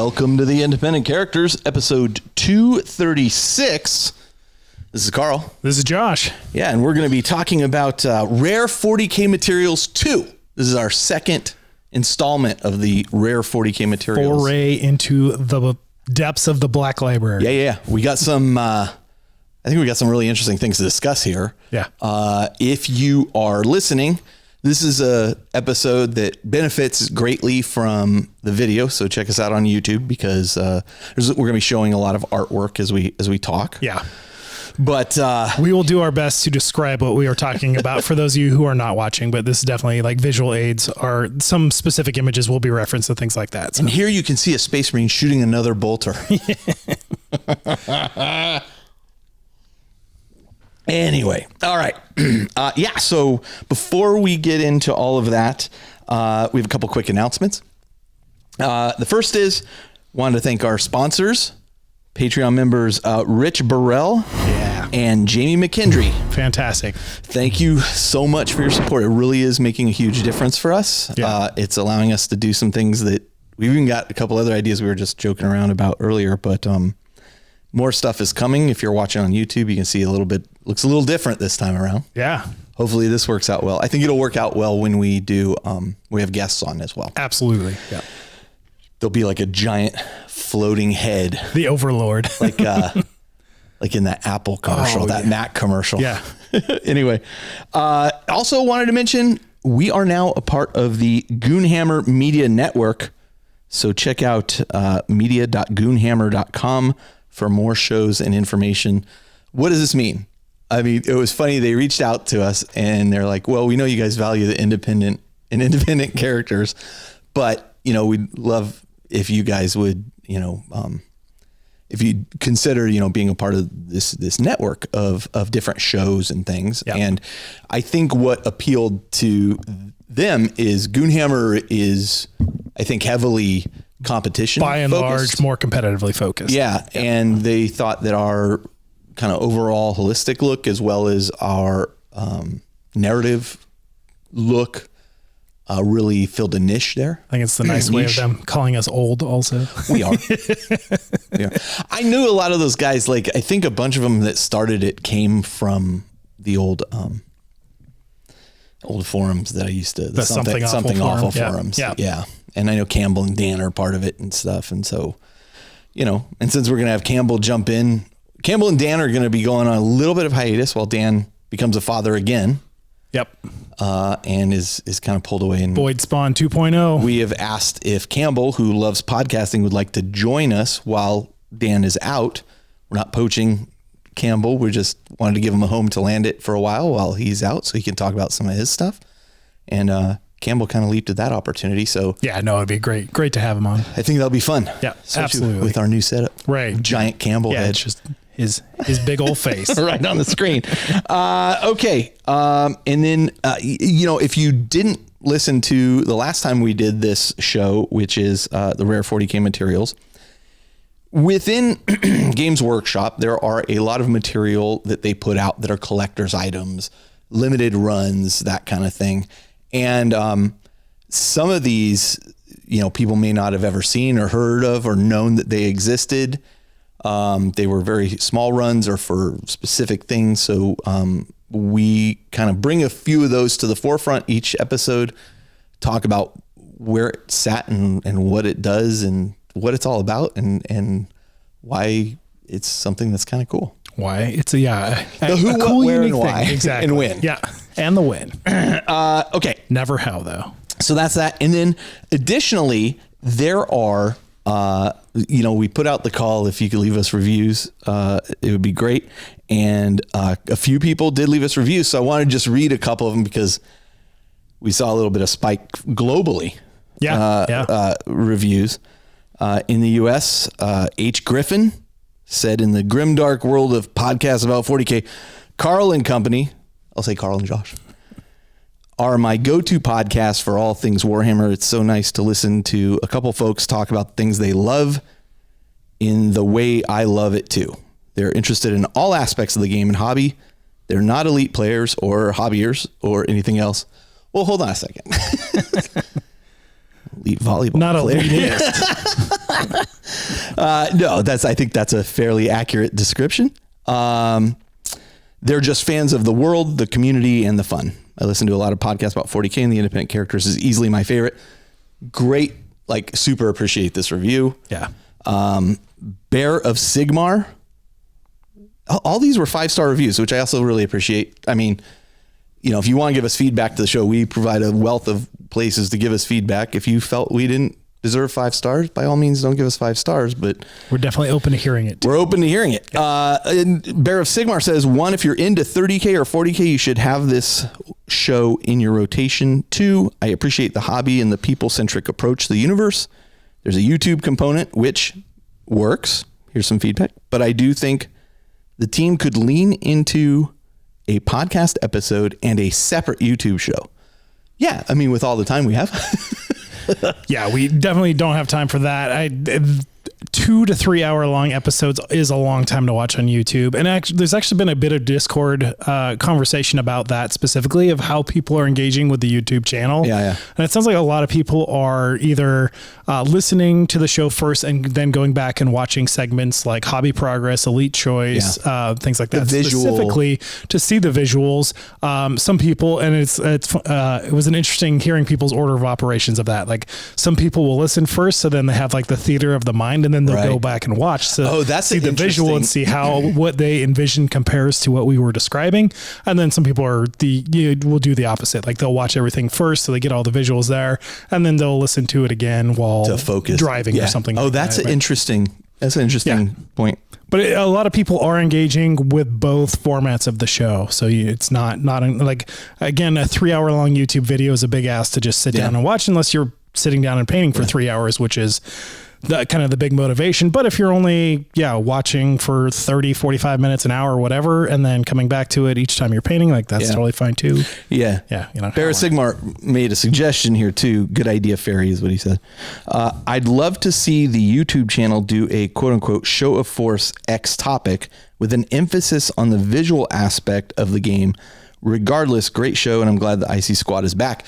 Welcome to the Independent Characters, episode 236. This is Carl. This is Josh. Yeah, and we're going to be talking about Rare 40K Materials 2. This is our second installment of the Rare 40K Materials. Foray into the depths of the Black Library. Yeah. We got some, I think we got some really interesting things to discuss here. Yeah. If you are listening, this is a episode that benefits greatly from the video. So check us out on YouTube because we're going to be showing a lot of artwork as we talk. Yeah. But we will do our best to describe what we are talking about for those of you who are not watching, but this is definitely like visual aids, or some specific images will be referenced and things like that. So. And here you can see a Space Marine shooting another bolter. Anyway, all right. So before we get into all of that, we have a couple quick announcements. The first is, wanted to thank our sponsors, Patreon members Rich Burrell and Jamie McKendry. Fantastic. Thank you so much for your support. It really is making a huge difference for us. Yeah. It's allowing us to do some things that we've even got a couple other ideas we were just joking around about earlier, but more stuff is coming. If you're watching on YouTube, you can see looks a little different this time around. Yeah. Hopefully this works out well. I think it'll work out well when we do, we have guests on as well. Absolutely. Yeah. There'll be like a giant floating head. The Overlord. like in that Apple commercial, that Mac commercial. Yeah. Anyway, also wanted to mention, we are now a part of the Goonhammer Media Network. So check out media.goonhammer.com for more shows and information. What does this mean? I mean, it was funny. They reached out to us and they're like, well, we know you guys value the independent characters, but we'd love if you guys would, if you consider, being a part of this network of different shows and things. Yep. And I think what appealed to them is Goonhammer is, I think, heavily competition by and focused. Large, more competitively focused. Yeah. And they thought that our kind of overall holistic look, as well as our narrative look, really filled a niche there. I think it's the nice way of them calling us old also. We are. I knew a lot of those guys. Like, I think a bunch of them that started it came from the old forums that I used to, the something awful forums. Yeah. And I know Campbell and Dan are part of it and stuff. And so, and since we're going to have Campbell jump in, Campbell and Dan are going to be going on a little bit of hiatus while Dan becomes a father again. Yep. And is kind of pulled away. And Void Spawn 2.0. We have asked if Campbell, who loves podcasting, would like to join us while Dan is out. We're not poaching Campbell. We just wanted to give him a home to land it for a while he's out so he can talk about some of his stuff. And Campbell kind of leaped at that opportunity. So yeah, no, it'd be great to have him on. I think that'll be fun. Yeah, absolutely. With our new setup. Right. Giant Campbell head. It's just his big old face right on the screen. Okay. And then, if you didn't listen to the last time we did this show, which is the Rare 40K Materials, within Games Workshop, there are a lot of material that they put out that are collector's items, limited runs, that kind of thing. And some of these, people may not have ever seen or heard of or known that they existed. They were very small runs or for specific things. So we kind of bring a few of those to the forefront each episode, talk about where it sat and what it does and what it's all about and why it's something that's kind of cool. Why it's a who, cool, what, where, unique and why, thing. Exactly. And when. Yeah. And the win. Okay. Never how though. So that's that. And then additionally, there are, we put out the call. If you could leave us reviews, it would be great. And a few people did leave us reviews. So I want to just read a couple of them because we saw a little bit of spike globally. Reviews. In the US, H. Griffin said, in the grimdark world of podcasts about 40K, Carl and company, I'll say Carl and Josh, are my go-to podcast for all things Warhammer. It's so nice to listen to a couple folks talk about things they love in the way I love it too. They're interested in all aspects of the game and hobby. They're not elite players or hobbyers or anything else. Well, hold on a second. elite volleyball Not player. elitist. No, I think that's a fairly accurate description. They're just fans of the world, the community, and the fun. I listen to a lot of podcasts about 40K, and the independent characters is easily my favorite. Great, like super appreciate this review. Yeah. Bear of Sigmar. All these were 5-star reviews, which I also really appreciate. I mean, if you want to give us feedback to the show, we provide a wealth of places to give us feedback. If you felt we didn't deserve 5 stars, by all means, don't give us 5 stars, but we're definitely open to hearing it. We're open to hearing it. And Bear of Sigmar says, 1, if you're into 30K or 40K, you should have this show in your rotation. 2, I appreciate the hobby and the people-centric approach to the universe. There's a YouTube component, which works. Here's some feedback. But I do think the team could lean into a podcast episode and a separate YouTube show. Yeah, I mean, with all the time we have. Yeah, we definitely don't have time for that. 2 to 3 hour long episodes is a long time to watch on YouTube. And actually, there's actually been a bit of Discord conversation about that specifically, of how people are engaging with the YouTube channel. Yeah. And it sounds like a lot of people are either listening to the show first and then going back and watching segments like Hobby Progress, Elite Choice, things like that. Specifically to see the visuals. Some people, and it was an interesting hearing people's order of operations of that. Like some people will listen first, so then they have like the theater of the mind, and then they'll go back and watch. So that's see the visual and see how what they envision compares to what we were describing. And then some people will do the opposite. Like they'll watch everything first, so they get all the visuals there, and then they'll listen to it again while to focus driving or something. Oh, that's an interesting point. But a lot of people are engaging with both formats of the show. So it's not like, again, a 3 hour long YouTube video is a big ask to just sit down and watch, unless you're sitting down and painting for 3 hours, which is the kind of the big motivation. But if you're only watching for 30, 45 minutes, an hour, whatever, and then coming back to it each time you're painting, like that's totally fine too. Yeah. Bear of Sigmar made a suggestion here too. Good idea, Fairy, is what he said. I'd love to see the YouTube channel do a quote unquote show of force X topic with an emphasis on the visual aspect of the game. Regardless, great show, and I'm glad the IC Squad is back.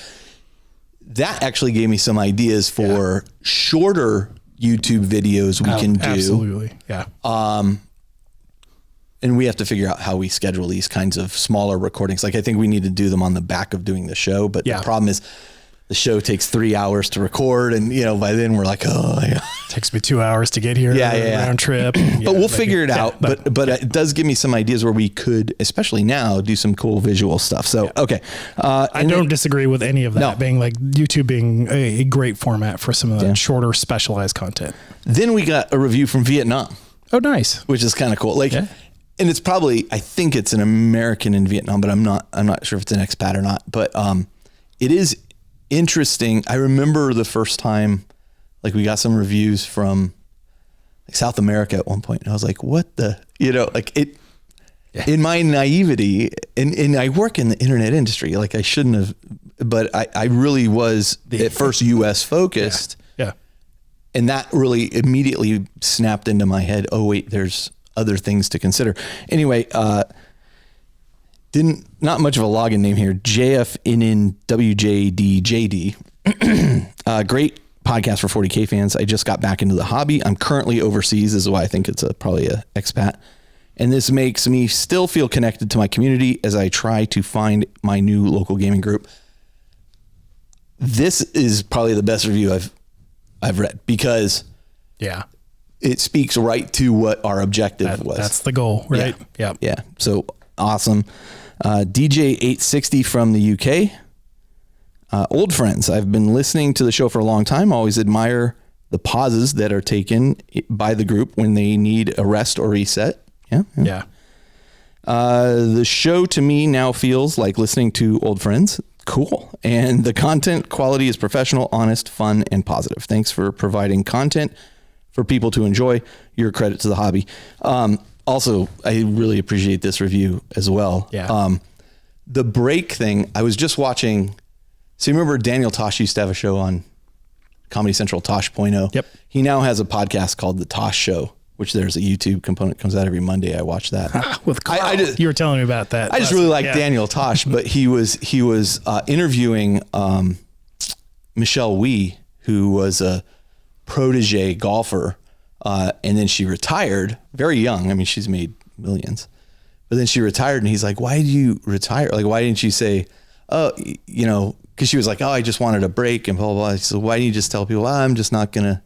That actually gave me some ideas for shorter YouTube videos we can do. Absolutely. Yeah. And we have to figure out how we schedule these kinds of smaller recordings. Like I think we need to do them on the back of doing the show, but the problem is the show takes 3 hours to record, and by then we're like, it takes me 2 hours to get here. Round trip. But we'll figure it out. But it does give me some ideas where we could, especially now, do some cool visual stuff. So okay, I don't disagree with any of that. Being like YouTube being a great format for some of that shorter, specialized content. Then we got a review from Vietnam. Oh, nice. Which is kind of cool. And it's probably, I think it's an American in Vietnam, but I'm not sure if it's an expat or not. But it is interesting. I remember the first time, like we got some reviews from like South America at one point, and I was like, what the, in my naivety, and I work in the internet industry, like I shouldn't have, but I really was at first US focused. Yeah. And that really immediately snapped into my head. Oh wait, there's other things to consider. Anyway, not much of a login name here. JFNNWJDJD. Great podcast for 40K fans. I just got back into the hobby. I'm currently overseas. This is why I think it's probably a expat. And this makes me still feel connected to my community as I try to find my new local gaming group. This is probably the best review I've read, because it speaks right to what our objective was. That's the goal, right? Yeah. So awesome. DJ860 from the UK. Old friends. I've been listening to the show for a long time. Always admire the pauses that are taken by the group when they need a rest or reset. Yeah. The show to me now feels like listening to old friends. Cool. And the content quality is professional, honest, fun, and positive. Thanks for providing content for people to enjoy. Your credit to the hobby. Also, I really appreciate this review as well. Yeah. The break thing, I was just watching. So you remember Daniel Tosh used to have a show on Comedy Central, Tosh.0. Yep. He now has a podcast called The Tosh Show, which there's a YouTube component, comes out every Monday. I watch that. With Carl. You were telling me about that. I just really like Daniel Tosh, but he was interviewing Michelle Wee, who was a protege golfer. And then she retired very young. I mean, she's made millions, but then she retired, and he's like, why did you retire? Like, why didn't you say, oh, you know, cause she was like, oh, I just wanted a break and blah, blah, blah. So why didn't you just tell people, I'm just not going to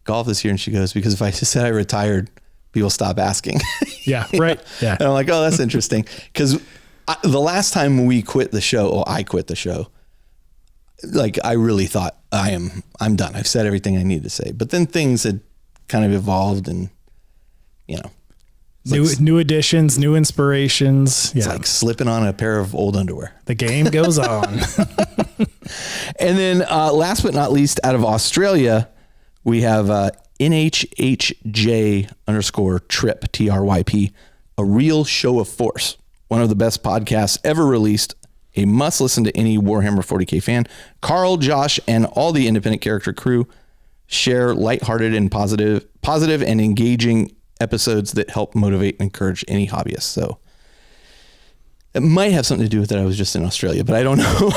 golf this year? And she goes, because if I just said I retired, people stop asking. Yeah. Right. Yeah. And I'm like, oh, that's interesting. Cause the last time we quit the show, or I quit the show, like I really thought I'm done. I've said everything I need to say, but then things had kind of evolved, and you know, new additions, new inspirations. It's like slipping on a pair of old underwear. The game goes on. And then last but not least, out of Australia, we have NHHJ_trip, TRYP, a real show of force. One of the best podcasts ever released. A must listen to any Warhammer 40K fan. Carl, Josh, and all the independent character crew share lighthearted and positive and engaging episodes that help motivate and encourage any hobbyist. So it might have something to do with that. I was just in Australia, but I don't know.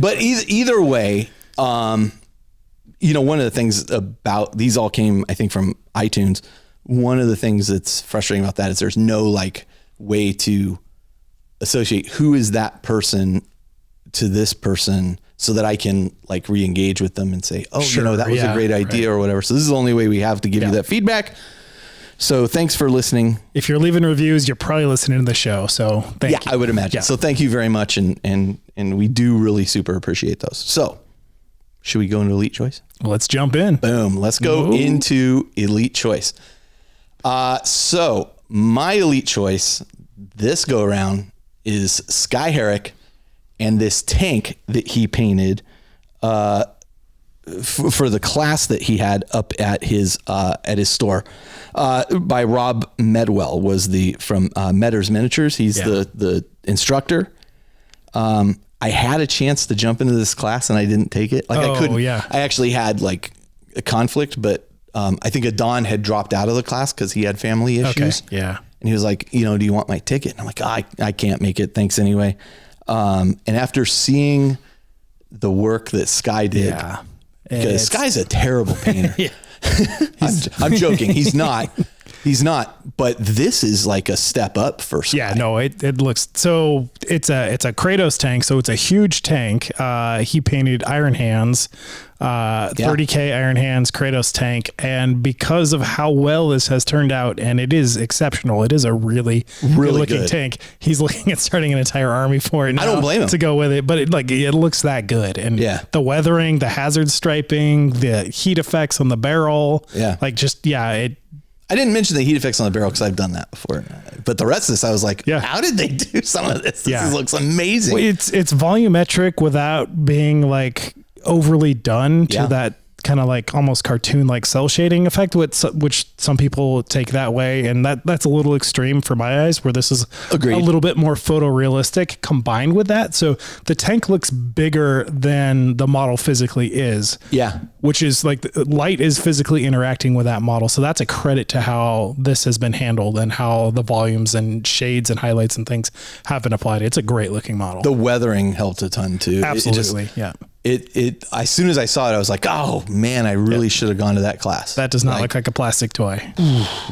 But either way, you know, one of the things about these all came, I think, from iTunes. One of the things that's frustrating about that is there's no like way to associate who is that person to this person so that I can like re-engage with them and say, oh, sure, you know, that was a great idea or whatever. So this is the only way we have to give you that feedback. So thanks for listening. If you're leaving reviews, you're probably listening to the show. So thank you. I would imagine. Yeah. So thank you very much. And we do really super appreciate those. So should we go into Elite Choice? Well, let's jump in. Boom. Let's go into Elite Choice. So my Elite Choice this go around is Sky Herrick and this tank that he painted for the class that he had up at his store by Rob Medwell was from Medder's Miniatures. He's the instructor. I had a chance to jump into this class and I didn't take it. Like I couldn't. Yeah. I actually had like a conflict, but I think Adon had dropped out of the class because he had family issues. Okay. Yeah. And he was like, you know, do you want my ticket? And I'm like, I can't make it. Thanks anyway. And after seeing the work that Sky did, because Sky's a terrible painter. I'm joking. He's not. But this is like a step up for Sky. Yeah, no, it looks so. It's a Kratos tank, so it's a huge tank. He painted Iron Hands, 30K Iron Hands Kratos tank, and because of how well this has turned out, and it is exceptional. It is a really good looking tank. He's looking at starting an entire army for it now. I don't blame him to go with it, but it looks that good, and the weathering, the hazard striping, the heat effects on the barrel, I didn't mention the heat effects on the barrel because I've done that before, but the rest of this, I was like, how did they do some of this? This looks amazing. Well, it's volumetric without being like overly done to that kind of like almost cartoon like cell shading effect, which some people take that way, and that's a little extreme for my eyes, where this is a little bit more photorealistic combined with that. So the tank looks bigger than the model physically is. Yeah. Which is like light is physically interacting with that model. So that's a credit to how this has been handled and how the volumes and shades and highlights and things have been applied. It's a great looking model. The weathering helped a ton too. Absolutely. It as soon as I saw it, I was like, oh man, I really should have gone to that class. That does not look like a plastic toy.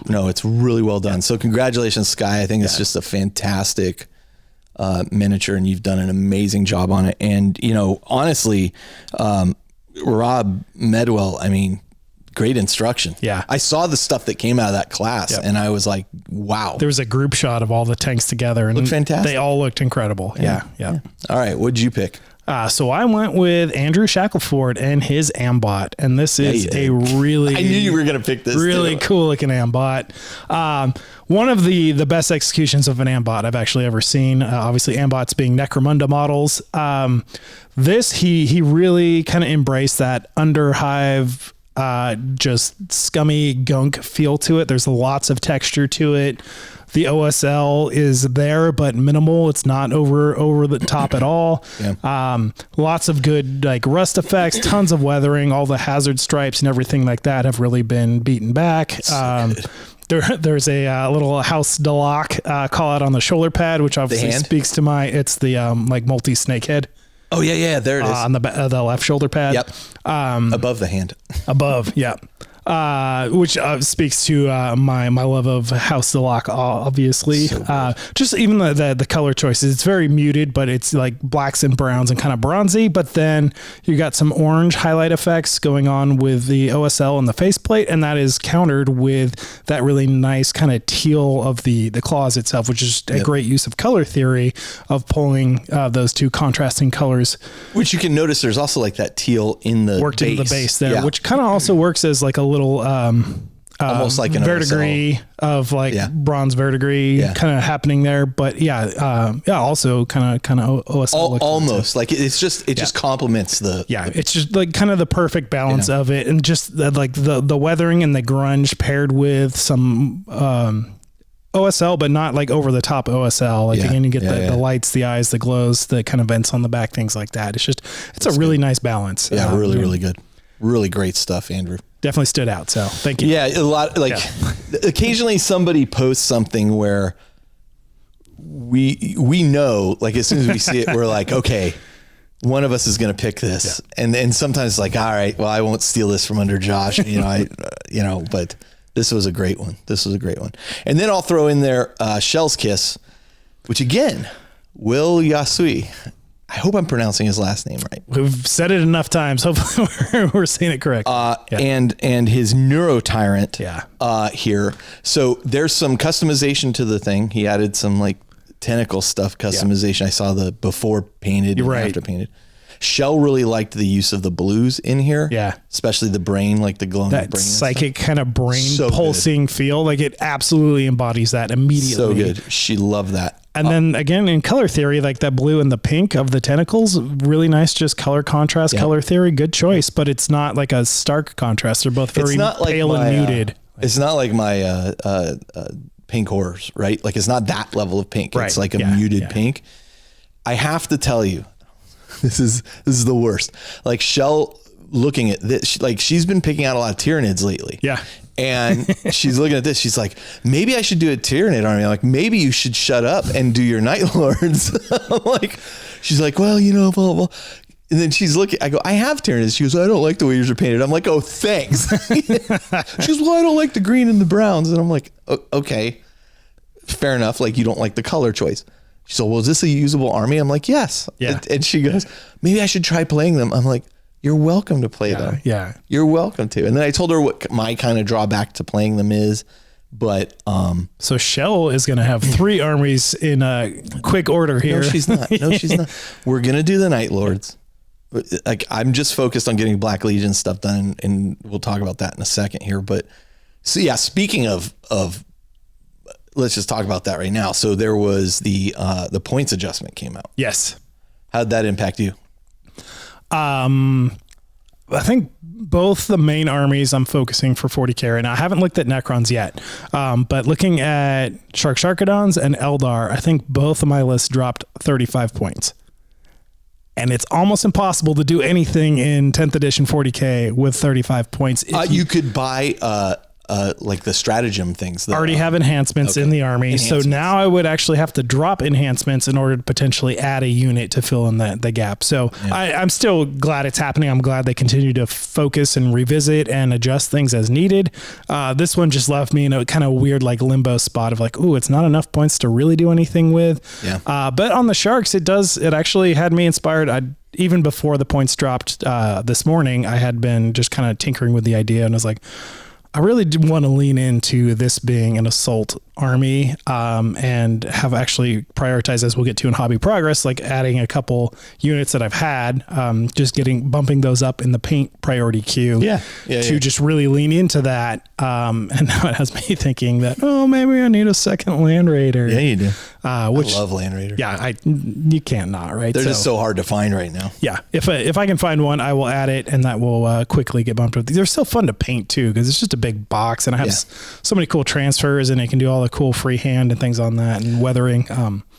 No, it's really well done. So congratulations, Sky. I think it's just a fantastic miniature, and you've done an amazing job on it. And, you know, honestly, Rob Medwell, I mean, great instruction. Yeah. I saw the stuff that came out of that class and I was like, wow. There was a group shot of all the tanks together and looked fantastic. They all looked incredible. Yeah. All right. What'd you pick? So I went with Andrew Shackelford and his Ambot, and this is a really, I knew you were going to pick this really cool looking Ambot. One of the best executions of an Ambot I've actually ever seen. Obviously Ambots being Necromunda models. This, he really kind of embraced that Underhive, just scummy gunk feel to it. There's lots of texture to it. The OSL is there, but minimal. It's not over the top at all. Lots of good like rust effects, tons of weathering, all the hazard stripes and everything like that have really been beaten back. There's a little House Deloc call out on the shoulder pad, which obviously speaks to it's the like multi snake head. Oh yeah. There it is. On the left shoulder pad. Yep. Above the hand. Above. Yeah. Which speaks to my love of House of Lock, obviously. So just even the color choices, it's very muted, but it's like blacks and browns and kind of bronzy. But then you got some orange highlight effects going on with the OSL and the faceplate, and that is countered with that really nice kind of teal of the claws itself, which is a great use of color theory of pulling those two contrasting colors. Which you can notice there's also like that teal in the worked base. into the base there, which kind of also works as like a little almost like an verdigris of like bronze verdigris kind of happening there, but also kind of OSL almost like it just complements the it's just like kind of the perfect balance of it, and just like the weathering and the grunge paired with some OSL, but not like over the top OSL. Like again, you get the lights, the eyes, the glows, the kind of vents on the back, things like that. It's a really nice balance. Yeah, really good. Really great stuff, Andrew. Definitely stood out. So thank you. Yeah. A lot occasionally somebody posts something where we know, like as soon as we see it, we're like, okay, one of us is going to pick this. Yeah. And sometimes it's like, all right, well, I won't steal this from under Josh, but this was a great one. And then I'll throw in there, Shell's Kiss, which again, Will Yasui. I hope I'm pronouncing his last name right. We've said it enough times. Hopefully we're saying it correct. And his Neurotyrant here. So there's some customization to the thing. He added some like tentacle stuff customization. I saw the before painted and after painted. Shell really liked the use of the blues in here. Yeah. Especially the brain, like the glowing brain. That psychic kind of brain pulsing feel. Like it absolutely embodies that immediately. So good. She loved that. And then again, in color theory, like that blue and the pink of the tentacles, really nice, just color contrast, color theory, good choice, but it's not like a stark contrast. They're both very pale and muted. It's not like my pink horrors, right? Like it's not that level of pink. Right. It's like a muted pink. I have to tell you, this is the worst. Like Shell looking at this, like she's been picking out a lot of Tyranids lately. Yeah. And she's looking at this. She's like, maybe I should do a Tyranid army. I'm like, maybe you should shut up and do your Night Lords. I'm like, she's like, well, blah, blah. And then she's looking, I go, I have Tyranids. She goes, I don't like the way yours are painted. I'm like, oh, thanks. She goes, well, I don't like the green and the browns. And I'm like, okay, fair enough. Like you don't like the color choice. She said, well, is this a usable army? I'm like, yes. Yeah. And she goes, maybe I should try playing them. I'm like, you're welcome to play them. Yeah. You're welcome to. And then I told her what my kind of drawback to playing them is. But so Shell is going to have 3 armies in a quick order here. No, she's not. We're going to do the Night Lords. Like I'm just focused on getting Black Legion stuff done, and we'll talk about that in a second here. But so yeah, speaking of let's just talk about that right now. So there was the points adjustment came out. Yes. How'd that impact you? I think both the main armies I'm focusing for 40K right now. I haven't looked at Necrons yet, but looking at Sharkadons and Eldar, I think both of my lists dropped 35 points. And it's almost impossible to do anything in 10th edition 40K with 35 points. You could buy like the stratagem things. Already have enhancements in the army. So now I would actually have to drop enhancements in order to potentially add a unit to fill in the gap. So I'm still glad it's happening. I'm glad they continue to focus and revisit and adjust things as needed. This one just left me in a kind of weird like limbo spot of like, ooh, it's not enough points to really do anything with. Yeah. But on the Sharks, it actually had me inspired. Even before the points dropped this morning, I had been just kind of tinkering with the idea and was like, I really do want to lean into this being an assault army, and have actually prioritized, as we'll get to in Hobby Progress, like adding a couple units that I've had, just bumping those up in the paint priority queue to just really lean into that. And now it has me thinking that, maybe I need a second Land Raider. Yeah, you do. Which I love Land Raider. Yeah, you can't not, right? They're just so hard to find right now. Yeah, if I can find one, I will add it, and that will quickly get bumped up. They're so fun to paint too, because it's just a big box, and I have so many cool transfers, and it can do all the cool freehand and things on that, and weathering.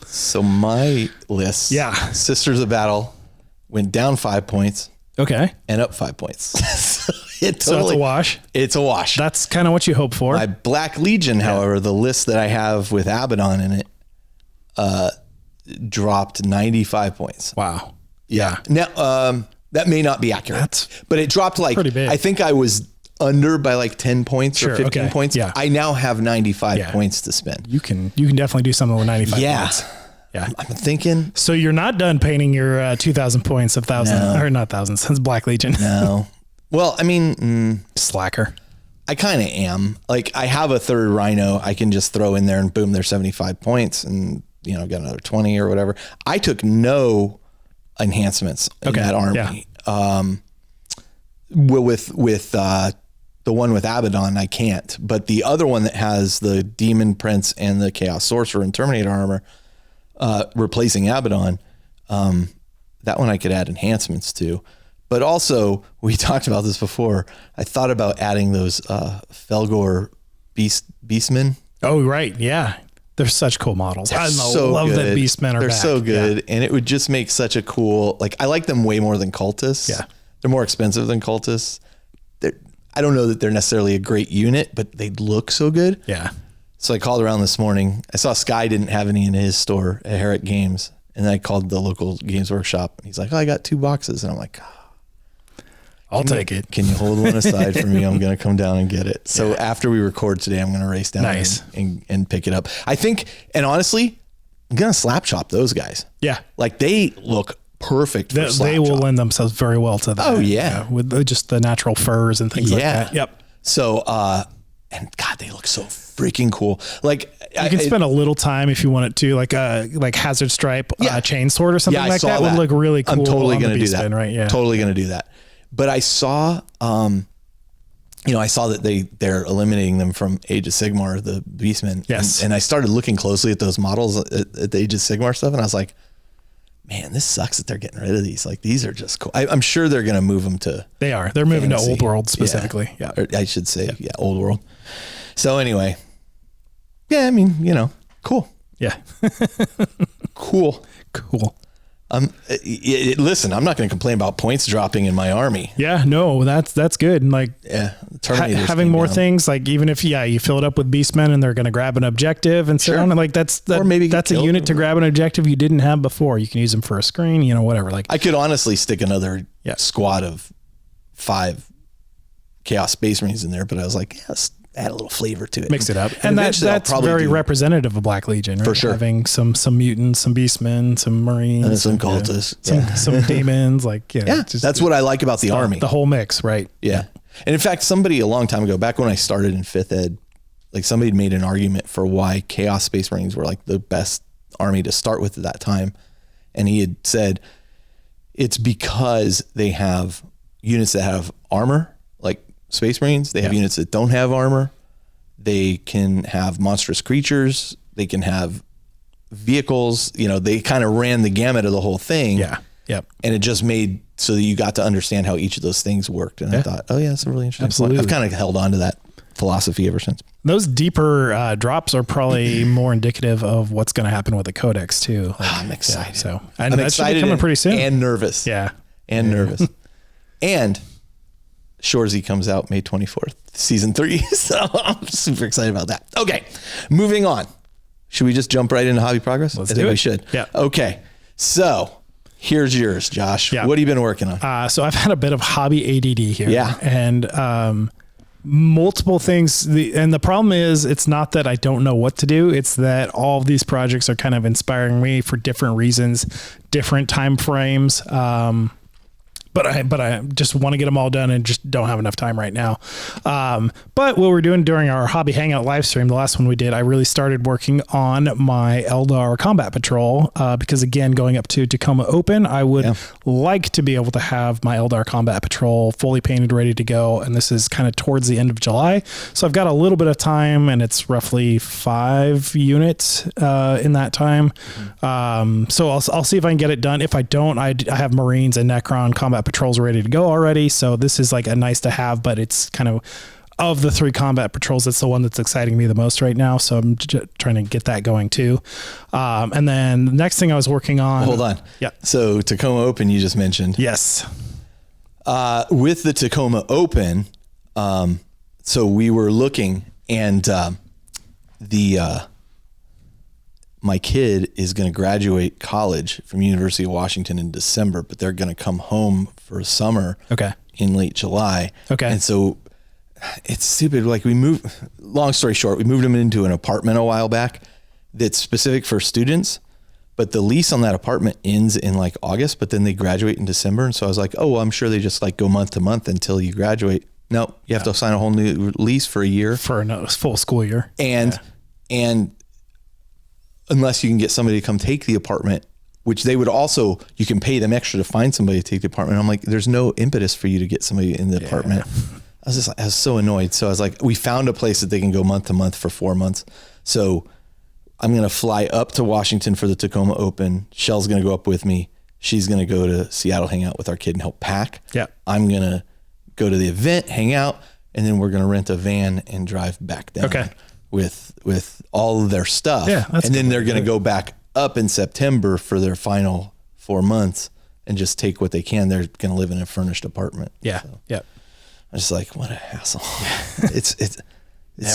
So my list, Sisters of Battle went down 5 points. Okay. And up 5 points. So it's a wash. It's a wash. That's kind of what you hope for. My Black Legion, however, the list that I have with Abaddon in it, dropped 95 points. Wow. Yeah. Now, that may not be accurate, but it dropped like, pretty big. I think I was under by like 10 points or 15 points. Yeah. I now have 95 points to spend. You can definitely do something with 95 points. Yeah. I'm thinking. So you're not done painting your 2,000 points of or not thousands. It's Black Legion. No. Well, I mean, slacker. I kind of am. Like, I have a third Rhino I can just throw in there and boom, there's 75 points and, you know, get another 20 or whatever. I took no enhancements in that army. Yeah. With the one with Abaddon, I can't. But the other one that has the Demon Prince and the Chaos Sorcerer and Terminator armor, replacing Abaddon, that one I could add enhancements to. But also, we talked about this before, I thought about adding those Felgor Beastmen. Oh, right. Yeah. They're such cool models. I love good. that Beastmen are They're back. so good. And it would just make such a cool, like, I like them way more than Cultists. Yeah. They're more expensive than Cultists. I don't know that they're necessarily a great unit, but they look so good. Yeah. So I called around this morning. I saw Sky didn't have any in his store at Herrick Games. And then I called the local Games Workshop. And he's like, oh, I got 2 boxes. And I'm like, I'll take it. Can you hold one aside for me? I'm going to come down and get it. So after we record today, I'm going to race down and pick it up. I think, and honestly, I'm going to slap chop those guys. Yeah. Like, they look perfect for slap They will chop. lend themselves very well to that. Oh, yeah. With just the natural furs and things like that. Yep. So, and God, they look so freaking cool. Like, you can spend a little time if you want it to, like Hazard Stripe chain sword or something like that would look really cool. I'm totally going to do that. Right? Yeah. Totally going to do that. But I saw, I saw that they're eliminating them from Age of Sigmar, the Beastmen. Yes. And I started looking closely at those models at the Age of Sigmar stuff. And I was like, man, this sucks that they're getting rid of these. Like, these are just cool. I'm sure they're going to move them to. They are. They're moving to Old World specifically. Yeah. Or I should say, Old World. So anyway, I mean, cool. Yeah. Cool. Listen, I'm not going to complain about points dropping in my army. Yeah, no, that's good. And like, having more things, like even if you fill it up with Beastmen and they're going to grab an objective and sit on it, like that's a unit to grab an objective you didn't have before. You can use them for a screen, whatever. Like, I could honestly stick another squad of 5 Chaos Space Marines in there, but I was like, yes. Add a little flavor to it. Mix it up. And that's very representative of Black Legion, right? For sure. Having some mutants, some beastmen, some marines. And some cultists. Some demons. That's what I like about the army. The whole mix, right? Yeah. And in fact, somebody a long time ago, back when I started in 5th Ed, like somebody made an argument for why Chaos Space Marines were like the best army to start with at that time. And he had said, it's because they have units that have armor, like Space Marines. They have units that don't have armor. They can have monstrous creatures. They can have vehicles. They kind of ran the gamut of the whole thing. Yeah. Yep. And it just made so that you got to understand how each of those things worked. And I thought, oh yeah, that's a really interesting. Absolutely. I've kind of held on to that philosophy ever since. Those deeper drops are probably more indicative of what's going to happen with the Codex too. I'm excited. I'm excited coming pretty soon. And nervous. Yeah. And nervous. And Shorzy comes out May 24th, season 3. So I'm super excited about that. Okay, moving on. Should we just jump right into hobby progress? I think we should. Yeah. Okay. So here's yours, Josh. Yeah. What have you been working on? So I've had a bit of hobby ADD here. Yeah. And multiple things. And the problem is, it's not that I don't know what to do. It's that all of these projects are kind of inspiring me for different reasons, different time frames. But I just want to get them all done and just don't have enough time right now. But what we're doing during our hobby hangout live stream, the last one we did, I really started working on my Eldar Combat Patrol because again, going up to Tacoma Open, I would like to be able to have my Eldar Combat Patrol fully painted, ready to go. And this is kind of towards the end of July. So I've got a little bit of time and it's roughly 5 units in that time. So I'll see if I can get it done. If I don't, I have Marines and Necron Combat Patrols ready to go already. So this is like a nice to have, but it's kind of the 3 combat patrols, it's the one that's exciting me the most right now. So I'm trying to get that going too. And then the next thing I was working on. Hold on. Yeah. So Tacoma Open, you just mentioned. Yes. With the Tacoma Open, so we were looking and the my kid is going to graduate college from University of Washington in December, but they're going to come home for summer in late July. And so it's stupid. Like long story short, we moved them into an apartment a while back that's specific for students, but the lease on that apartment ends in like August, but then they graduate in December. And so I was like, oh, well, I'm sure they just like go month to month until you graduate. No, you have to sign a whole new lease for a year. For a full school year. And unless you can get somebody to come take the apartment, which they would also, you can pay them extra to find somebody to take the apartment. I'm like, there's no impetus for you to get somebody in the apartment. I was so annoyed. So I was like, we found a place that they can go month to month for 4 months. So I'm going to fly up to Washington for the Tacoma Open. Shell's going to go up with me. She's going to go to Seattle, hang out with our kid and help pack. Yeah. I'm going to go to the event, hang out, and then we're going to rent a van and drive back down with all of their stuff. Yeah, and then they're going to go back up in September for their final 4 months and just take what they can. They're going to live in a furnished apartment. Yeah. So Yeah. I was just like, what a hassle. It's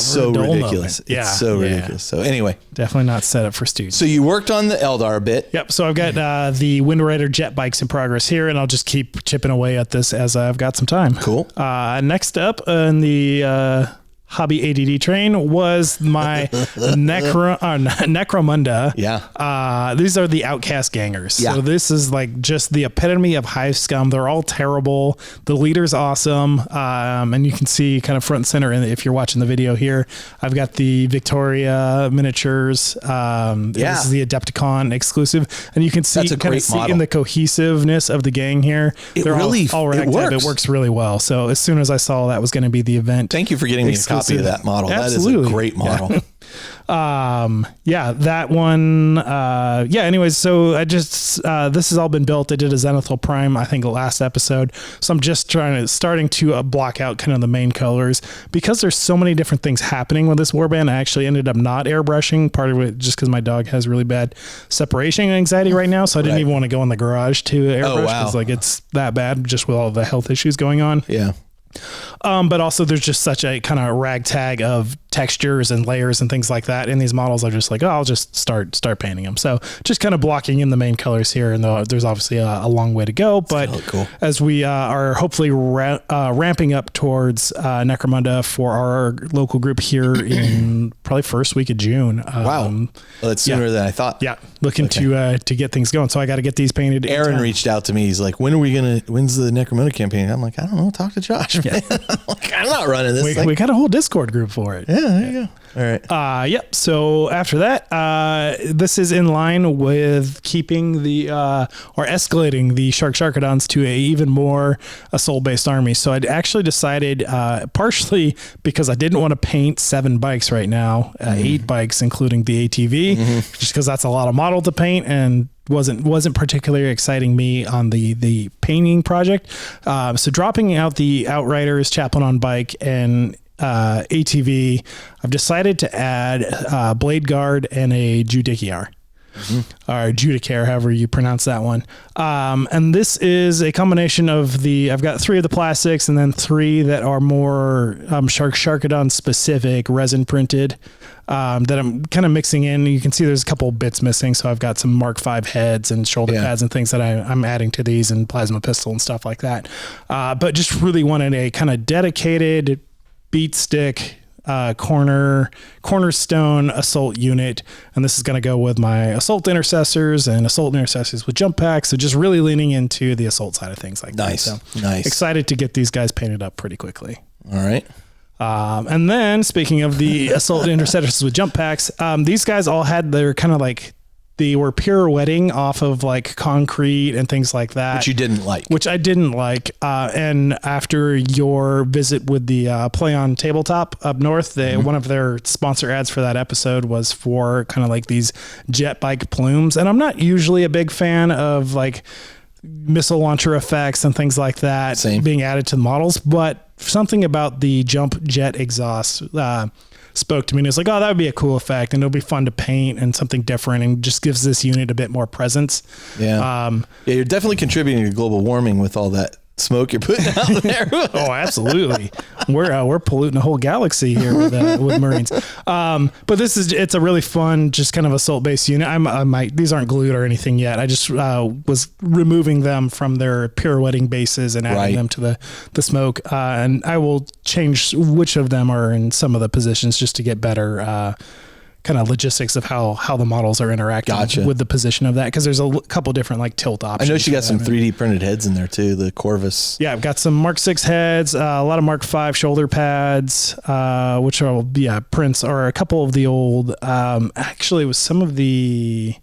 so ridiculous. It's so ridiculous. So anyway, definitely not set up for students. So you worked on the Eldar a bit. Yep. So I've got the Wind Rider jet bikes in progress here, and I'll just keep chipping away at this as I've got some time. Cool. Next up in the hobby ADD train was my Necromunda. Yeah. These are the outcast gangers. Yeah. So this is like just the epitome of hive scum. They're all terrible. The leader's awesome. And you can see kind of front and center if you're watching the video here. I've got the Victoria miniatures. This is the Adepticon exclusive. And you can see in the cohesiveness of the gang here. They're all ragtag. It works really well. So as soon as I saw that was going to be the event. Thank you for getting me a copy of that model. Absolutely. That is a great model. That one. Anyways, so I just this has all been built. I did a Zenithal Prime, I think, last episode. So I'm just starting to block out kind of the main colors because there's so many different things happening with this warband. I actually ended up not airbrushing, part of it just because my dog has really bad separation anxiety right now. So I didn't even want to go in the garage to airbrush because like it's that bad just with all the health issues going on. Yeah. But also there's just such a kind of ragtag of textures and layers and things like that in these models. I'm just like, oh, I'll just start painting them. So just kind of blocking in the main colors here. And there's obviously a long way to go, but cool. As we are hopefully ramping up towards Necromunda for our local group here in probably first week of June. Wow. Well, that's sooner than I thought. Yeah. Looking to get things going. So I got to get these painted. Aaron reached out to me. He's like, when's the Necromunda campaign? I'm like, I don't know. Talk to Josh. Yeah. I'm not running this thing. We got a whole Discord group for it. Yeah, there you go. All right. Yep. So after that, this is in line with keeping or escalating the Sharkadons to a even more assault-based army. So I'd actually decided, partially because I didn't want to paint 7 bikes right now, 8 bikes, including the ATV, just because that's a lot of model to paint and wasn't particularly exciting me on the painting project. So dropping out the Outriders, Chaplain on bike, and ATV, I've decided to add Blade Guard and a Judicaire. Or Judicaire, however you pronounce that one. And this is a combination of I've got 3 of the plastics and then 3 that are more Sharkadon specific resin printed that I'm kind of mixing in. You can see there's a couple bits missing. So I've got some Mark V heads and shoulder pads and things that I'm adding to these, and plasma pistol and stuff like that. But just really wanted a kind of dedicated beat stick cornerstone assault unit, and this is going to go with my assault intercessors with jump packs. So just really leaning into the assault side of things like that. So Nice. Excited to get these guys painted up pretty quickly. All right. And then speaking of the assault intercessors with jump packs, these guys all had their kind of like, they were pirouetting off of like concrete and things like that. Which I didn't like. And after your visit with the Play on Tabletop up north, one of their sponsor ads for that episode was for kind of like these jet bike plumes. And I'm not usually a big fan of like missile launcher effects and things like that being added to the models, but something about the jump jet exhaust spoke to me, and it's like, oh, that would be a cool effect, and it'll be fun to paint and something different, and just gives this unit a bit more presence. Yeah. You're definitely contributing to global warming with all that smoke you're putting out there. Oh, absolutely. We're polluting a whole galaxy here with Marines. But it's a really fun, just kind of assault based unit. These aren't glued or anything yet. I just was removing them from their pirouetting bases and adding them to the smoke. And I will change which of them are in some of the positions just to get better kind of logistics of how the models are interacting with the position of that, because there's a couple different like tilt options. I know she got some 3D printed heads in there too, the Corvus. Yeah, I've got some Mark 6 heads, a lot of Mark 5 shoulder pads, which are prints, or a couple of the old actually it was some of the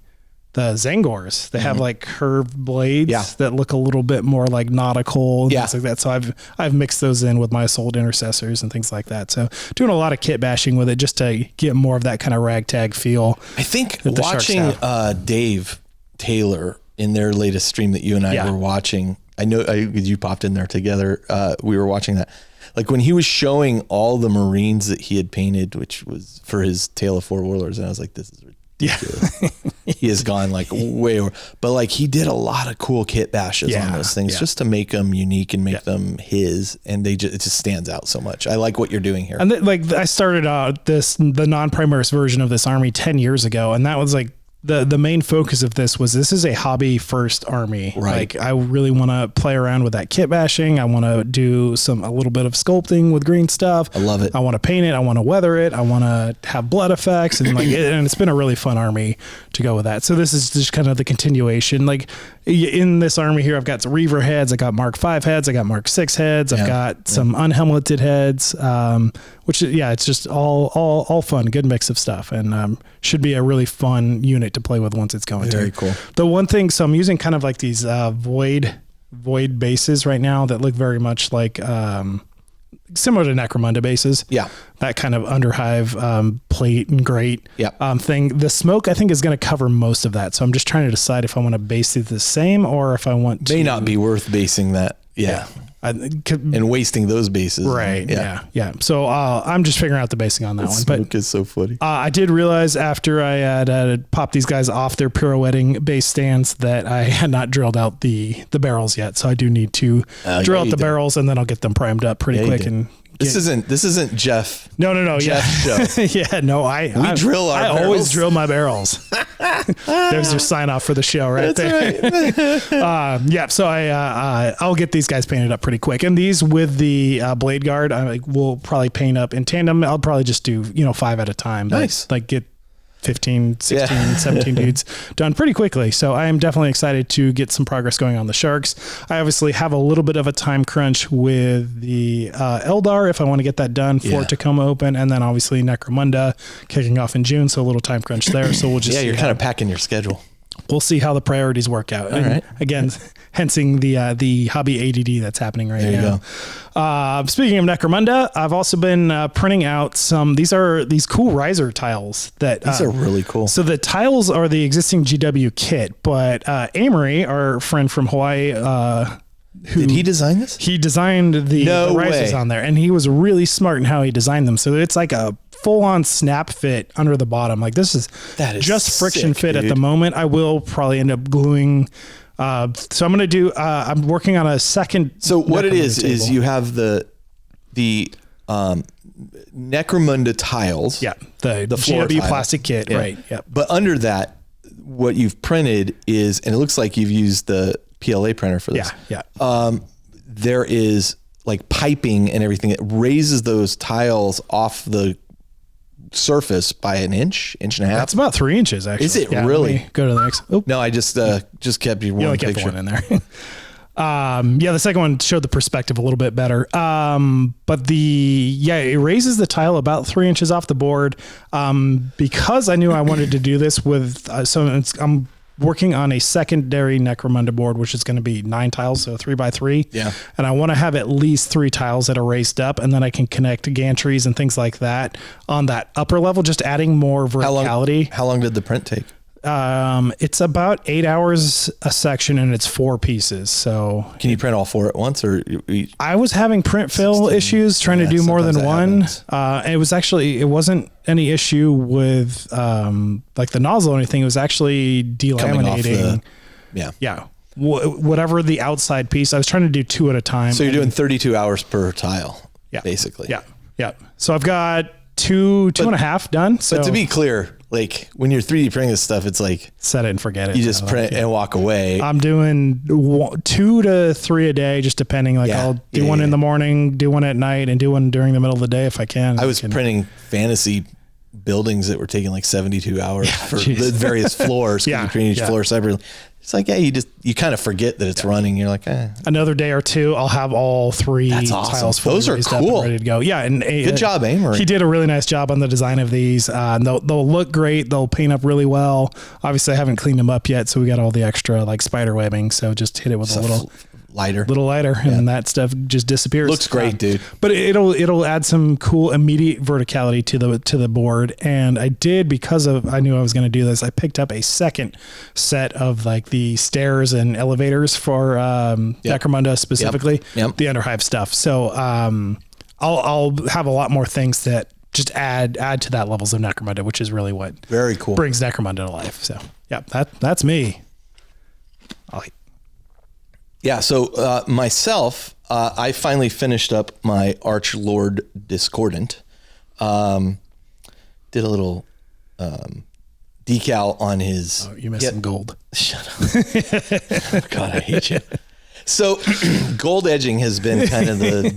Zangors. They have like curved blades that look a little bit more like nautical and things like that. So I've mixed those in with my assault intercessors and things like that. So doing a lot of kit bashing with it just to get more of that kind of ragtag feel. I think watching Dave Taylor in their latest stream that you and I were watching, I know you popped in there together. We were watching that. Like when he was showing all the Marines that he had painted, which was for his Tale of Four Warlords, and I was like, this is ridiculous. He has gone like way over, but like he did a lot of cool kit bashes on those things just to make them unique and make them his, and it just stands out so much. I like what you're doing here. And I started the non-Primaris version of this army 10 years ago, and that was like the main focus of this is a hobby first army. Right. Like I really want to play around with that kit bashing. I want to do a little bit of sculpting with green stuff. I love it. I want to paint it. I want to weather it. I want to have blood effects and and it's been a really fun army to go with that. So this is just kind of the continuation. Like in this army here, I've got some Reaver heads. I got Mark 5 heads. I got Mark 6 heads. I've got some unhelmeted heads, which it's just all fun, good mix of stuff, and should be a really fun unit to play with once it's going. Very cool. The one thing, so I'm using kind of like these void bases right now that look very much like similar to Necromunda bases. Yeah. That kind of underhive plate and grate thing. The smoke, I think, is going to cover most of that. So I'm just trying to decide if I want to base it the same or if I want to. May not be worth basing that. Yeah. And wasting those bases. Right. Yeah. So I'm just figuring out the basing on that one. Smoke is so funny. I did realize after I had popped these guys off their pirouetting base stands that I had not drilled out the barrels yet. So I do need to drill out the barrels, and then I'll get them primed up pretty quick. And this isn't Jeff. No. Jeff's show. Yeah. No, I drill our barrels. I always drill my barrels. There's your sign off for the show right there. Right. So I'll get these guys painted up pretty quick. And these with the blade guard, we'll probably paint up in tandem. I'll probably just do 5 at a time. Nice. Like get 15, 16, 17 dudes done pretty quickly. So I am definitely excited to get some progress going on the Sharks. I obviously have a little bit of a time crunch with the Eldar if I want to get that done for Tacoma Open, and then obviously Necromunda kicking off in June, so a little time crunch there. So we'll just you're kind of packing your schedule. We'll see how the priorities work out. All right. Again, hensing the hobby ADD that's happening right now. There you go. Speaking of Necromunda, I've also been printing out these cool riser tiles that these are really cool. So the tiles are the existing GW kit, but Amory, our friend from Hawaii, did he design this? He designed the risers on there, and he was really smart in how he designed them. So it's like a full-on snap fit under the bottom. Like that is just friction fit at the moment. I will probably end up gluing. So I'm going to do. I'm working on a second. So what it is you have the Necromunda tiles. Yeah, the floor GW plastic kit. Yeah. Right. Yeah. But under that, what you've printed is, and it looks like you've used the PLA printer for this. Yeah. There is like piping and everything that raises those tiles off the surface by an inch and a half. That's about 3 inches, actually. Is it really? Go to the next. Oh. No, I just kept you one picture. One in there. The second one showed the perspective a little bit better. But it raises the tile about 3 inches off the board. Because I knew I wanted to do this with, I'm working on a secondary Necromunda board, which is going to be 9 tiles, so 3x3. Yeah. And I want to have at least 3 tiles that are raised up, and then I can connect gantries and things like that on that upper level, just adding more verticality. How long did the print take? It's about 8 hours a section, and it's 4 pieces. So can you print all 4 at once, or I was having print fill issues trying to do more than one. It wasn't any issue with like the nozzle or anything. It was actually delaminating. whatever the outside piece. I was trying to do 2 at a time. So you're doing 32 hours per tile, basically. Yeah. Yeah. So I've got two and a half done. So but to be clear, like when you're 3D printing this stuff, it's like set it and forget it. You just print and walk away. I'm doing 2 to 3 a day, just depending. Like I'll do one in the morning, do one at night, and do one during the middle of the day if I can. I was printing fantasy buildings that were taking like 72 hours for the various floors. You're printing each floor separately. It's like, you kind of forget that it's running. You're like, Another day or two, I'll have all 3 tiles fully Those are cool. ready to go. Yeah. And good job, Amory. He did a really nice job on the design of these. They'll look great. They'll paint up really well. Obviously I haven't cleaned them up yet. So we got all the extra like spider webbing. So just hit it with a little lighter and that stuff just disappears. Looks great, dude. But it'll add some cool immediate verticality to the board. And I did, because I knew I was going to do this, I picked up a second set of like the stairs and elevators for Necromunda specifically, the Underhive stuff. So I'll have a lot more things that just add to that levels of Necromunda, which is really what very cool brings Necromunda to life. So that's me. Yeah, so myself, I finally finished up my Archlord Discordant. Did a little decal on his... Oh, you missed some gold. Shut up. God, I hate you. So gold edging has been kind of the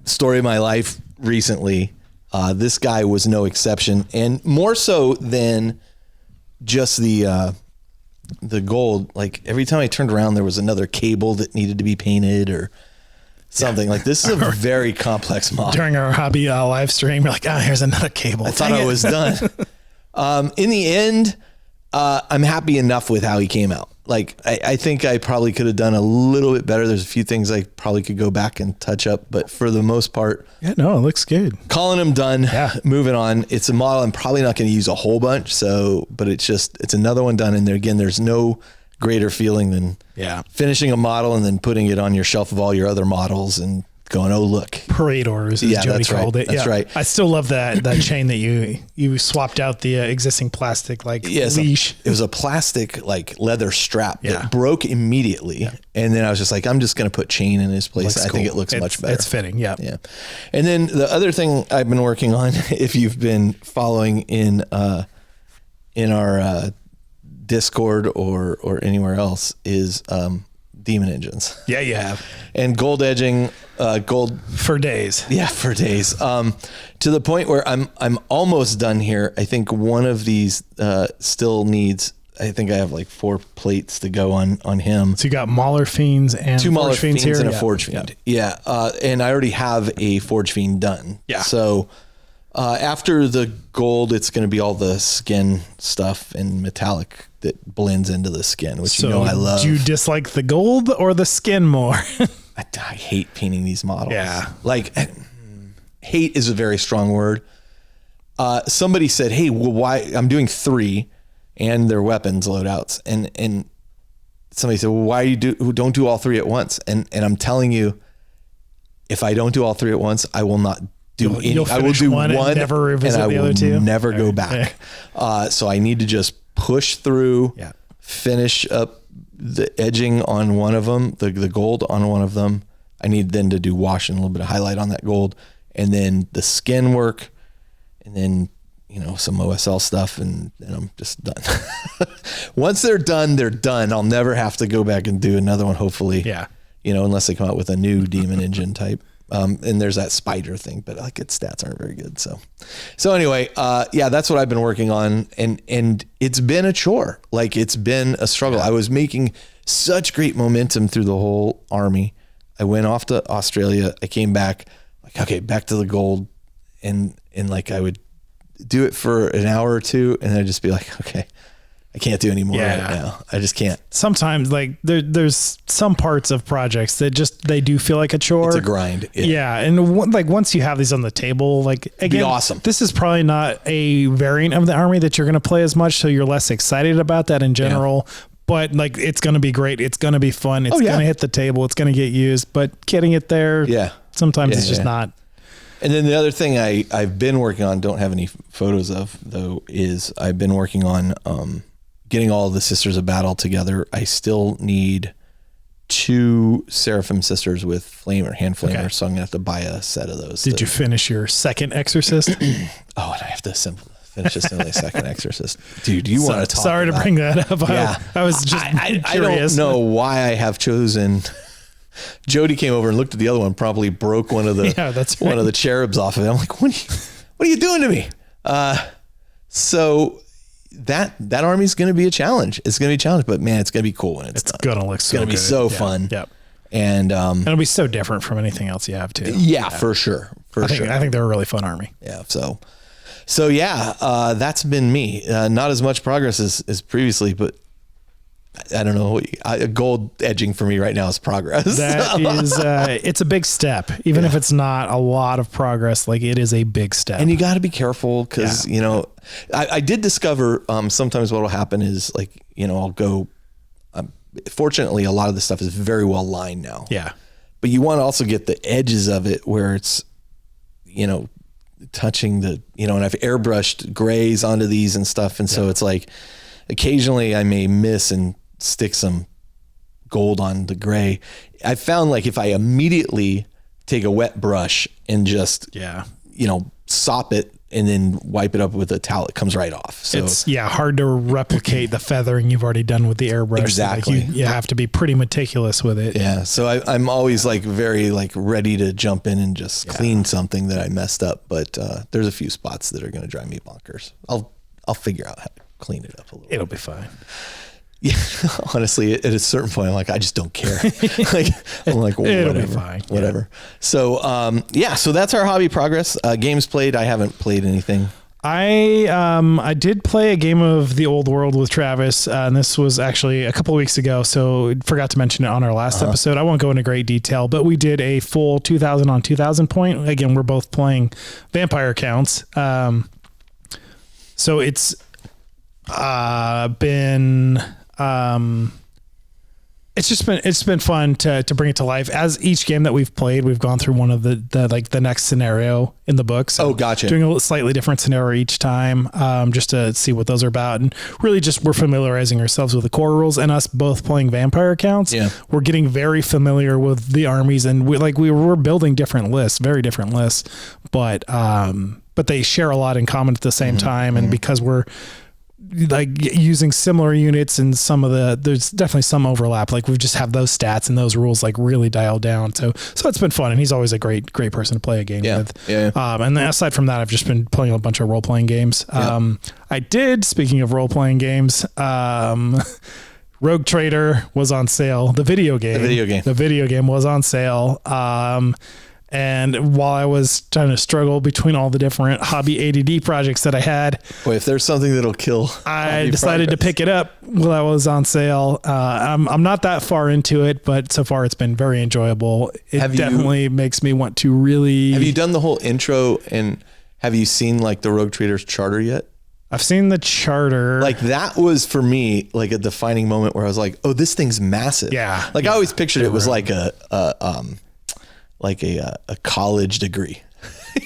story of my life recently. This guy was no exception. And more so than just the gold, like every time I turned around, there was another cable that needed to be painted or something. Like this is a very complex model. During our hobby live stream, you're like, here's another cable. I thought I was done. In the end, I'm happy enough with how he came out. Like, I think I probably could have done a little bit better. There's a few things I probably could go back and touch up, but for the most part, it looks good. Calling him done. Moving on. It's a model I'm probably not going to use a whole bunch. But it's another one done. And there again, there's no greater feeling than finishing a model and then putting it on your shelf of all your other models and going, oh, look. Parade orders, as Jody called it. That's right. I still love that chain that you swapped out the existing plastic leash. It was a plastic like leather strap that broke immediately. Yeah. And then I was just like, I'm just going to put chain in his place. I think it looks much better. It's fitting. Yeah. And then the other thing I've been working on, if you've been following in our Discord or anywhere else, is demon engines. Yeah, you have. And gold edging, gold for days. Yeah, for days. To the point where I'm almost done here. I think one of these still needs. I think I have like 4 plates to go on him. So you got Mauler Fiends and 2 Mauler Fiends here and a Forge Fiend. Yeah. And I already have a Forge Fiend done. Yeah. So after the gold, it's going to be all the skin stuff and metallic that blends into the skin, which I love. Do you dislike the gold or the skin more? I hate painting these models. Yeah. Like, hate is a very strong word. Somebody said, hey, well, why? I'm doing 3 and their weapons loadouts. And somebody said, well, why don't do all 3 at once? And I'm telling you, if I don't do all 3 at once, I will not do any. I will do one and never revisit the other 2. Never go back. So I need to just push through, finish up the edging on one of them, the gold on one of them. I need then to do wash and a little bit of highlight on that gold, and then the skin work, and then some OSL stuff, and I'm just done. Once they're done, they're done. I'll never have to go back and do another one, hopefully. Yeah. Unless they come out with a new demon engine type. And there's that spider thing, but like its stats aren't very good. So anyway, that's what I've been working on, and it's been a chore. Like, it's been a struggle. I was making such great momentum through the whole army. I went off to Australia. I came back, like, okay, back to the gold, and like I would do it for an hour or 2, and then I'd just be like, okay, I can't do any more right now. I just can't. Sometimes like there's some parts of projects that they do feel like a chore. It's a grind. Yeah. And once you have these on the table, like, again, be awesome. This is probably not a variant of the army that you're going to play as much. So you're less excited about that in general, but like, it's going to be great. It's going to be fun. It's going to hit the table. It's going to get used, but getting it there. Sometimes it's just not. And then the other thing I've been working on, don't have any photos of though, is I've been working on, getting all the Sisters of Battle together. I still need 2 Seraphim Sisters with hand flamer. Okay. So I'm gonna have to buy a set of those. Did you finish your second Exorcist? And I have to finish a second Exorcist. Dude, you want to talk Sorry about, to bring that up. Yeah. I was just curious. I don't know why I have chosen. Jody came over and looked at the other one, probably broke one of the one of the cherubs off of it. I'm like, what are you doing to me? So that army is going to be a challenge. It's going to be a challenge, but man, it's going to be cool when it's done. Going to look so good. It's going to be so fun. Yep. And it'll be so different from anything else you have too. Yeah, for sure. I think they're a really fun army. Yeah. So yeah, that's been me. Not as much progress as previously, but I don't know. A gold edging for me right now is progress. That is, it's a big step, even if it's not a lot of progress. Like, it is a big step, and you got to be careful because I did discover sometimes what will happen is like I'll go. Fortunately, a lot of the stuff is very well lined now. Yeah, but you want to also get the edges of it where it's touching the and I've airbrushed grays onto these and stuff, and so it's like occasionally I may miss and stick some gold on the gray. I found like if I immediately take a wet brush and just sop it and then wipe it up with a towel, it comes right off. So it's hard to replicate the feathering you've already done with the airbrush. Exactly. Like you have to be pretty meticulous with it. Yeah. So I'm always like very like ready to jump in and just clean something that I messed up. But there's a few spots that are going to drive me bonkers. I'll figure out how to clean it up a little. It'll be fine. Yeah, honestly, at a certain point, I'm like, I just don't care. I'm like, it'll be fine. Whatever. Yeah. So, so that's our hobby progress. Games played. I haven't played anything. I did play a game of The Old World with Travis, and this was actually a couple of weeks ago, so forgot to mention it on our last episode. I won't go into great detail, but we did a full 2,000 on 2,000 point. Again, we're both playing vampire counts. So it's been it's been fun to bring it to life. As each game that we've played, we've gone through one of the next scenario in the book. So gotcha. Doing a slightly different scenario each time, just to see what those are about, and really just we're familiarizing ourselves with the core rules. And us both playing vampire accounts, we're getting very familiar with the armies, and we're building different lists, very different lists, but they share a lot in common at the same time, and because we're like using similar units and there's definitely some overlap. Like we just have those stats and those rules like really dialed down. So it's been fun, and he's always a great person to play a game with. Yeah. And then aside from that, I've just been playing a bunch of role-playing games. I did, speaking of role-playing games, Rogue Trader was on sale. The video game was on sale. And while I was trying to struggle between all the different hobby ADD projects that I had, boy, if there's something that'll kill, I decided to pick it up while I was on sale. I'm not that far into it, but so far it's been very enjoyable. It definitely makes me want to really. Have you done the whole intro, and have you seen like the Rogue Trader's charter yet? I've seen the charter. Like that was for me like a defining moment where I was like, oh, this thing's massive. Yeah. Like I always pictured it was like a college degree.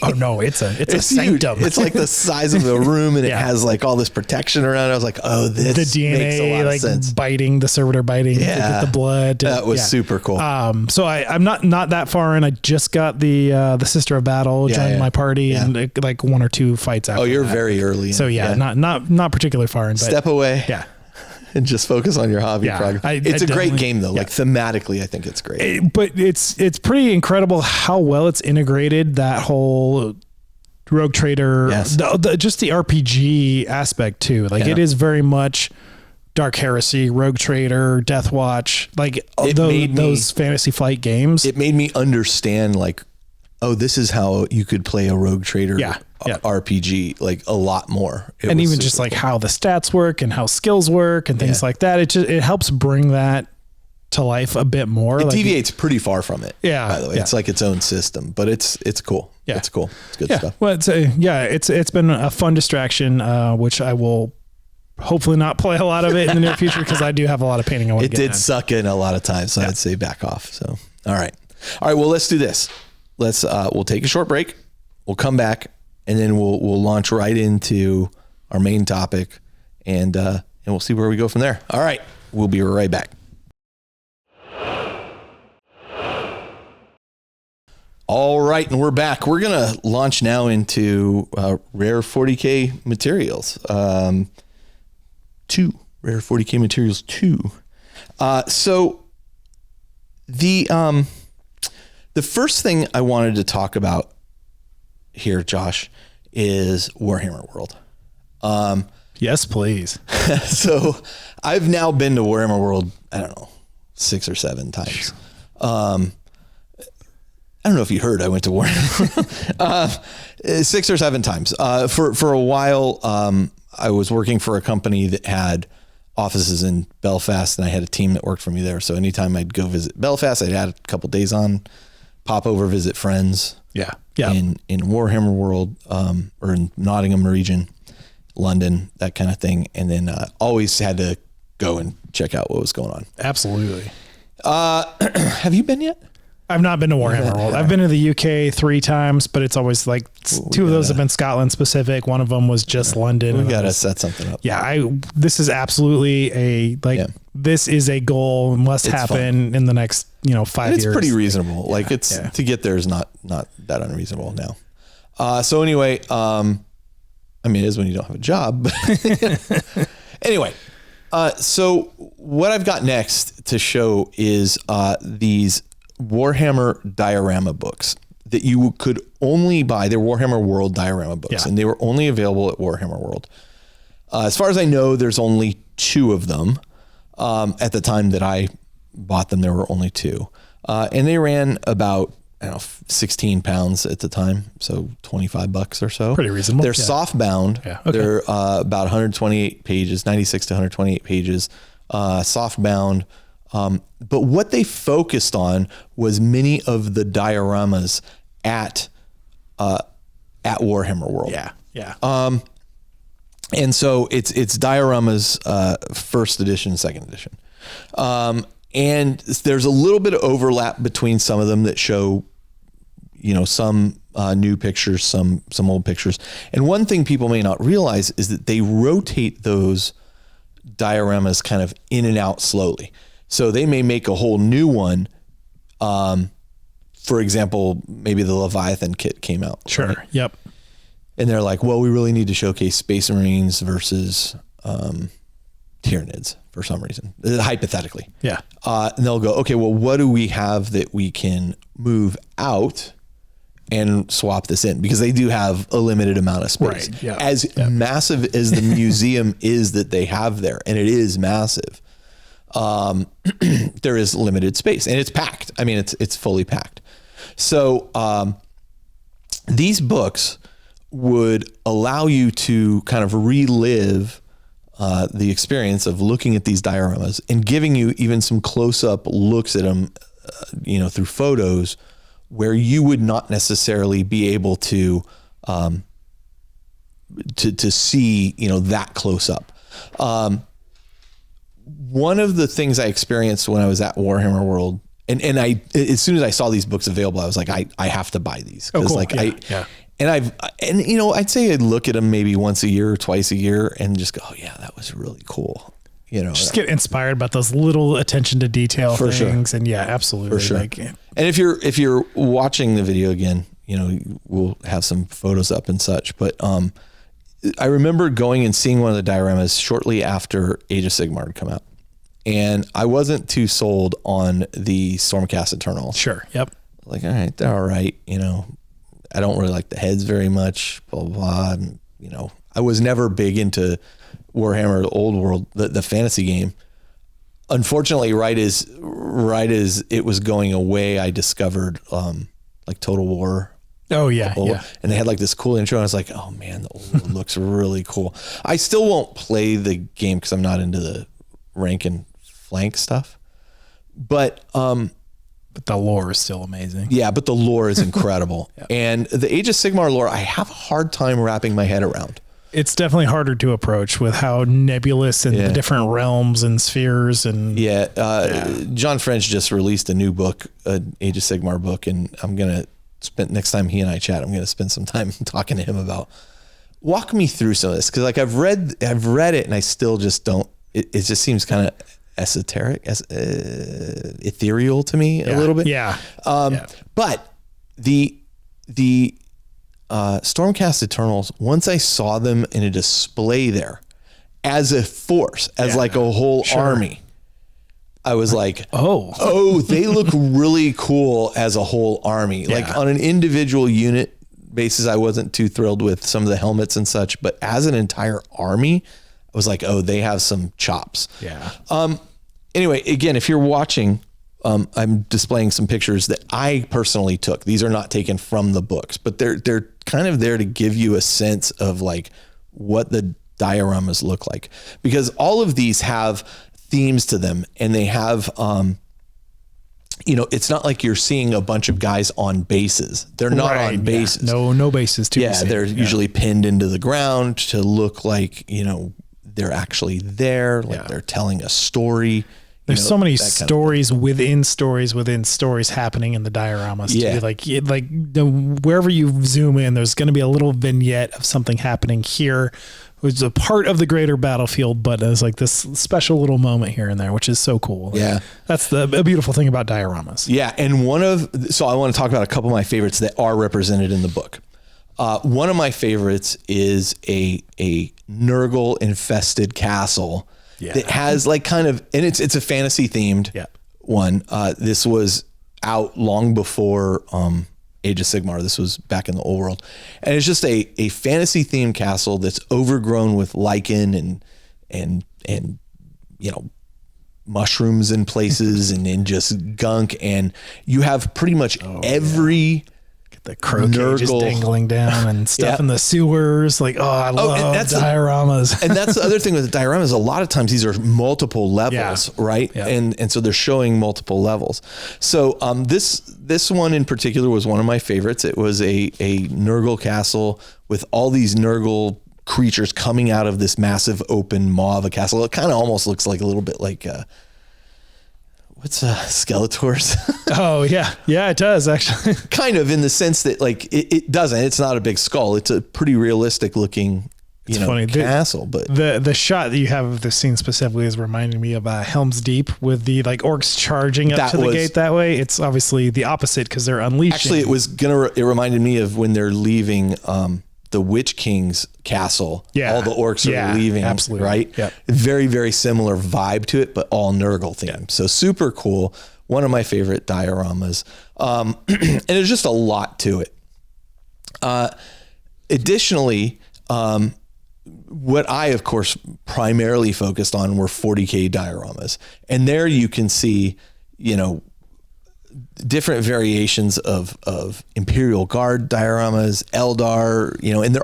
Oh no, it's a sanctum. It's like the size of the room, and it has like all this protection around it. I was like, oh, this the DNA makes a lot like of sense. Biting the servitor biting to get the blood. That was super cool. So I'm not that far in. I just got the Sister of Battle joined my party, and like one or two fights after. Oh, you're very early. So not particularly far in. But step away. Yeah. And just focus on your hobby progress. It's a great game though. Like thematically, I think it's great. But it's pretty incredible how well it's integrated, that whole Rogue Trader, just the RPG aspect too. Like it is very much Dark Heresy, Rogue Trader, Death Watch, like those Fantasy Flight games. It made me understand like, oh, this is how you could play a Rogue Trader RPG like a lot more. And even just like how the stats work and how skills work and things like that. It helps bring that to life a bit more. It deviates pretty far from it. Yeah. By the way, it's like its own system, but it's cool. Yeah. It's cool. It's good stuff. Well, it's been a fun distraction, which I will hopefully not play a lot of it in the near future because I do have a lot of painting I want to get done. It did suck in a lot of times, so I'd say back off. So, all right. Well, let's do this. We'll take a short break. We'll come back, and then we'll launch right into our main topic and and we'll see where we go from there. All right. We'll be right back. All right. And we're back. We're going to launch now into Rare 40K Materials. Rare 40K Materials 2. So the first thing I wanted to talk about here, Josh, is Warhammer World. Yes, please. So I've now been to Warhammer World, I don't know, 6 or 7 times. I don't know if you heard, I went to Warhammer 6 or 7 times. For a while, I was working for a company that had offices in Belfast, and I had a team that worked for me there. So anytime I'd go visit Belfast, I'd add a couple days on, pop over, visit friends. Yeah. In Warhammer World, or in Nottingham region, London, that kind of thing. And then always had to go and check out what was going on. Absolutely. Have you been yet? I've not been to Warhammer World. I've been to the UK 3 times, but it's always like 2 of those have been Scotland specific. One of them was just London. We got to set something up. Yeah. This is absolutely this is a goal, must happen in the next, 5 years. It's pretty reasonable. Yeah, like to get there is not that unreasonable now. So anyway, it is when you don't have a job. Anyway, so what I've got next to show is these Warhammer diorama books that you could only buy. They're Warhammer World diorama books, and they were only available at Warhammer World. As far as I know, there's only 2 of them. At the time that I bought them, there were only 2. And they ran about, 16 pounds at the time. So $25 or so. Pretty reasonable. They're soft bound. Yeah. Okay. They're about 128 pages, 96 to 128 pages, soft bound. But what they focused on was many of the dioramas at Warhammer World. Yeah. Yeah. And so it's dioramas, 1st edition, 2nd edition. And there's a little bit of overlap between some of them that show, some new pictures, some old pictures. And one thing people may not realize is that they rotate those dioramas kind of in and out slowly. So they may make a whole new one. For example, maybe the Leviathan kit came out. Sure. Right? Yep. And they're like, well, we really need to showcase Space Marines versus Tyranids for some reason, hypothetically. Yeah. And they'll go, okay, well, what do we have that we can move out and swap this in? Because they do have a limited amount of space. Right. Yeah. As massive as the museum is that they have there, and it is massive, there is limited space, and it's packed. I mean, it's fully packed. So these books would allow you to kind of relive the experience of looking at these dioramas and giving you even some close-up looks at them, through photos where you would not necessarily be able to see, that close up. One of the things I experienced when I was at Warhammer World, and I, as soon as I saw these books available, I was like, I have to buy these. Oh, cool. I'd say I'd look at them maybe once a year or twice a year and just go, oh yeah, that was really cool. Just get inspired about those little attention to detail things. Sure. And yeah, absolutely. For sure. And if you're watching the video again, we'll have some photos up and such, but, I remember going and seeing one of the dioramas shortly after Age of Sigmar had come out, and I wasn't too sold on the Stormcast Eternal. Sure. Yep. Like, all right, they're all right. I don't really like the heads very much, blah, blah, blah. And, I was never big into Warhammer Old World, the fantasy game. Unfortunately, right as it was going away, I discovered like Total War. Oh yeah, yeah. And they had like this cool intro, and I was like, oh man, the Old World looks really cool. I still won't play the game because I'm not into the rank and flank stuff. But the lore is still amazing. Yeah, but the lore is incredible. Yeah. And the Age of Sigmar lore, I have a hard time wrapping my head around. It's definitely harder to approach with how nebulous and the different realms and spheres and John French just released a new book, an Age of Sigmar book, and I'm gonna next time he and I chat, I'm gonna spend some time talking to him about walk me through some of this, because like I've read it and I still just don't. It just seems kind of esoteric, ethereal to me a little bit. Yeah. But the Stormcast Eternals, once I saw them in a display there as a force, as like a whole army, I was like, oh, they look really cool as a whole army. Yeah. Like on an individual unit basis, I wasn't too thrilled with some of the helmets and such, but as an entire army, I was like, oh, they have some chops. Yeah. Anyway, again, if you're watching, I'm displaying some pictures that I personally took. These are not taken from the books, but they're kind of there to give you a sense of like what the dioramas look like, because all of these have themes to them, and they have, it's not like you're seeing a bunch of guys on bases. They're not on bases. Yeah. No bases too. Yeah, they're usually pinned into the ground to look like, they're actually there, like they're telling a story. There's so many stories within stories within stories happening in the dioramas. Yeah. Wherever you zoom in, there's going to be a little vignette of something happening here, which is a part of the greater battlefield, but there's like this special little moment here and there, which is so cool. Yeah. That's a beautiful thing about dioramas. Yeah. And so I want to talk about a couple of my favorites that are represented in the book. One of my favorites is a Nurgle infested castle that has like kind of, and it's a fantasy themed one. This was out long before Age of Sigmar. This was back in the old world, and it's just a fantasy themed castle that's overgrown with lichen and mushrooms in places and just gunk, and you have pretty much every the crow cages dangling down and stuff in the sewers. Like, I love dioramas. And that's the other thing with the dioramas. A lot of times these are multiple levels, right? Yeah. And so they're showing multiple levels. So this one in particular was one of my favorites. It was a Nurgle castle with all these Nurgle creatures coming out of this massive open maw of a castle. It kind of almost looks like a little bit like what's Skeletors? Oh yeah. Yeah, it does actually. Kind of, in the sense that like it doesn't, it's not a big skull. It's a pretty realistic looking, funny. Castle. But the shot that you have of the scene specifically is reminding me of Helm's Deep with the like orcs charging up to the gate that way. It's obviously the opposite because they're unleashing. Actually, it reminded me of when they're leaving the Witch King's castle. Yeah. All the orcs are leaving. Absolutely. Right? Yeah. Very, very similar vibe to it, but all Nurgle themed. Yeah. So super cool. One of my favorite dioramas. And there's just a lot to it. Additionally, what I, of course, primarily focused on were 40K dioramas. And there you can see, different variations of Imperial Guard dioramas, Eldar, and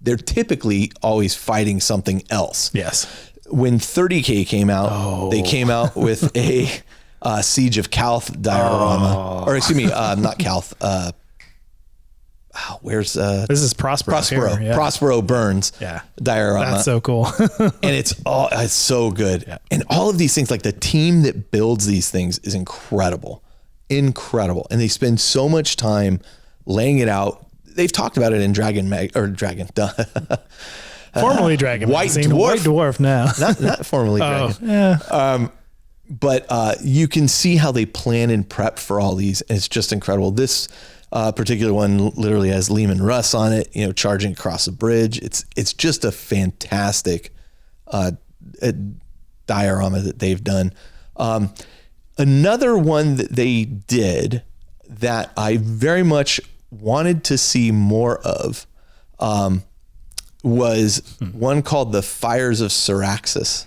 they're typically always fighting something else. Yes. When 30K came out, they came out with a Siege of Calth diorama, or excuse me, not Calth. Where's this is Prospero. Prospero Burns diorama. That's so cool. And it's so good. Yeah. And all of these things, like the team that builds these things is incredible. And they spend so much time laying it out. They've talked about it in formerly Dragon White Magazine. Dwarf. White Dwarf now. not formerly Dragon. Yeah. But you can see how they plan and prep for all these. And it's just incredible. This particular one literally has Lehman Russ on it, charging across a bridge. It's just a fantastic diorama that they've done. Another one that they did that I very much wanted to see more of was one called the Fires of Syraxis.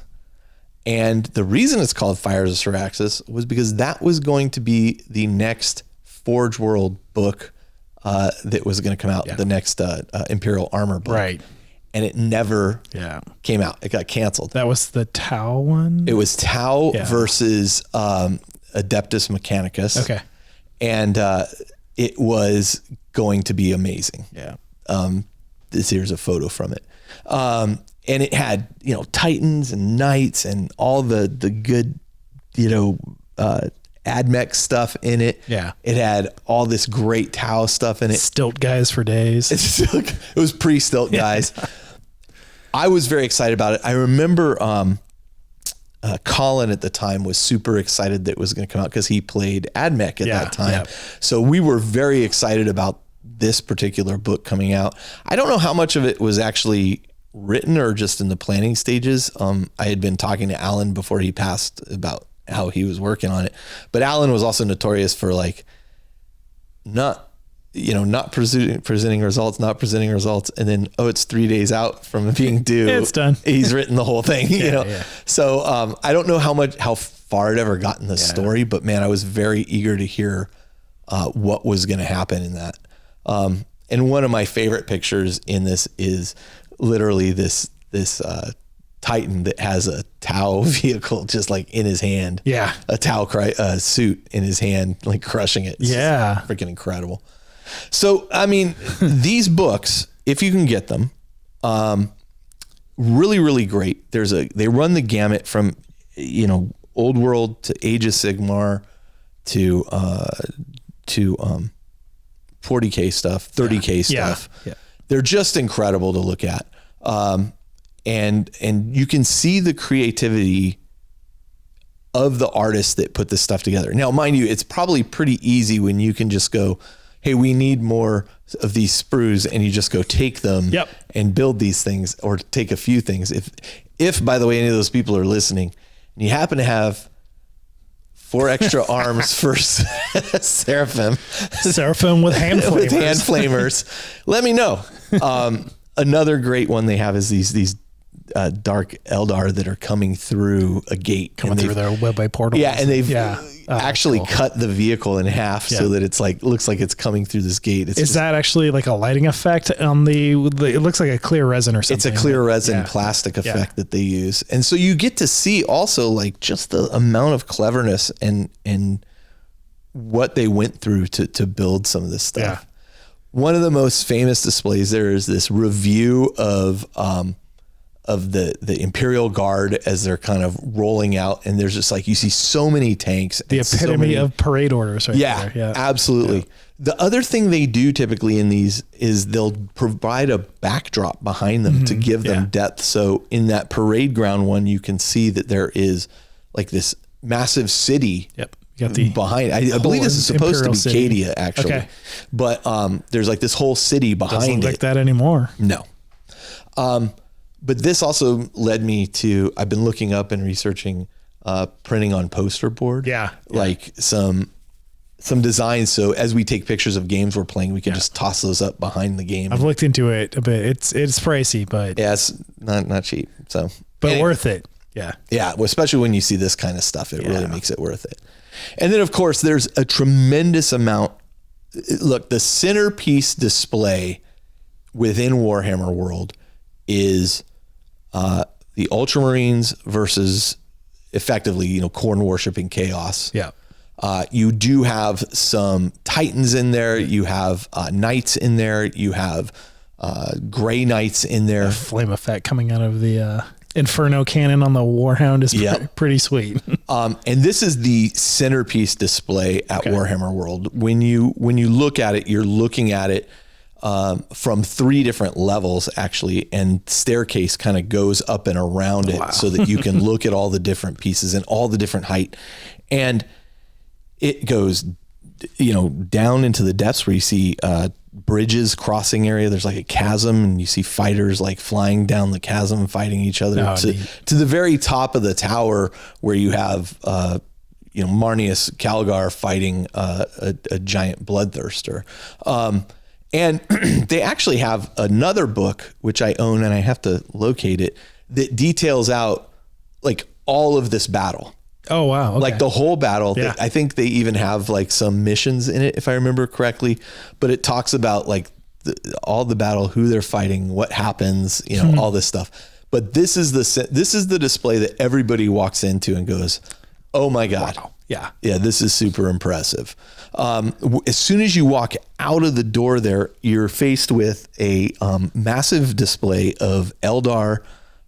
And the reason it's called Fires of Syraxis was because that was going to be the next Forge World book that was going to come out, the next Imperial Armor book. Right. And it never came out. It got canceled. That was the Tau one? It was Tau versus Adeptus Mechanicus. Okay. And it was going to be amazing. Yeah. Here's a photo from it. And it had, Titans and Knights and all the good, AdMech stuff in it. Yeah. It had all this great Tau stuff in it. Stilt guys for days. It was pre-Stilt guys. I was very excited about it. I remember Colin at the time was super excited that it was going to come out because he played AdMech at that time. Yeah. So we were very excited about this particular book coming out. I don't know how much of it was actually written or just in the planning stages. I had been talking to Alan before he passed about how he was working on it, but Alan was also notorious for like not presenting results, and then it's 3 days out from it being due. It's done. He's written the whole thing. Yeah. So I don't know how far it ever got in the story, but man, I was very eager to hear what was going to happen in that. And one of my favorite pictures in this is literally this Titan that has a Tau vehicle just like in his hand. Yeah. A Tau suit in his hand, like crushing it. It's freaking incredible. So, I mean, these books, if you can get them, really, really great. They run the gamut from, Old World to Age of Sigmar to 40K stuff, 30K stuff. Yeah. They're just incredible to look at. And you can see the creativity of the artists that put this stuff together. Now, mind you, it's probably pretty easy when you can just go, hey, we need more of these sprues, and you just go take them and build these things, or take a few things. If by the way, any of those people are listening and you happen to have 4 extra arms for Seraphim with hand flamers, let me know. Another great one they have is these dark Eldar that are coming through a gate, coming through their webway portal. Yeah, and they've actually cut the vehicle in half so that it's like looks like it's coming through this gate. Is that actually like a lighting effect on the? It looks like a clear resin or something. It's a clear resin plastic effect that they use, and so you get to see also like just the amount of cleverness and what they went through to build some of this stuff. Yeah. One of the most famous displays there is this review of the Imperial Guard as they're kind of rolling out, and there's just like, you see so many tanks. The epitome of parade orders right there. Yeah, absolutely. Yeah. The other thing they do typically in these is they'll provide a backdrop behind them to give them depth. So in that parade ground one, you can see that there is like this massive city. Yep. You got the behind. I believe this is supposed to be Cadia, actually. Okay. But there's like this whole city behind it. Doesn't look like that anymore. No. But this also led me to, I've been looking up and researching printing on poster board. Yeah. Like some designs. So as we take pictures of games we're playing, we can just toss those up behind the game. I've looked into it a bit. It's pricey, but yeah, it's not cheap. So, but anyway, worth it. Yeah. Yeah. Well, especially when you see this kind of stuff, it really makes it worth it. And then of course there's a tremendous amount. Look, the centerpiece display within Warhammer World is the Ultramarines versus effectively, Khorne worshipping chaos. Yeah. You do have some Titans in there. You have Knights in there. You have Gray Knights in there. A flame effect coming out of the Inferno cannon on the Warhound is pretty sweet. And this is the centerpiece display at Warhammer World. When you look at it, you're looking at it from 3 different levels actually, and staircase kind of goes up and around it so that you can look at all the different pieces and all the different height. And it goes, down into the depths where you see bridges, crossing area. There's like a chasm, and you see fighters like flying down the chasm, fighting each other to the very top of the tower where you have, Marneus Calgar fighting a giant bloodthirster. And they actually have another book, which I own and I have to locate it, that details out like all of this battle. Oh, wow. Okay. Like the whole battle. Yeah. I think they even have like some missions in it, if I remember correctly, but it talks about like all the battle, who they're fighting, what happens, all this stuff. But this is the display that everybody walks into and goes, oh my God. Wow. Yeah. This is super impressive. As soon as you walk out of the door there, you're faced with a massive display of Eldar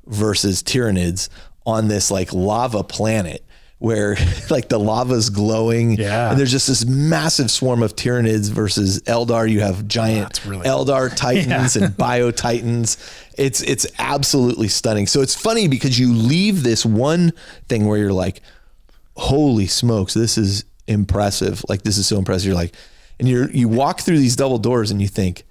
versus Tyranids on this like lava planet where like the lava's glowing. Yeah. And there's just this massive swarm of Tyranids versus Eldar. You have giant Eldar Titans and Bio Titans. It's absolutely stunning. So it's funny because you leave this one thing where you're like, holy smokes, this is impressive. Like, this is so impressive. You're like, and you walk through these double doors and you think,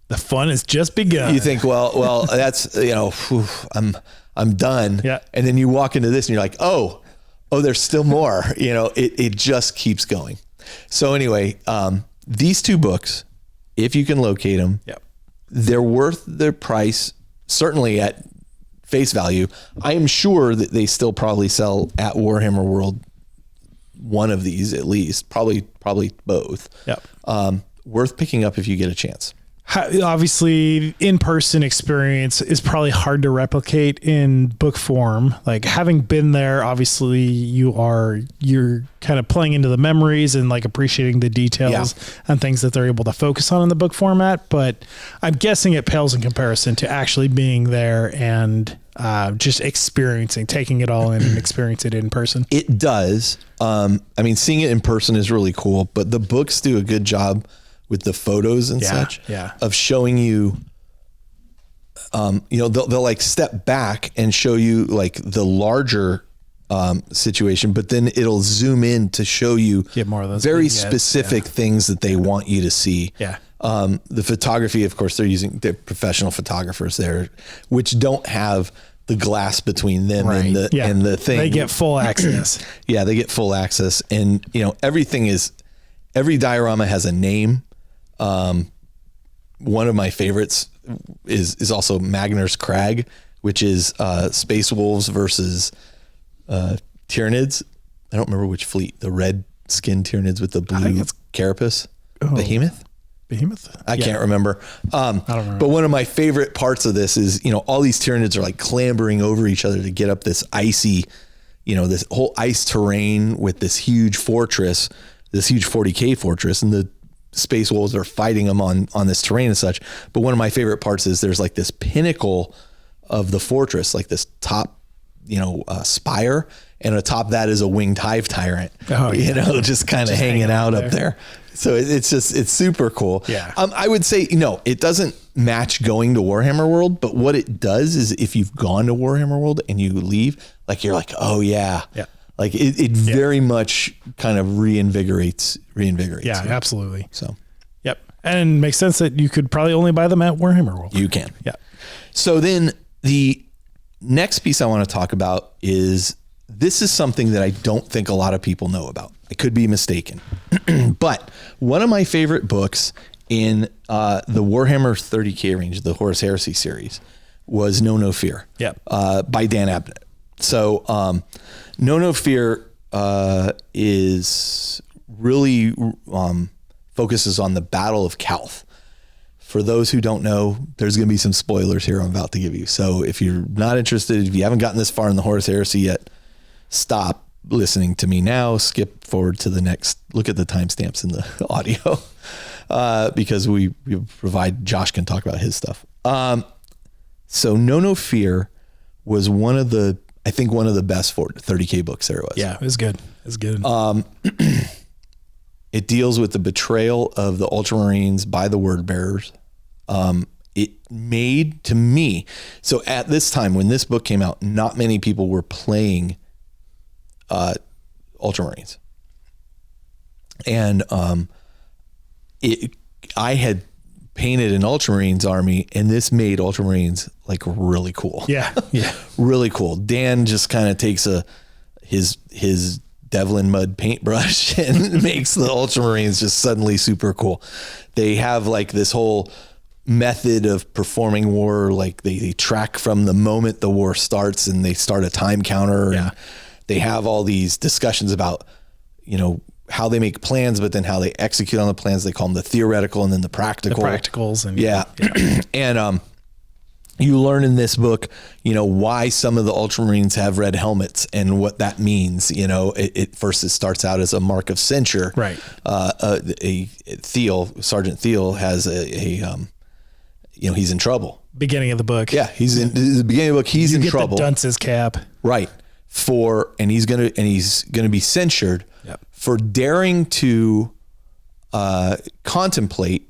the fun has just begun. You think, well, that's, whew, I'm done. Yeah. And then you walk into this and you're like, oh, there's still more. It just keeps going. So anyway, these 2 books, if you can locate them, they're worth their price, certainly at face value. I am sure that they still probably sell at Warhammer World one of these at least, probably both. Worth picking up if you get a chance. Obviously, in-person experience is probably hard to replicate in book form. Like, having been there, obviously you're kind of playing into the memories and like appreciating the details and things that they're able to focus on in the book format. But I'm guessing it pales in comparison to actually being there and just taking it all in and experiencing it in person. It does. Seeing it in person is really cool, but the books do a good job with the photos and such of showing you, they'll like step back and show you like the larger situation, but then it'll zoom in to show you more of those very specific things that they want you to see. The photography, of course, they're professional photographers there, which don't have the glass between them and the thing. They get full access. They get full access. And, every diorama has a name. One of my favorites is also Magner's Crag, which is Space Wolves versus Tyranids. I don't remember which fleet. The red skinned Tyranids with the blue carapace. Behemoth? I can't remember. I don't remember. But one of my favorite parts of this is, all these Tyranids are like clambering over each other to get up this icy, this whole ice terrain with this huge fortress, this huge 40K fortress, and the Space Wolves are fighting them on this terrain and such. But one of my favorite parts is there's like this pinnacle of the fortress, like this top, spire, and atop that is a winged hive tyrant, just kind of hanging out up there. So it's super cool. I would say, it doesn't match going to Warhammer World, but what it does is if you've gone to Warhammer World and you leave, like, you're like, oh yeah. Like it very much kind of reinvigorates. Yeah, absolutely. So, and makes sense that you could probably only buy them at Warhammer World. You can. So then the next piece I want to talk about is, this is something that I don't think a lot of people know about. I could be mistaken, but one of my favorite books in the Warhammer 30K range, the Horus Heresy series, was Know No Fear. By Dan Abnett. So, Know No Fear is really focuses on the Battle of Calth. For those who don't know, there's going to be some spoilers here I'm about to give you. So if you're not interested, if you haven't gotten this far in the Horus Heresy yet, stop listening to me now. Skip forward to the next. Look at the timestamps in the audio because we provide. Josh can talk about his stuff. So Know No Fear was one of the best 30K books there was. Yeah, it was good. It was good. It deals with the betrayal of the Ultramarines by the Word Bearers. It made, to me, so at this time when this book came out, not many people were playing Ultramarines. And I had painted an Ultramarines army, and this made Ultramarines like really cool. Yeah. Really cool. Dan just kind of takes his Devlin mud paintbrush and makes the Ultramarines just suddenly super cool. They have like this whole method of performing war. Like they track from the moment the war starts, and they start a time counter. And they have all these discussions about, how they make plans, but then how they execute on the plans. They call them the theoretical and then the practical. The practicals. And and you learn in this book, why some of the Ultramarines have red helmets and what that means. First it starts out as a mark of censure. Right. Sergeant Thiel has he's in trouble. Beginning of the book. Yeah. He's in the beginning of the book. He's in trouble. The dunce's cap. Right. and he's gonna be censured for daring to contemplate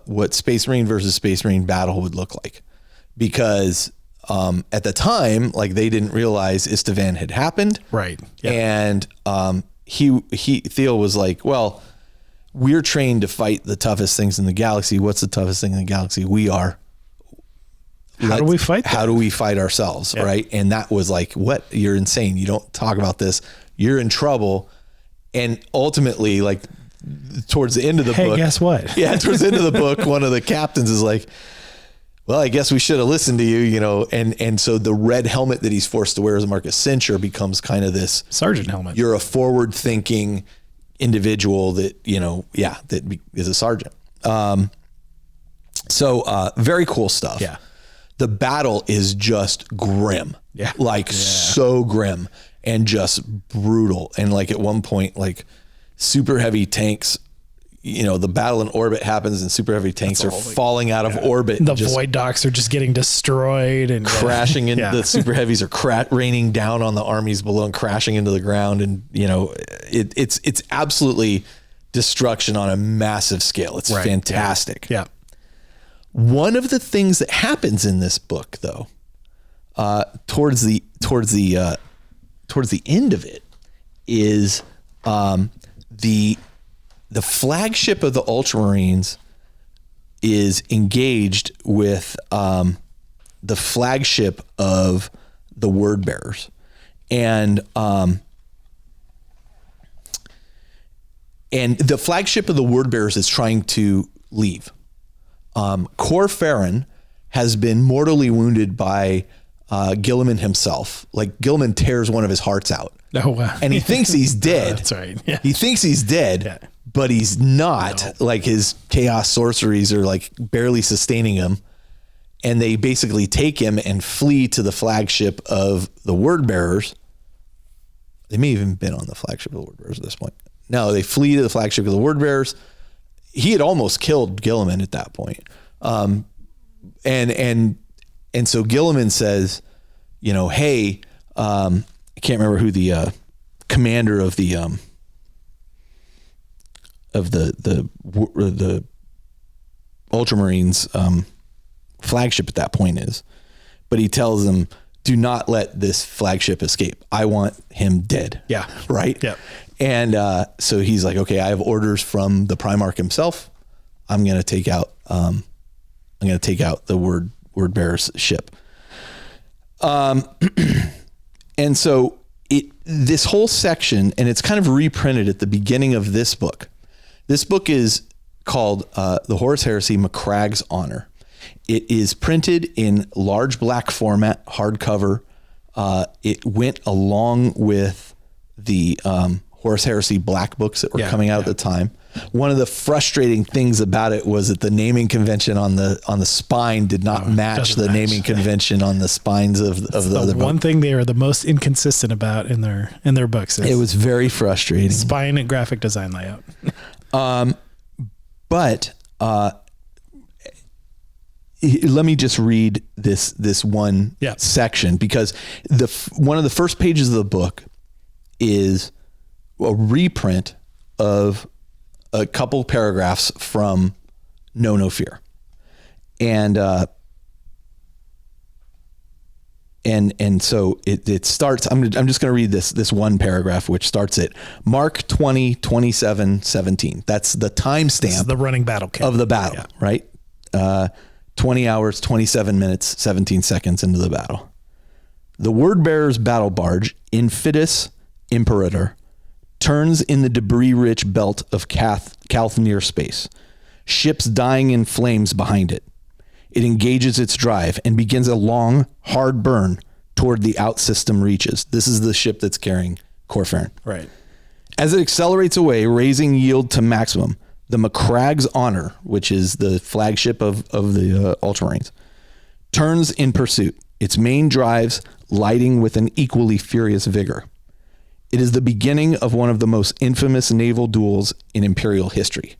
what Space Marine versus Space Marine battle would look like, because at the time, like, they didn't realize Istvan had happened, right? And Thiel was like, well, we're trained to fight the toughest things in the galaxy. What's the toughest thing in the galaxy? We are. How do we fight them? How do we fight ourselves? Yeah. Right. And that was like, what? You're insane. You don't talk about this. You're in trouble. And ultimately, like, towards the end of the book, guess what? Yeah. Towards the end of the book, one of the captains is like, well, I guess we should have listened to you, you know? And so the red helmet that he's forced to wear as a mark of censure becomes kind of this sergeant helmet. You're a forward thinking individual that, you know, that is a sergeant. So very cool stuff. Yeah. The battle is just grim. Yeah. So grim and just brutal. And like at one point, like super heavy tanks, you know, the battle in orbit happens and super heavy tanks are falling out of orbit. The void docks are just getting destroyed and crashing into the super heavies are raining down on the armies below and crashing into the ground. And, you know, it's absolutely destruction on a massive scale. It's fantastic. Yeah. One of the things that happens in this book, though, towards the end of it, is the flagship of the Ultramarines is engaged with the flagship of the Word Bearers, and the flagship of the Word Bearers is trying to leave. Cor Farron has been mortally wounded by Gilliman himself. Like, Gilliman tears one of his hearts out. Oh, wow. And he thinks he's dead. That's right. Yeah. He thinks he's dead, but he's not. No. Like, his chaos sorceries are like barely sustaining him. And they basically take him and flee to the flagship of the Word Bearers. They may have even been on the flagship of the Word Bearers at this point. No, they flee to the flagship of the Word Bearers. He had almost killed Gilliman at that point. And so Gilliman says, you know, hey, I can't remember who the commander of the Ultramarines flagship at that point is, but he tells them, do not let this flagship escape. I want him dead. Yeah. Right. Yeah. And so he's like, okay, I have orders from the Primarch himself. I'm going to take out the Word Bearer's ship. And so this whole section, and it's kind of reprinted at the beginning of this book. This book is called The Horus Heresy, Macragge's Honor. It is printed in large black format, hardcover. It went along with the Horus Heresy black books that were coming out at the time. One of the frustrating things about it was that the naming convention on the spine did not match the naming convention on the spines of the other book. One thing they are the most inconsistent about in their books. It was very frustrating. Spine and graphic design layout. But let me just read this one section, because one of the first pages of the book is a reprint of a couple paragraphs from Know No Fear. And so it starts, I'm just going to read this one paragraph, which starts at Mark 20, 27, 17. That's the timestamp. The running battle count of the battle, right? 20 hours, 27 minutes, 17 seconds into the battle. The Word Bearer's battle barge, Infidus Imperator, turns in the debris-rich belt of Calthnir space, ships dying in flames behind it. It engages its drive and begins a long, hard burn toward the out-system reaches. This is the ship that's carrying Cor Farron. Right. As it accelerates away, raising yield to maximum, the Macragge's Honor, which is the flagship of the Ultramarines, turns in pursuit, its main drives lighting with an equally furious vigor. It is the beginning of one of the most infamous naval duels in Imperial history.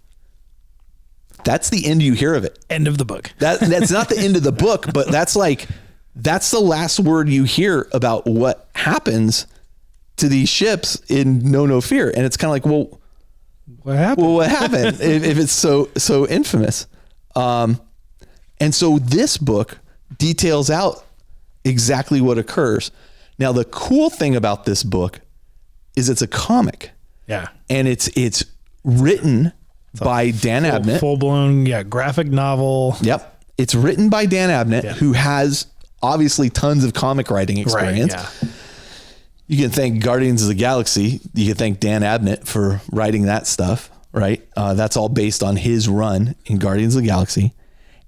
That's the end you hear of it. End of the book. That's not the end of the book, but that's like that's the last word you hear about what happens to these ships in Know No Fear. And it's kind of like, well, what happened? Well, what happened if it's so infamous? And so this book details out exactly what occurs. Now, the cool thing about this book is it's a comic. Yeah. And it's written by Dan Abnett. Full-blown, graphic novel. Yep. It's written by Dan Abnett, who has obviously tons of comic writing experience. Right, yeah. You can thank Guardians of the Galaxy. You can thank Dan Abnett for writing that stuff, right? That's all based on his run in Guardians of the Galaxy.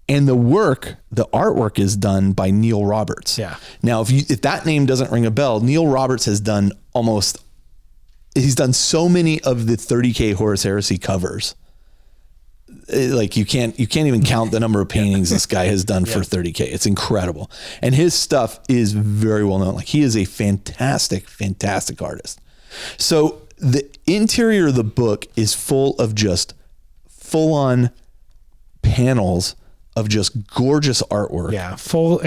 And the artwork is done by Neil Roberts. Yeah. Now, if that name doesn't ring a bell, Neil Roberts has done he's done so many of the 30K Horus Heresy covers. Like you can't even count the number of paintings this guy has done for 30K. It's incredible. And his stuff is very well known. Like he is a fantastic, fantastic artist. So the interior of the book is full of just full on panels of just gorgeous artwork. Yeah.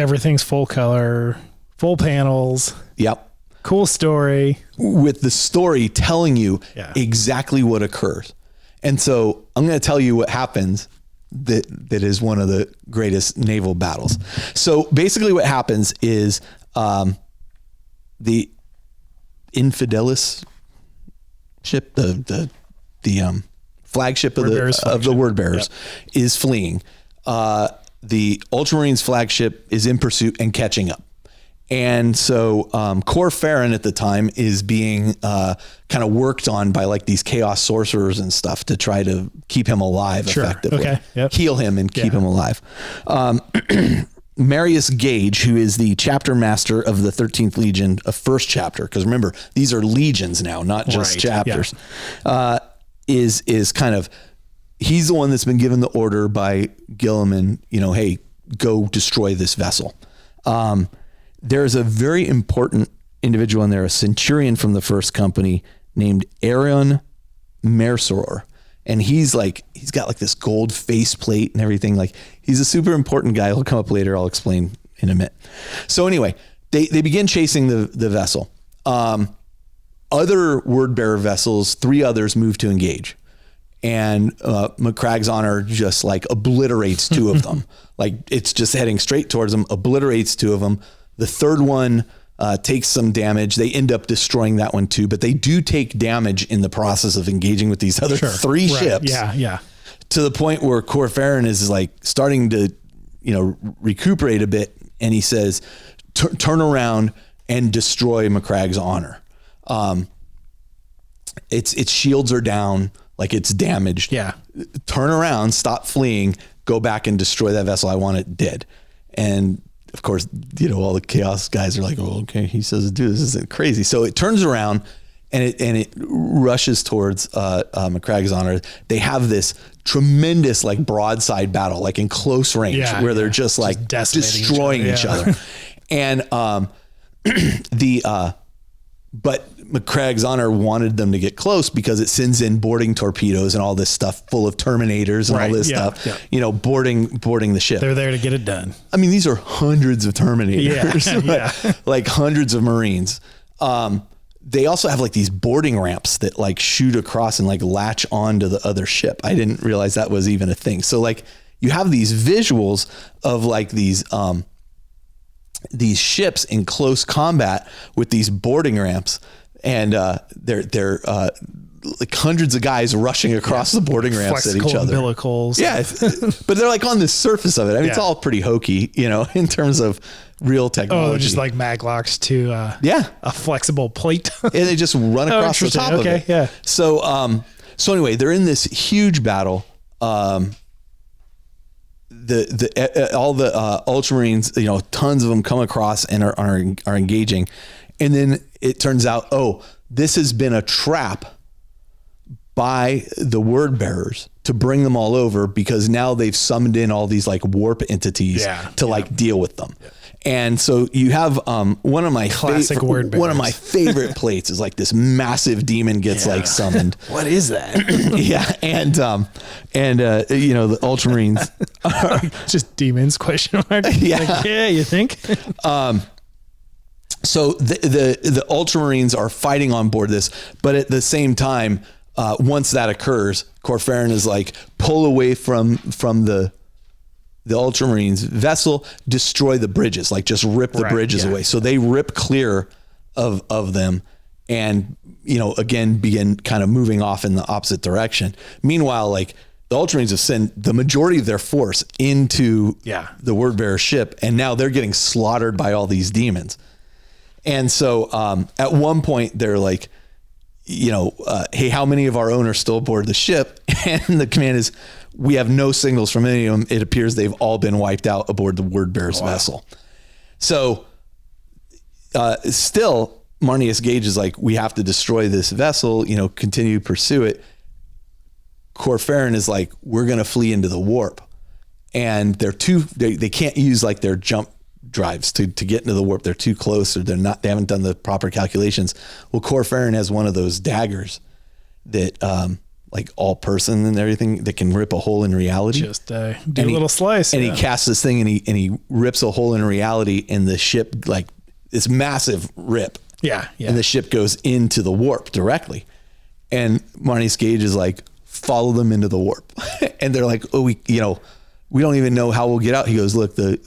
Everything's full color, full panels. Yep. Cool story. With the story telling you exactly what occurs. And so I'm going to tell you what happens that is one of the greatest naval battles. So basically what happens is the Infidelis ship, the flagship of the Word Bearers is fleeing. The Ultramarines flagship is in pursuit and catching up. And so Cor Farron at the time is being kind of worked on by like these chaos sorcerers and stuff to try to keep him alive effectively. Okay. Yep. Heal him and keep him alive. Marius Gage, who is the chapter master of the 13th Legion of first chapter, because remember, these are legions now, not just chapters, is kind of, he's the one that's been given the order by Gilliman, hey, go destroy this vessel. There's a very important individual in there, a centurion from the first company named Aaron Mercer. And he's got like this gold faceplate and everything. Like he's a super important guy. He'll come up later. I'll explain in a minute. So anyway, they begin chasing the vessel. Other word bearer vessels, 3 others move to engage. And McCragg's Honor just like obliterates 2 of them. Like it's just heading straight towards them, obliterates 2 of them. The third one takes some damage. They end up destroying that one too, but they do take damage in the process of engaging with these other 3 ships. Yeah. To the point where Cor Farron is like starting to, recuperate a bit. And he says, turn around and destroy McCragg's Honor. Its shields are down, like it's damaged. Yeah. Turn around, stop fleeing, go back and destroy that vessel. I want it dead. And of course, all the chaos guys are like, oh, okay, he says to do this. Isn't crazy. So it turns around and it rushes towards McCragg's Honor. They have this tremendous like broadside battle, like in close range, where they're just like destroying each other. And but McCragg's Honor wanted them to get close because it sends in boarding torpedoes and all this stuff full of Terminators and all this stuff, boarding the ship. They're there to get it done. I mean, these are hundreds of Terminators, like hundreds of Marines. They also have like these boarding ramps that like shoot across and like latch onto the other ship. I didn't realize that was even a thing. So like you have these visuals of like these ships in close combat with these boarding ramps, and they're like hundreds of guys rushing across the boarding ramps at each other. Umbilicals. Yeah, but they're like on the surface of it. I mean, it's all pretty hokey, in terms of real technology. Oh, just like maglocks to a flexible plate. And they just run across the top of it. Yeah. So anyway, they're in this huge battle. All the Ultramarines, tons of them come across and are engaging. And then it turns out, this has been a trap by the word bearers to bring them all over, because now they've summoned in all these like warp entities to like deal with them. Yeah. And so you have one of my classic word bearers. One of my favorite plates is like this massive demon gets like summoned. What is that? Yeah, and you know, the Ultramarines are just demons ? Yeah, like, yeah, you think? So the Ultramarines are fighting on board this, but at the same time, once that occurs, Corferin is like, pull away from the Ultramarines vessel, destroy the bridges, like just rip the bridges away. So they rip clear of them and, you know, again, begin kind of moving off in the opposite direction. Meanwhile, like the Ultramarines have sent the majority of their force into the word bearer ship. And now they're getting slaughtered by all these demons. And so at one point they're like, you know, hey, how many of our own are still aboard the ship? And the command is, we have no signals from any of them. It appears they've all been wiped out aboard the word bearer's vessel. So still, Marnius Gage is like, we have to destroy this vessel, you know, continue to pursue it. Corferin is like, we're going to flee into the warp. And they can't use like their jump drives to get into the warp. They're too close, or they haven't done the proper calculations. Well, Corferin has one of those daggers that, like all person and everything, that can rip a hole in reality. Just do a little slice. And he casts this thing and he rips a hole in reality, and the ship, like this massive rip. Yeah. And the ship goes into the warp directly. And Marnius Gage is like, follow them into the warp. And they're like, oh, we don't even know how we'll get out. He goes, look, the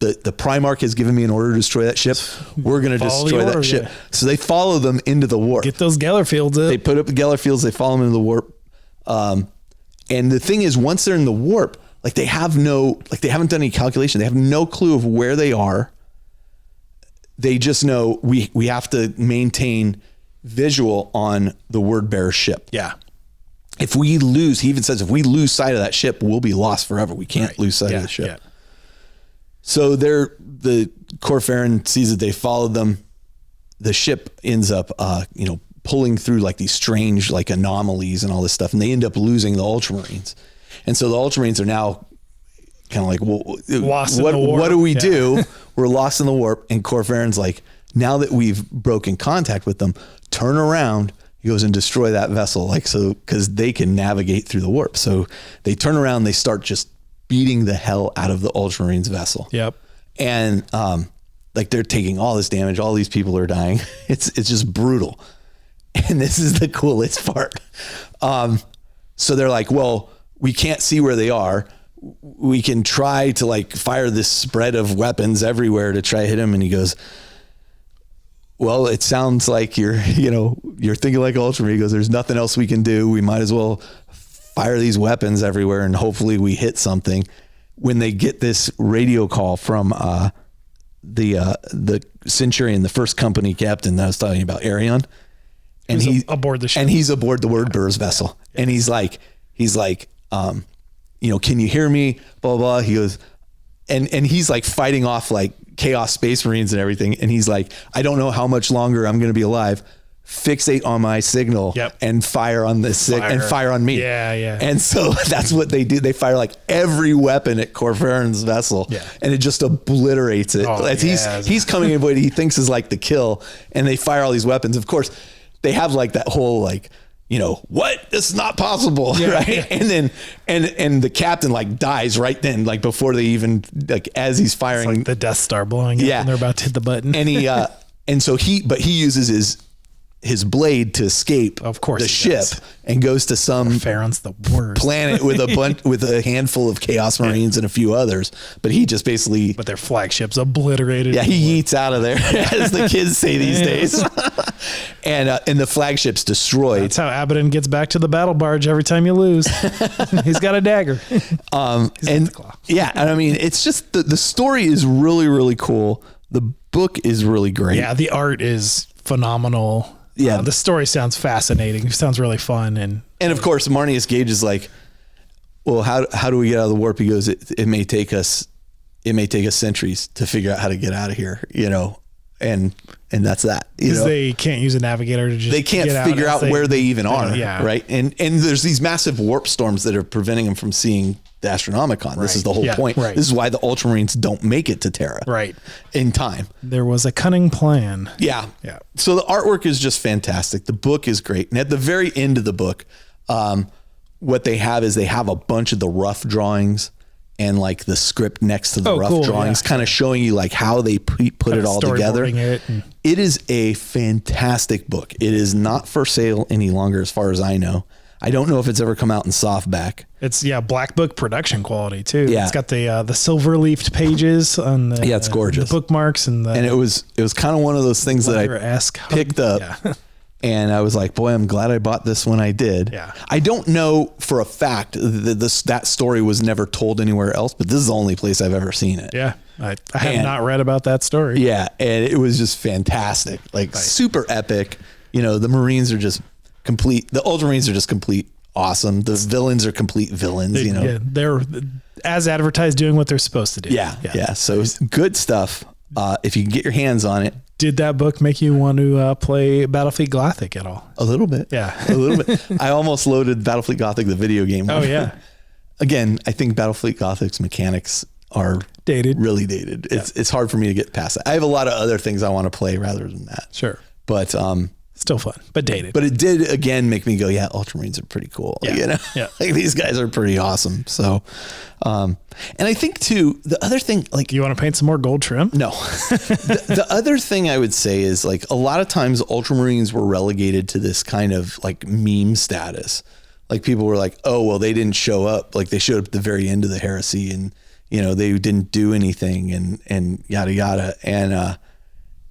Primarch has given me an order to destroy that ship. We're going to destroy that ship. Yeah. So they follow them into the warp. Get those Gellerfields up. They put up the Gellerfields. They follow them into the warp. And the thing is, once they're in the warp, like they haven't done any calculation. They have no clue of where they are. They just know we have to maintain visual on the word bearer ship. Yeah. If we lose, he even says, if we lose sight of that ship, we'll be lost forever. We can't lose sight of the ship. Yeah. So the Corferin sees that they followed them. The ship ends up, pulling through like these strange like anomalies and all this stuff, and they end up losing the Ultramarines. And so the Ultramarines are now kind of like, well, what do we do? We're lost in the warp. And Corferin's like, now that we've broken contact with them, turn around. He goes and destroy that vessel, like, so, because they can navigate through the warp. So they turn around, they start just beating the hell out of the Ultramarines vessel. Yep. And like they're taking all this damage. All these people are dying. It's just brutal. And this is the coolest part. So they're like, well, we can't see where they are. We can try to like fire this spread of weapons everywhere to try to hit them. And he goes, well, it sounds like you're thinking like Ultramarine. He goes, there's nothing else we can do. We might as well fire these weapons everywhere and hopefully we hit something. When they get this radio call from the Centurion, the first company captain that I was talking about, Arion, and he's aboard the ship, and he's aboard the word bearer's vessel. Yeah. And he's like, can you hear me? Blah, blah. He goes, and he's like fighting off like Chaos Space Marines and everything. And he's like, I don't know how much longer I'm going to be alive. Fixate on my signal and fire on this and fire on me. Yeah. And so that's what they do. They fire like every weapon at Corferin's vessel and it just obliterates it. He's coming in what he thinks is like the kill, and they fire all these weapons. Of course, they have like that whole like, what? This is not possible. Right. Yeah. And then, and the captain like dies right then, like before they even, like as he's firing, it's like the Death Star blowing up and they're about to hit the button. And he uses his blade to escape the ship and goes to some Farron's the worst planet with a handful of Chaos Marines and a few others. But he just basically, but their flagship's obliterated. Yeah. He yeets out of there, as the kids say these days. And the flagship's destroyed. That's how Abaddon gets back to the battle barge every time you lose. He's got a dagger. And I mean, it's just the story is really, really cool. The book is really great. Yeah. The art is phenomenal. Yeah. The story sounds fascinating. It sounds really fun. And of course, Marnius Gage is like, well, how do we get out of the warp? He goes, it may take us centuries to figure out how to get out of here, and and that's that. Because they can't use a navigator to just they can't figure out where they even are. Yeah. Right. And there's these massive warp storms that are preventing them from seeing the Astronomicon. Right. This is the whole point. Right. This is why the Ultramarines don't make it to Terra. Right. In time. There was a cunning plan. Yeah. Yeah. So the artwork is just fantastic. The book is great. And at the very end of the book, what they have is they have a bunch of the rough drawings and like the script next to the rough drawings, kind of showing you like how they put it all together. It is a fantastic book. It is not for sale any longer, as far as I know. I don't know if it's ever come out in softback. It's Black Book production quality too. Yeah. It's got the silver leafed pages on the, it's gorgeous. The bookmarks and it was kind of one of those things that I picked up. Yeah. And I was like, boy, I'm glad I bought this when I did. Yeah. I don't know for a fact that that story was never told anywhere else, but this is the only place I've ever seen it. Yeah. I have not read about that story. Yeah. And it was just fantastic. Like super epic. The Marines are just complete. The Ultramarines are just complete awesome. The villains are complete villains, Yeah. They're as advertised doing what they're supposed to do. Yeah. So good stuff. If you can get your hands on it. Did that book make you want to play Battlefleet Gothic at all? A little bit. Yeah. A little bit. I almost loaded Battlefleet Gothic, the video game. Oh, yeah. Again, I think Battlefleet Gothic's mechanics are dated. Really dated. It's hard for me to get past it. I have a lot of other things I want to play rather than that. Sure. But still fun, but dated. But it did again make me go, yeah, Ultramarines are pretty cool. Yeah. Like these guys are pretty awesome. So, and I think too, the other thing, like, you want to paint some more gold trim? No. the other thing I would say is like a lot of times Ultramarines were relegated to this kind of like meme status. Like people were like, oh, well, they didn't show up. Like they showed up at the very end of the heresy and, they didn't do anything and yada, yada.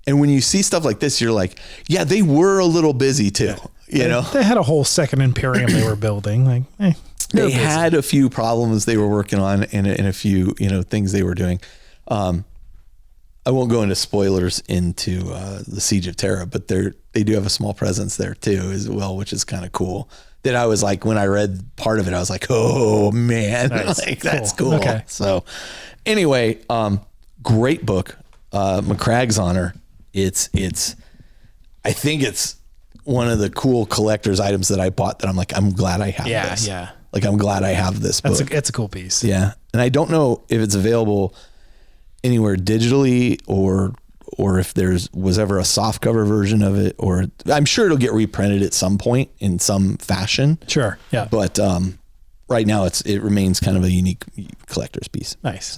And when you see stuff like this, you're like, yeah, they were a little busy too. They had a whole second Imperium they were building. Like, they had a few problems they were working on and a few, things they were doing. I won't go into spoilers into the Siege of Terra, but they do have a small presence there too as well, which is kind of cool. That I was like, when I read part of it, I was like, oh man, nice. Like that's cool. Okay. So anyway, great book, McCragg's Honor. I think it's one of the cool collector's items that I bought that I'm like, I'm glad I have this. Yeah. Like, I'm glad I have this book. It's a cool piece. Yeah. And I don't know if it's available anywhere digitally or if was ever a softcover version of it, or I'm sure it'll get reprinted at some point in some fashion. Sure. Yeah. But, right now it remains kind of a unique collector's piece. Nice.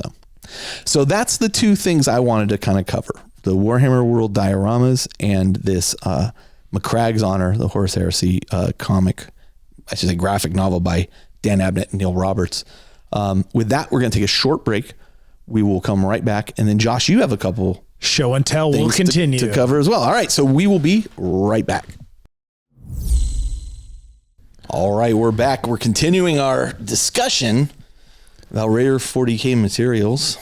So that's the two things I wanted to kind of cover. The Warhammer World dioramas and this McCragg's Honor, the Horus Heresy comic, I should say graphic novel by Dan Abnett and Neil Roberts. With that, we're going to take a short break. We will come right back. And then Josh, you have a couple show and tell will continue to cover as well. All right. So we will be right back. All right. We're back. We're continuing our discussion about rare 40K materials.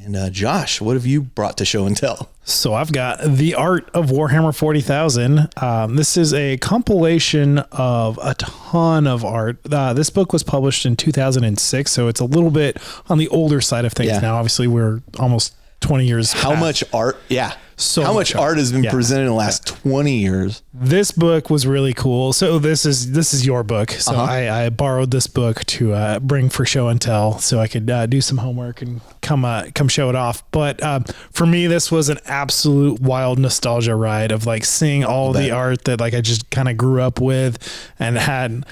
And Josh, what have you brought to show and tell? So I've got The Art of Warhammer 40,000. This is a compilation of a ton of art. This book was published in 2006, so it's a little bit on the older side of things now. Obviously, we're almost 20 years How past. much art? Yeah. So how much art has been presented in the last 20 years? This book was really cool. So this is your book. So I borrowed this book to bring for show and tell, so I could do some homework and come show it off. But for me, this was an absolute wild nostalgia ride of like seeing all the art that like I just kind of grew up with and had.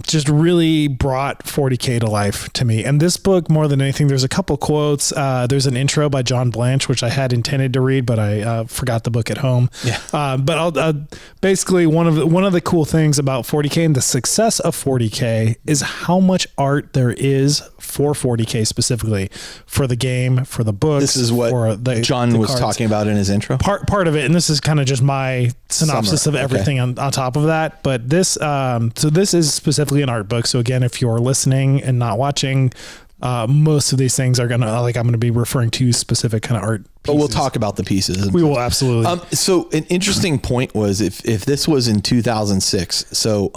Just really brought 40K to life to me. And this book, more than anything, there's a couple quotes. There's an intro by John Blanche, which I had intended to read, but I forgot the book at home. Yeah. But I'll basically one of the cool things about 40K and the success of 40K is how much art there is for 40K specifically, for the game, for the books. This is what John was talking about in his intro. Part of it, and this is kind of just my synopsis of everything on top of that. But this, so this is specifically an art book. So again, if you're listening and not watching, most of these things are gonna I'm gonna be referring to specific kind of art pieces. But we'll talk about the pieces. We will absolutely. So an interesting point was if this was in 2006. So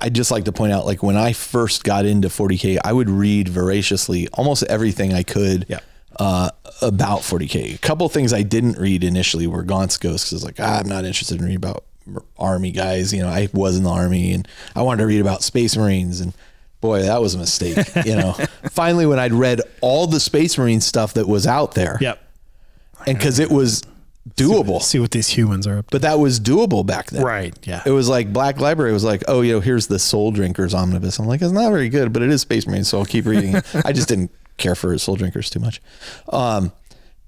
I'd just like to point out, like when I first got into 40K, I would read voraciously almost everything I could about 40K. A couple of things I didn't read initially were Gaunt's Ghost, because I was like, I'm not interested in reading about Army guys. You know, I was in the Army and I wanted to read about Space Marines, and boy, that was a mistake. You know, finally, when I'd read all the Space Marine stuff that was out there, and because it was doable. See what these humans are up to. But that was doable back then. Right. Yeah. It was like Black Library was like, oh, you know, here's the Soul Drinkers omnibus. I'm like, it's not very good, but it is Space Marine, so I'll keep reading it. I just didn't care for Soul Drinkers too much. And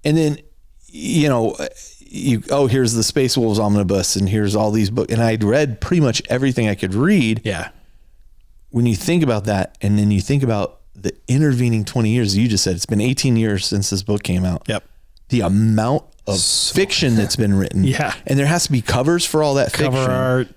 then, you know, here's the Space Wolves omnibus, and here's all these books. And I'd read pretty much everything I could read. Yeah. When you think about that, and then you think about the intervening 20 years, you just said it's been 18 years since this book came out. Yep. The amount of fiction that's been written. Yeah. And there has to be covers for all that cover fiction. Art,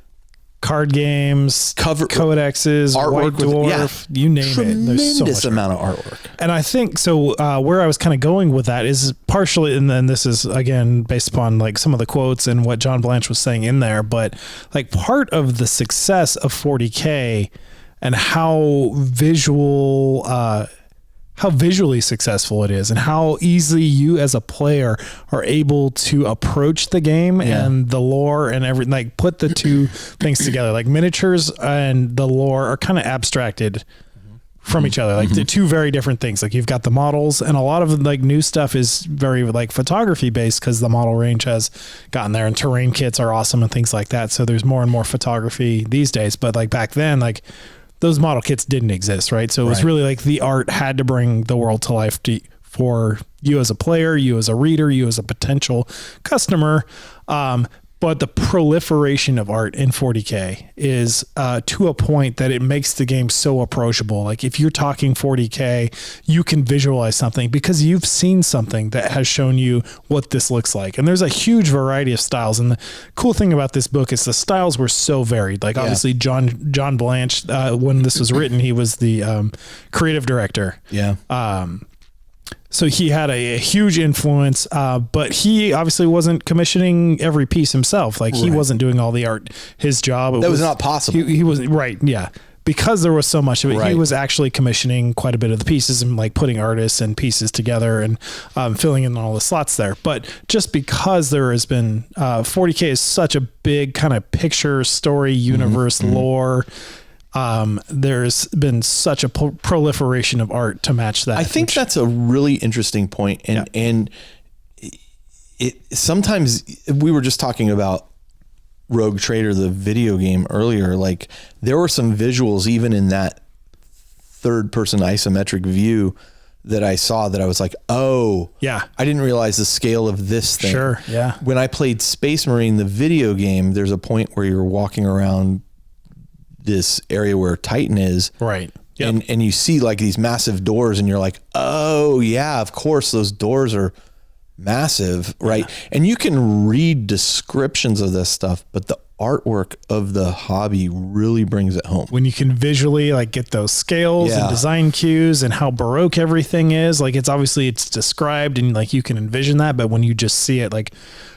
card games, codexes, artwork, White Dwarf, you name it. There's so much amount of artwork. And I think so. Where I was kind of going with that is partially, and then this is again based upon like some of the quotes and what John Blanche was saying in there, but like part of the success of 40K and how visually successful it is, and how easily you as a player are able to approach the game and the lore and everything, like put the two things together. Like miniatures and the lore are kind of abstracted from each other. Like they're two very different things. Like you've got the models, and a lot of like new stuff is very like photography based because the model range has gotten there, and terrain kits are awesome and things like that. So there's more and more photography these days. But like back then, like those model kits didn't exist, right? So it was really like the art had to bring the world to life for you as a player, you as a reader, you as a potential customer. But the proliferation of art in 40K is to a point that it makes the game so approachable. Like if you're talking 40K, you can visualize something because you've seen something that has shown you what this looks like. And there's a huge variety of styles. And the cool thing about this book is the styles were so varied. Like obviously John Blanche, when this was written, he was the creative director. Yeah. So he had a huge influence, but he obviously wasn't commissioning every piece himself. Like he wasn't doing all the art. His job. That was not possible. He was right. Yeah. Because there was so much of it, he was actually commissioning quite a bit of the pieces and like putting artists and pieces together and filling in all the slots there. But just because there has been 40K is such a big kind of picture, story, universe, lore. There's been such a proliferation of art to match that. I think that's a really interesting point. And it sometimes we were just talking about Rogue Trader, the video game earlier. Like there were some visuals even in that third person isometric view that I saw that I was like, oh yeah, I didn't realize the scale of this thing. Sure. Yeah. When I played Space Marine, the video game, there's a point where you're walking around this area where Titan is. Right. Yep. And you see like these massive doors and you're like, oh yeah, of course those doors are massive. Right. Yeah. And you can read descriptions of this stuff, but the artwork of the hobby really brings it home. When you can visually like get those scales and design cues and how Baroque everything is, like it's described and like you can envision that. But when you just see it, like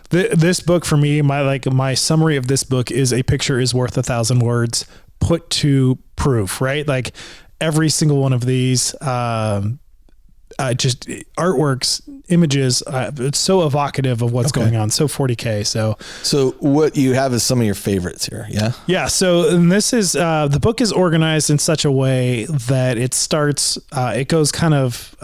this book for me, my summary of this book is a picture is worth 1,000 words put to proof, right? Like every single one of these, just artworks, images, it's so evocative of what's going on. So 40K. So what you have is some of your favorites here. Yeah. Yeah. So and this is, the book is organized in such a way that it starts, it goes kind of,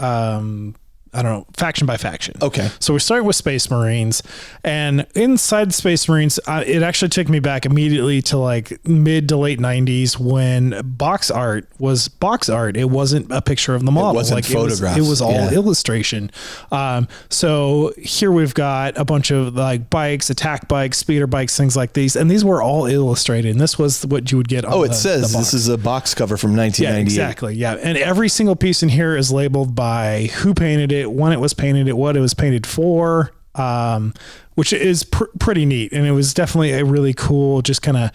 I don't know, faction by faction. Okay. So we start with Space Marines, and inside Space Marines, it actually took me back immediately to like mid to late 90s when box art was box art. It wasn't a picture of the model. It wasn't photographs. It was all illustration. So here we've got a bunch of like bikes, attack bikes, speeder bikes, things like these. And these were all illustrated. And this was what you would get on it says this is a box cover from 1998. Yeah, exactly. Yeah. And every single piece in here is labeled by who painted it, when it was painted, what it was painted for, which is pretty neat. And it was definitely a really cool, just kind of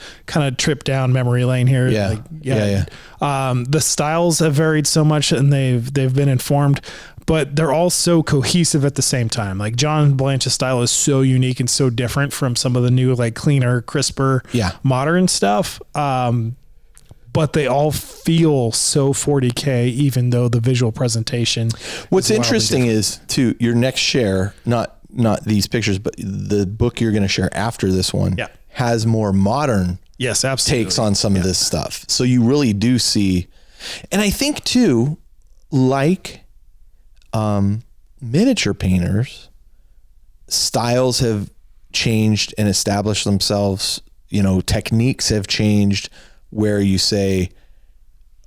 trip down memory lane here. Yeah. The styles have varied so much and they've been informed, but they're all so cohesive at the same time. Like John Blanche's style is so unique and so different from some of the new, like cleaner, crisper, modern stuff. but they all feel so 40K, even though the visual presentation. What's interesting is too, your next share, not these pictures, but the book you're going to share after this one has more modern takes on some of this stuff. So you really do see, and I think too, like miniature painters, styles have changed and established themselves. You know, techniques have changed where you say,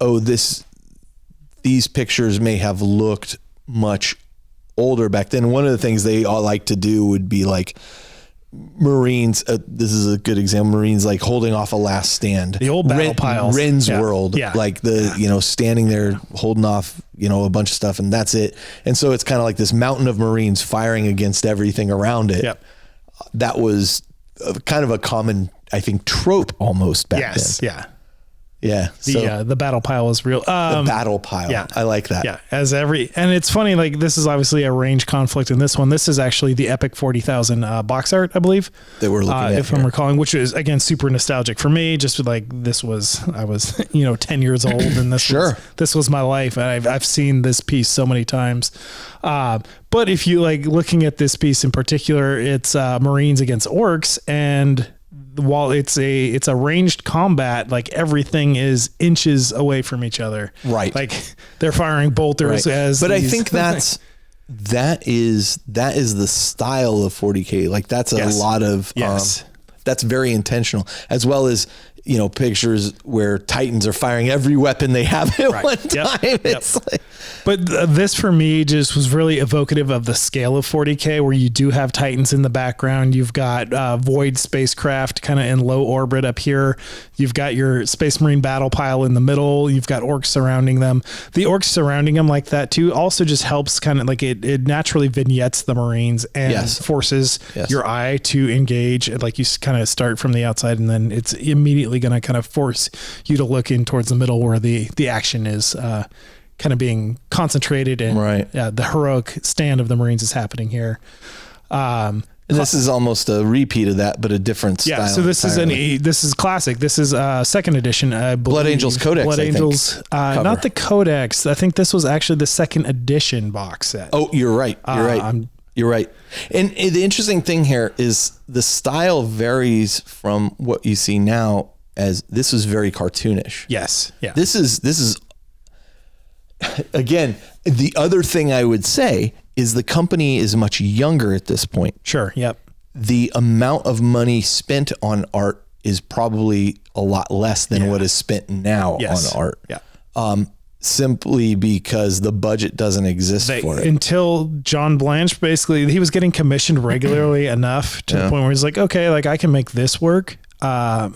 oh, these pictures may have looked much older back then. One of the things they all like to do would be like Marines. This is a good example. Marines like holding off a last stand. The old battle piles. Ren's World. Yeah. Like standing there holding off, a bunch of stuff, and that's it. And so it's kind of like this mountain of Marines firing against everything around it. Yep. That was kind of a common, I think, trope almost back then. Yeah. Yeah. The battle pile is real. The battle pile. Yeah. I like that. Yeah. And it's funny, like this is obviously a range conflict in this one. This is actually the Epic 40,000 box art, I believe. That we're looking at. If I'm recalling, which is again, super nostalgic for me. Just like I was 10 years old and this was my life. And I've seen this piece so many times. But if you like looking at this piece in particular, it's Marines against orcs, and while it's a ranged combat, like everything is inches away from each other. Right. Like they're firing bolters but I think that is the style of 40K. Like that's a lot of, that's very intentional, as well as, pictures where Titans are firing every weapon they have at one time. It's like, but this for me just was really evocative of the scale of 40K, where you do have Titans in the background. You've got Void spacecraft kind of in low orbit up here. You've got your Space Marine battle pile in the middle. You've got orcs surrounding them. The orcs surrounding them like that too also just helps kind of like it naturally vignettes the Marines and forces your eye to engage. Like you kind of start from the outside, and then it's immediately going to kind of force you to look in towards the middle where the action is kind of being concentrated, and the heroic stand of the Marines is happening here. This is almost a repeat of that, but a different style. Yeah, so this is classic. This is second edition. Blood Angels Codex. Blood Angels, not the Codex. I think this was actually the second edition box set. Oh, you're right. You're right. And the interesting thing here is the style varies from what you see now, as this is very cartoonish. Yes. Yeah. This is again, the other thing I would say is the company is much younger at this point. Sure. Yep. The amount of money spent on art is probably a lot less than what is spent now on art. Yeah. Simply because the budget doesn't exist for it. Until John Blanche, basically, he was getting commissioned regularly enough to the point where he's like, okay, like I can make this work. And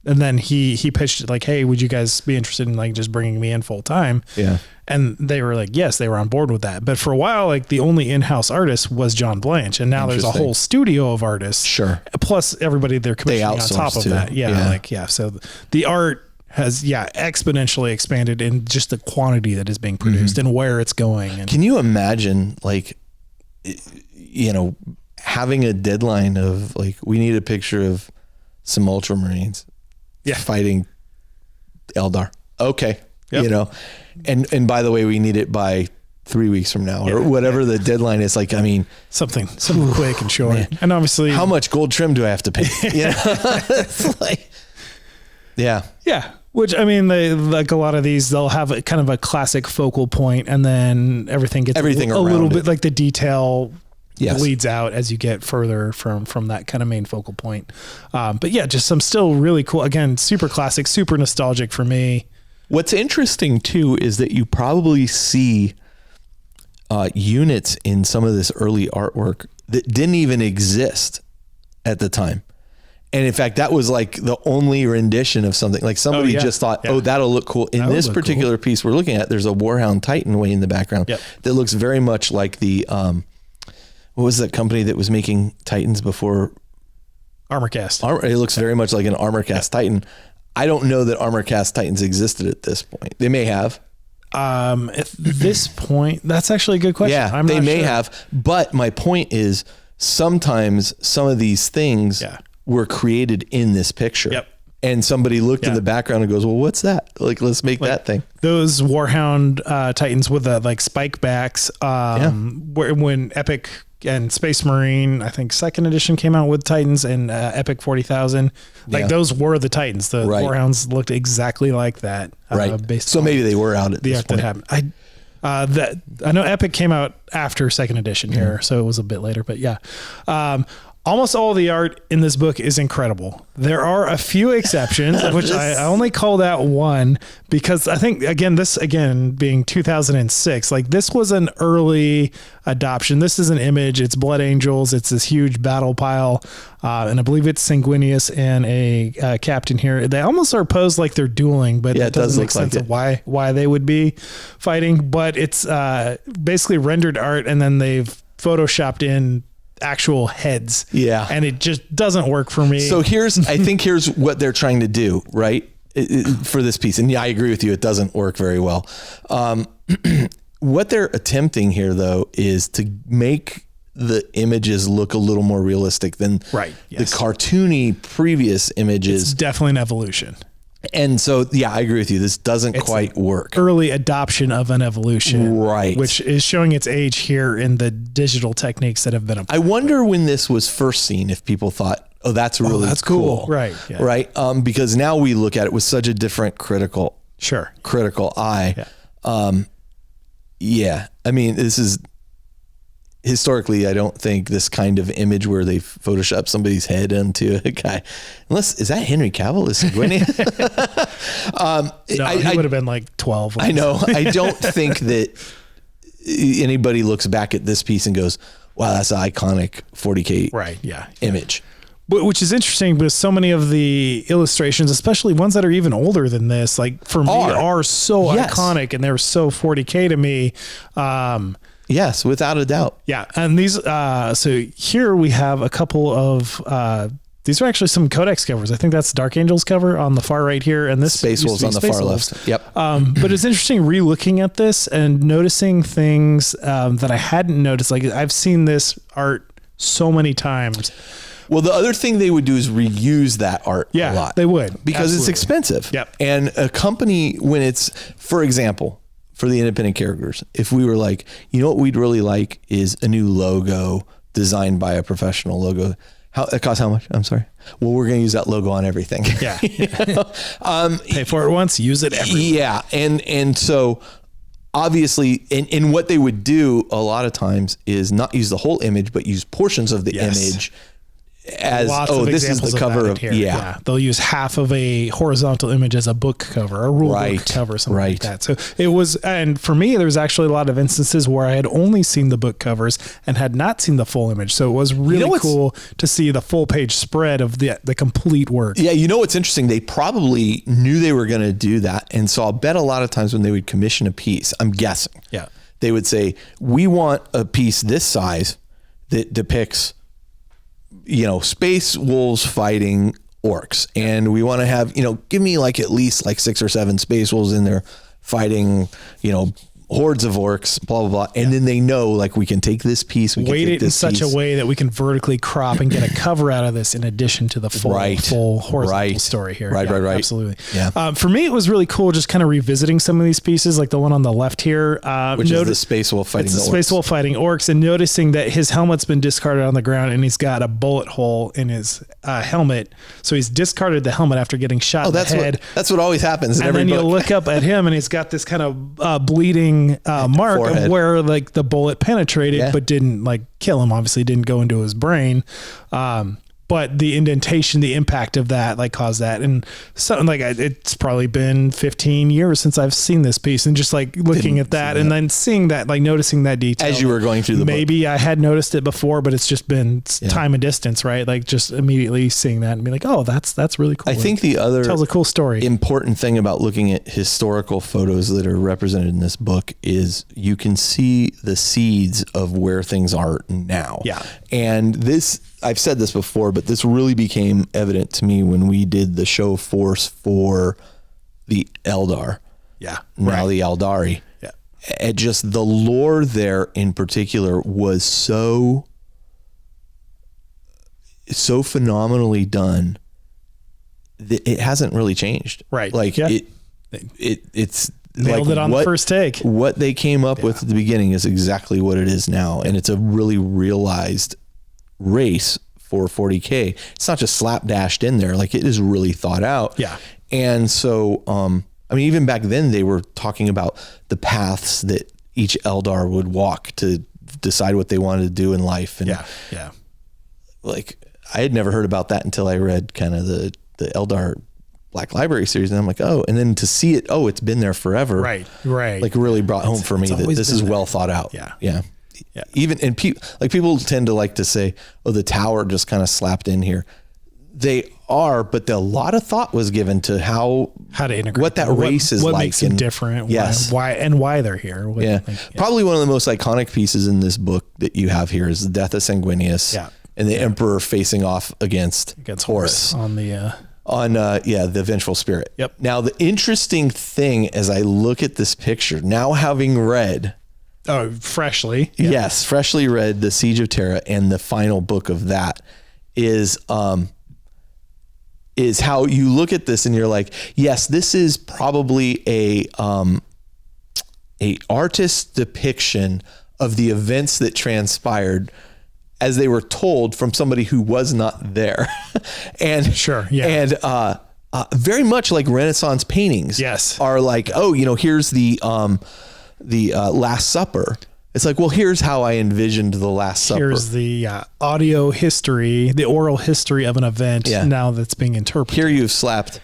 then he pitched it like, hey, would you guys be interested in like just bringing me in full time? Yeah. And they were like, yes, they were on board with that. But for a while, like the only in-house artist was John Blanche. And now there's a whole studio of artists. Sure. Plus everybody they're commissioning on top of that. Yeah. So the art has exponentially expanded in just the quantity that is being produced and where it's going. And can you imagine like, having a deadline of like, we need a picture of some Ultramarines fighting Eldar. Okay. Yep. And by the way, we need it by 3 weeks from now or whatever the deadline is. Like, I mean, something quick and short. Man. And obviously, how much gold trim do I have to pay? It's like, yeah. Which, I mean, they like a lot of these, they'll have a kind of a classic focal point, and then everything gets a little bit like the detail bleeds out as you get further from that kind of main focal point. But yeah, just some still really cool, again, super classic, super nostalgic for me. What's interesting too is that you probably see units in some of this early artwork that didn't even exist at the time. And in fact, that was like the only rendition of something. Like somebody just thought, that'll look cool. In this particular piece we're looking at, there's a Warhound Titan way in the background that looks very much like the, what was that company that was making Titans before? Armorcast. It looks very much like an Armorcast Titan. I don't know that Armorcast Titans existed at this point. They may have. At this point, that's actually a good question. Yeah, they may have. But my point is sometimes some of these things were created in this picture. Yep. and somebody looked in the background and goes, well, what's that? Like, let's make that thing. Those Warhound Titans with the like spike backs, when Epic and Space Marine, I think 2nd edition came out with Titans, and Epic 40,000, like those were the Titans. The Warhounds looked exactly like that. So maybe they were out at the this art point. that happened. I know Epic came out after 2nd edition here, so it was a bit later, but yeah. Almost all the art in this book is incredible. There are a few exceptions, which I only called out one because I think, this being 2006, like this was an early adoption. This is an image. It's Blood Angels. It's this huge battle pile. And I believe it's Sanguinius and a captain here. They almost are posed like they're dueling, but it doesn't make sense of why they would be fighting. But it's basically rendered art, and then they've photoshopped in actual heads. Yeah. And it just doesn't work for me. So I think here's what they're trying to do, right? For this piece. And I agree with you. It doesn't work very well. What they're attempting here though, is to make the images look a little more realistic than the cartoony previous images. It's definitely an evolution. And so, I agree with you. This doesn't quite work. Early adoption of an evolution, right? Which is showing its age here in the digital techniques that have been applied. I wonder when this was first seen, if people thought, "Oh, that's really cool. Right? Yeah. Right? Because now we look at it with such a different critical eye. Yeah. I mean, this is historically, I don't think this kind of image where they Photoshop somebody's head into a guy, is that Henry Cavill? Is he would have been like 12. I know. I don't think that anybody looks back at this piece and goes, wow, that's an iconic 40K image. Which is interesting because so many of the illustrations, especially ones that are even older than this, like for me are so iconic and they're so 40K to me. Yes, without a doubt. Yeah. And these, so here we have a couple of, these are actually some Codex covers. I think that's Dark Angel's cover on the far right here. And this Space Wolves on the far left. Yep. But it's interesting re-looking at this and noticing things that I hadn't noticed. Like I've seen this art so many times. Well, the other thing they would do is reuse that art a lot. They would. Because it's expensive. Yep. And a company, when it's, for example, for the independent characters, if we were like, you know what we'd really like is a new logo designed by a professional logo. It costs how much? I'm sorry. Well, we're going to use that logo on everything. Yeah. Pay for it once, use it everywhere. Yeah. And so obviously, and what they would do a lot of times is not use the whole image, but use portions of the image as this is the cover of here. They'll use half of a horizontal image as a book cover, a rule book cover, something like that. So it was, and for me, there was actually a lot of instances where I had only seen the book covers and had not seen the full image. So it was really cool to see the full page spread of the complete work. Yeah, you know what's interesting? They probably knew they were going to do that, and so I'll bet a lot of times when they would commission a piece, I'm guessing, they would say, "We want a piece this size that depicts." Space wolves fighting orcs. And we want to have, give me like at least like 6 or 7 space wolves in there fighting, hordes of orcs, blah, blah, blah. And then they know like we can take this piece, we can weight take it this in such a way that we can vertically crop and get a cover out of this in addition to the full horizontal story here. Right. Absolutely. Yeah. For me, it was really cool just kind of revisiting some of these pieces, like the one on the left here. Which is the space wolf fighting the orcs. Space wolf fighting orcs, and noticing that his helmet's been discarded on the ground and he's got a bullet hole in his helmet. So he's discarded the helmet after getting shot in the head. That's what always happens in every book. And then you look up at him and he's got this kind of bleeding mark forehead. Of where like the bullet penetrated, but didn't like kill him. Obviously didn't go into his brain. But the indentation, the impact of that, like caused that. And something like it's probably been 15 years since I've seen this piece, and just like looking at that and then seeing that, like noticing that detail as you were going through the maybe book. I had noticed it before, but it's just been time and distance, right? Like just immediately seeing that and be like, oh, that's really cool. I think the other tells a cool story. Important thing about looking at historical photos that are represented in this book is you can see the seeds of where things are now. Yeah. And this, I've said this before, but this really became evident to me when we did the show force for the Eldar. Yeah. Now the Eldari. Yeah. And just the lore there in particular was so phenomenally done it hasn't really changed. Right. Like it's nailed it on the first take. What they came up with at the beginning is exactly what it is now. And it's a really realized race for 40K. It's not just slapdashed in there. Like, it is really thought out. Yeah. And so, I mean, even back then they were talking about the paths that each Eldar would walk to decide what they wanted to do in life. And like, I had never heard about that until I read kind of the Eldar Black Library series. And I'm like, oh, and then to see it, it's been there forever. Right. Like, really brought home for me that this is well thought out. Yeah. Even, and people tend to like to say, oh, the tower just kind of slapped in here. They are, but a lot of thought was given to how to integrate what that race is like. What makes them different. Yes. Why they're here. Probably one of the most iconic pieces in this book that you have here is the death of Sanguinius. Yeah. And the Emperor facing off against Horus on the the vengeful spirit. Yep. Now, the interesting thing as I look at this picture, now having read freshly read The Siege of Terra and the final book of that, is how you look at this and you're like, yes, this is probably a artist's depiction of the events that transpired as they were told from somebody who was not there. And very much like Renaissance paintings are like, here's the Last Supper. It's like, well, here's how I envisioned the Last Supper. Here's the audio history, the oral history of an event now that's being interpreted. Here you've slapped,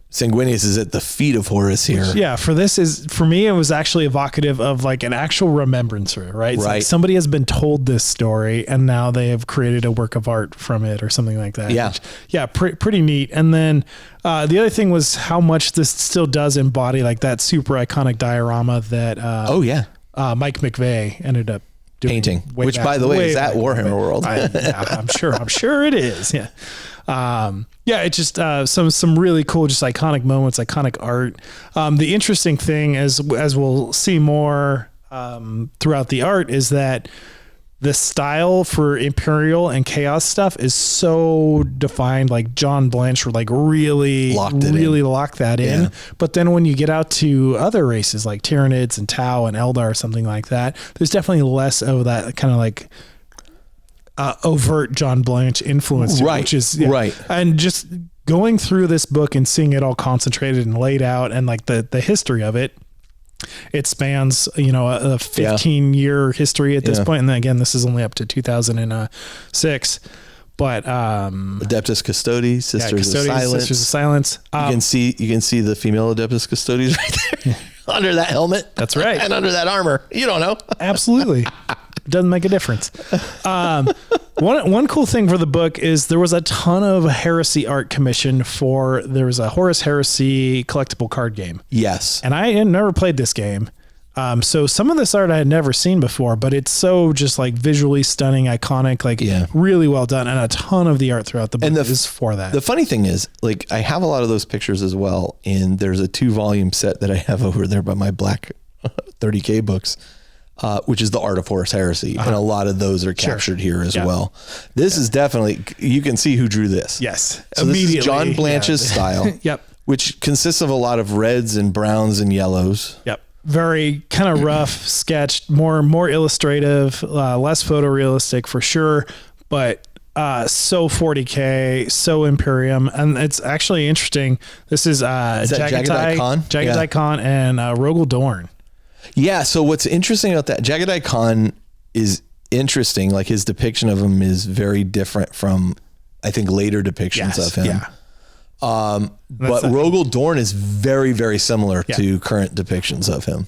Sanguinius is at the feet of Horus here. For me, it was actually evocative of like an actual remembrancer, right? It's like somebody has been told this story and now they have created a work of art from it or something like that. Yeah. Pretty neat. And then the other thing was how much this still does embody like that super iconic diorama that Mike McVeigh ended up painting, which by the way is at Warhammer World. I'm sure it is. Yeah. It's just some really cool, just iconic moments, iconic art. The interesting thing as we'll see more throughout the art is that the style for Imperial and Chaos stuff is so defined. Like John Blanchard really locked that in. But then when you get out to other races like Tyranids and Tau and Eldar or something like that, there's definitely less of that kind of like overt John Blanche influence, which is and just going through this book and seeing it all concentrated and laid out and like the history of it. It spans, a 15-year history at this point. And then again, this is only up to 2006. But Adeptus Custodes, Sisters of Silence. You can see the female Adeptus Custodes right there under that helmet. That's right. And under that armor. You don't know. Absolutely. It doesn't make a difference. One cool thing for the book is there was a ton of heresy art commissioned there was a Horus Heresy collectible card game. Yes. And I had never played this game. So some of this art I had never seen before, but it's so just like visually stunning, iconic, really well done. And a ton of the art throughout the book is for that. The funny thing is, like, I have a lot of those pictures as well. And there's a 2-volume set that I have over there by my black 30K books. Which is the Art of Horus Heresy. And a lot of those are captured here as well. This is definitely, you can see who drew this. Yes. So immediately. This is John Blanche's style. Which consists of a lot of reds and browns and yellows. Very kind of rough sketched, more illustrative, less photorealistic for sure, but so 40K, so Imperium. And it's actually interesting. This is Jagadai Khan and Rogel Dorn. Yeah. So what's interesting about that, Jagadai Khan is interesting. Like, his depiction of him is very different from, I think, later depictions of him. Yeah. But Rogel Dorn is very, very similar to current depictions of him.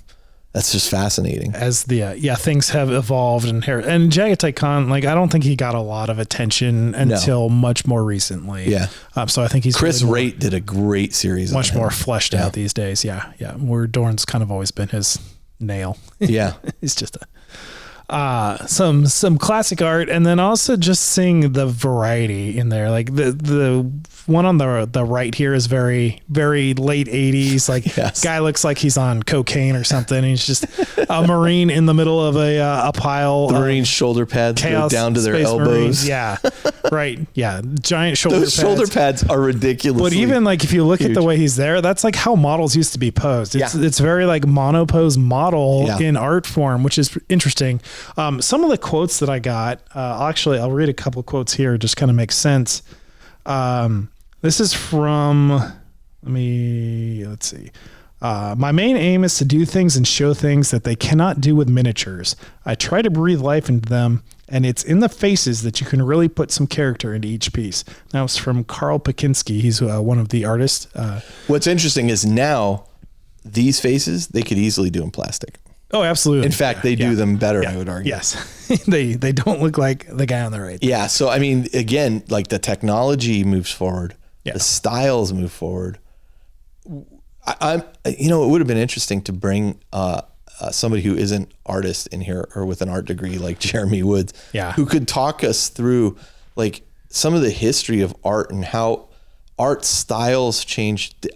That's just fascinating. As things have evolved and Jagadai Khan, like, I don't think he got a lot of attention until much more recently. Yeah. So I think he's Chris Raitt did a great series. Much more fleshed out these days. Yeah. Yeah. Where Dorn's kind of always been his nail. Yeah. He's just some classic art, and then also just seeing the variety in there. Like the one on the right here is very, very late 80s. Like guy looks like he's on cocaine or something. And he's just a Marine in the middle of a pile. The Marine shoulder pads go down to their elbows. Marines. Yeah. Right. Yeah. Giant shoulder pads. Those shoulder pads are ridiculous. But even like if you look at the way he's there, that's like how models used to be posed. It's very like monopose model in art form, which is interesting. Some of the quotes that I got, I'll read a couple quotes here, just kind of makes sense. This is from, let's see. My main aim is to do things and show things that they cannot do with miniatures. I try to breathe life into them, and it's in the faces that you can really put some character into each piece. That was from Karl Pakinski. He's one of the artists. What's interesting is now these faces, they could easily do in plastic. Oh, absolutely. In fact, they do them better, I would argue. Yes. they don't look like the guy on the right. Yeah. So, I mean, again, like the technology moves forward. Yeah. The styles move forward. It would have been interesting to bring somebody who isn't artist in here or with an art degree like Jeremy Woods, who could talk us through like some of the history of art and how art styles changed,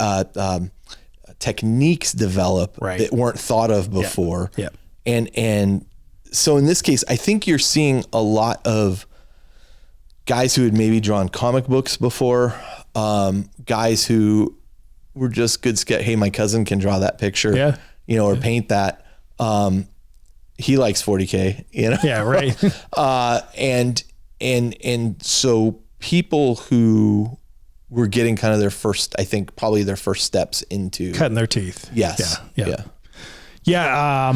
techniques develop that weren't thought of before. Yeah. And so in this case, I think you're seeing a lot of guys who had maybe drawn comic books before, guys who were just good hey, my cousin can draw that picture, or paint that. He likes 40K, Yeah, right. And so people who were getting kind of their first, I think probably their first steps into cutting their teeth. Yes. Yeah.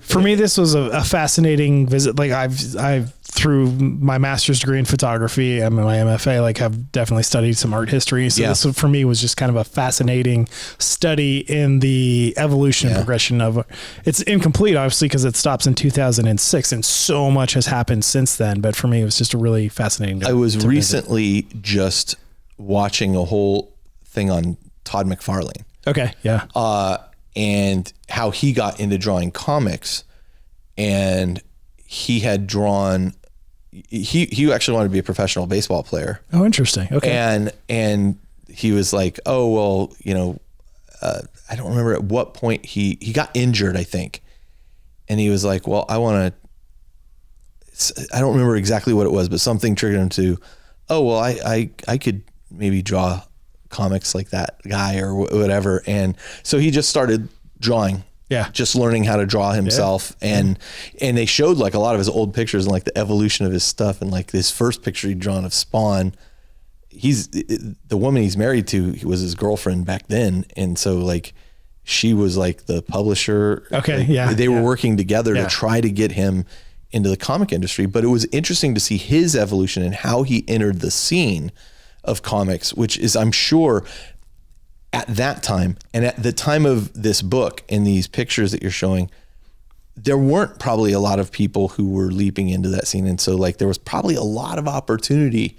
For me, this was a fascinating visit. Like I've through my master's degree in photography and my MFA, like I've definitely studied some art history. So this for me was just kind of a fascinating study in the evolution and progression of it's incomplete, obviously, because it stops in 2006 and so much has happened since then. But for me, it was just a really fascinating. I was recently just watching a whole thing on Todd McFarlane. Okay. Yeah. And how he got into drawing comics, and he had drawn, he actually wanted to be a professional baseball player. Oh, interesting. Okay. And he was like, oh, well, I don't remember at what point he got injured, I think. And he was like, well, I don't remember exactly what it was, but something triggered him to, oh, well, I could maybe draw comics like that guy or whatever. And so he just started drawing, just learning how to draw himself. And they showed like a lot of his old pictures and like the evolution of his stuff. And like this first picture he'd drawn of Spawn, the woman he's married to was his girlfriend back then. And so like, she was like the publisher. Okay. Like, they were working together to try to get him into the comic industry. But it was interesting to see his evolution and how he entered the scene of comics, which is, I'm sure at that time and at the time of this book and these pictures that you're showing, there weren't probably a lot of people who were leaping into that scene. And so like, there was probably a lot of opportunity.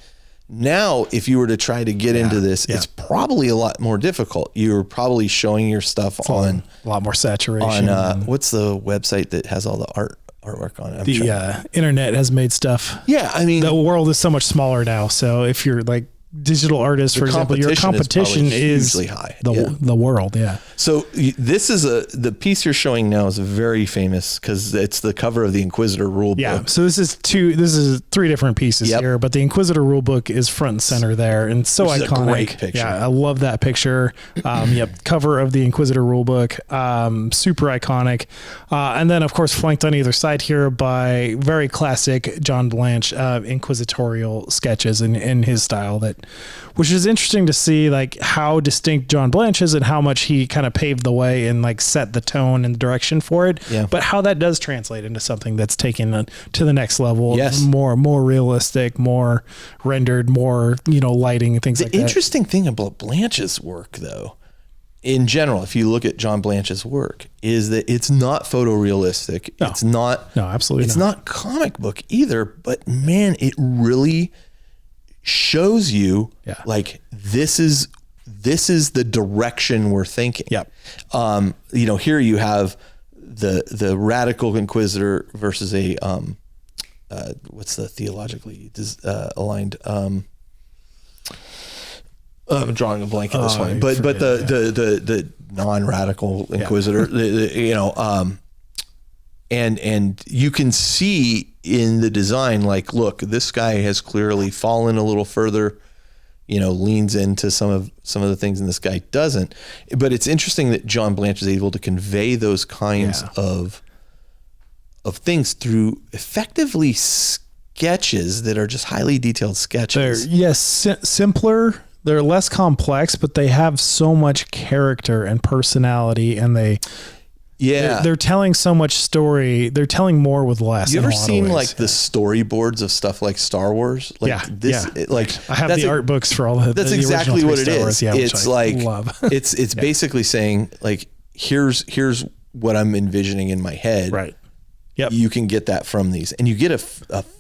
Now, if you were to try to get into this, it's probably a lot more difficult. You're probably showing your stuff on a lot more saturation. On what's the website that has all the artwork on it? The internet has made stuff. Yeah, I mean, the world is so much smaller now. So if you're like digital artist, for example, your competition is hugely high. The world. Yeah. So this is the piece you're showing now is very famous because it's the cover of the Inquisitor rule book. Yeah. So this is three different pieces here, but the Inquisitor rule book is front and center there. And so which iconic. Is a great picture. Yeah. I love that picture. Cover of the Inquisitor rule book. Super iconic. And then of course, flanked on either side here by very classic John Blanche, inquisitorial sketches in his style which is interesting to see like how distinct John Blanche is and how much he kind of paved the way and like set the tone and the direction for it. Yeah. But how that does translate into something that's taken to the next level. Yes. More realistic, more rendered, more, lighting and things like that. The interesting thing about Blanche's work though, in general, if you look at John Blanche's work, is that it's not photorealistic. No. It's not. No, absolutely. It's not comic book either, but man, it really shows you like this is the direction we're thinking. Yep. Here you have the radical inquisitor versus a what's the theologically aligned I'm drawing a blank at this point, but the non-radical inquisitor, and you can see in the design, like, look, this guy has clearly fallen a little further, leans into some of the things, and this guy doesn't. But it's interesting that John Blanche is able to convey those kinds of things through effectively sketches that are just highly detailed sketches. They're, simpler. They're less complex, but they have so much character and personality, and they're telling so much story. They're telling more with less. You ever seen like the storyboards of stuff like Star Wars? Like I have the art books for all that's the exactly what it is. Yeah, it's like love. it's basically saying, like, here's what I'm envisioning in my head. Right. Yep. You can get that from these, and you get a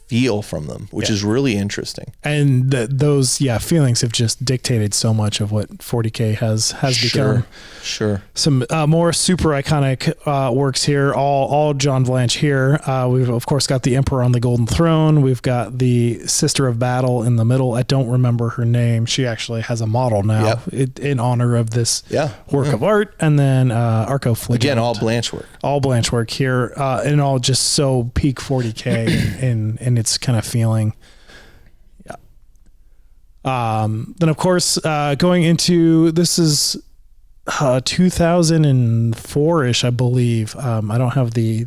feel from them, which is really interesting. And those feelings have just dictated so much of what 40K has become. Sure. Some more super iconic works here, all John Blanche here. We've of course got the Emperor on the Golden Throne. We've got the Sister of Battle in the middle. I don't remember her name. She actually has a model now in honor of this work of art. And then Arco Flagellant. Again, all Blanche work. All Blanche work here, and all just so peak 40K in its kind of feeling. Then of course, going into, this is 2004-ish, I believe. I don't have the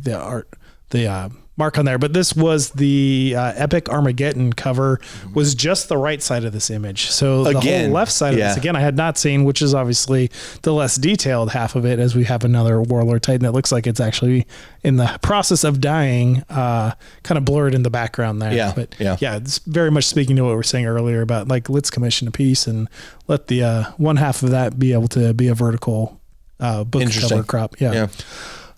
mark on there, but this was the Epic Armageddon cover, was just the right side of this image. So the whole left side of this, again, I had not seen, which is obviously the less detailed half of it, as we have another Warlord Titan that looks like it's actually in the process of dying, kind of blurred in the background there. But it's very much speaking to what we were saying earlier about, like, let's commission a piece and let the one half of that be able to be a vertical book cover crop.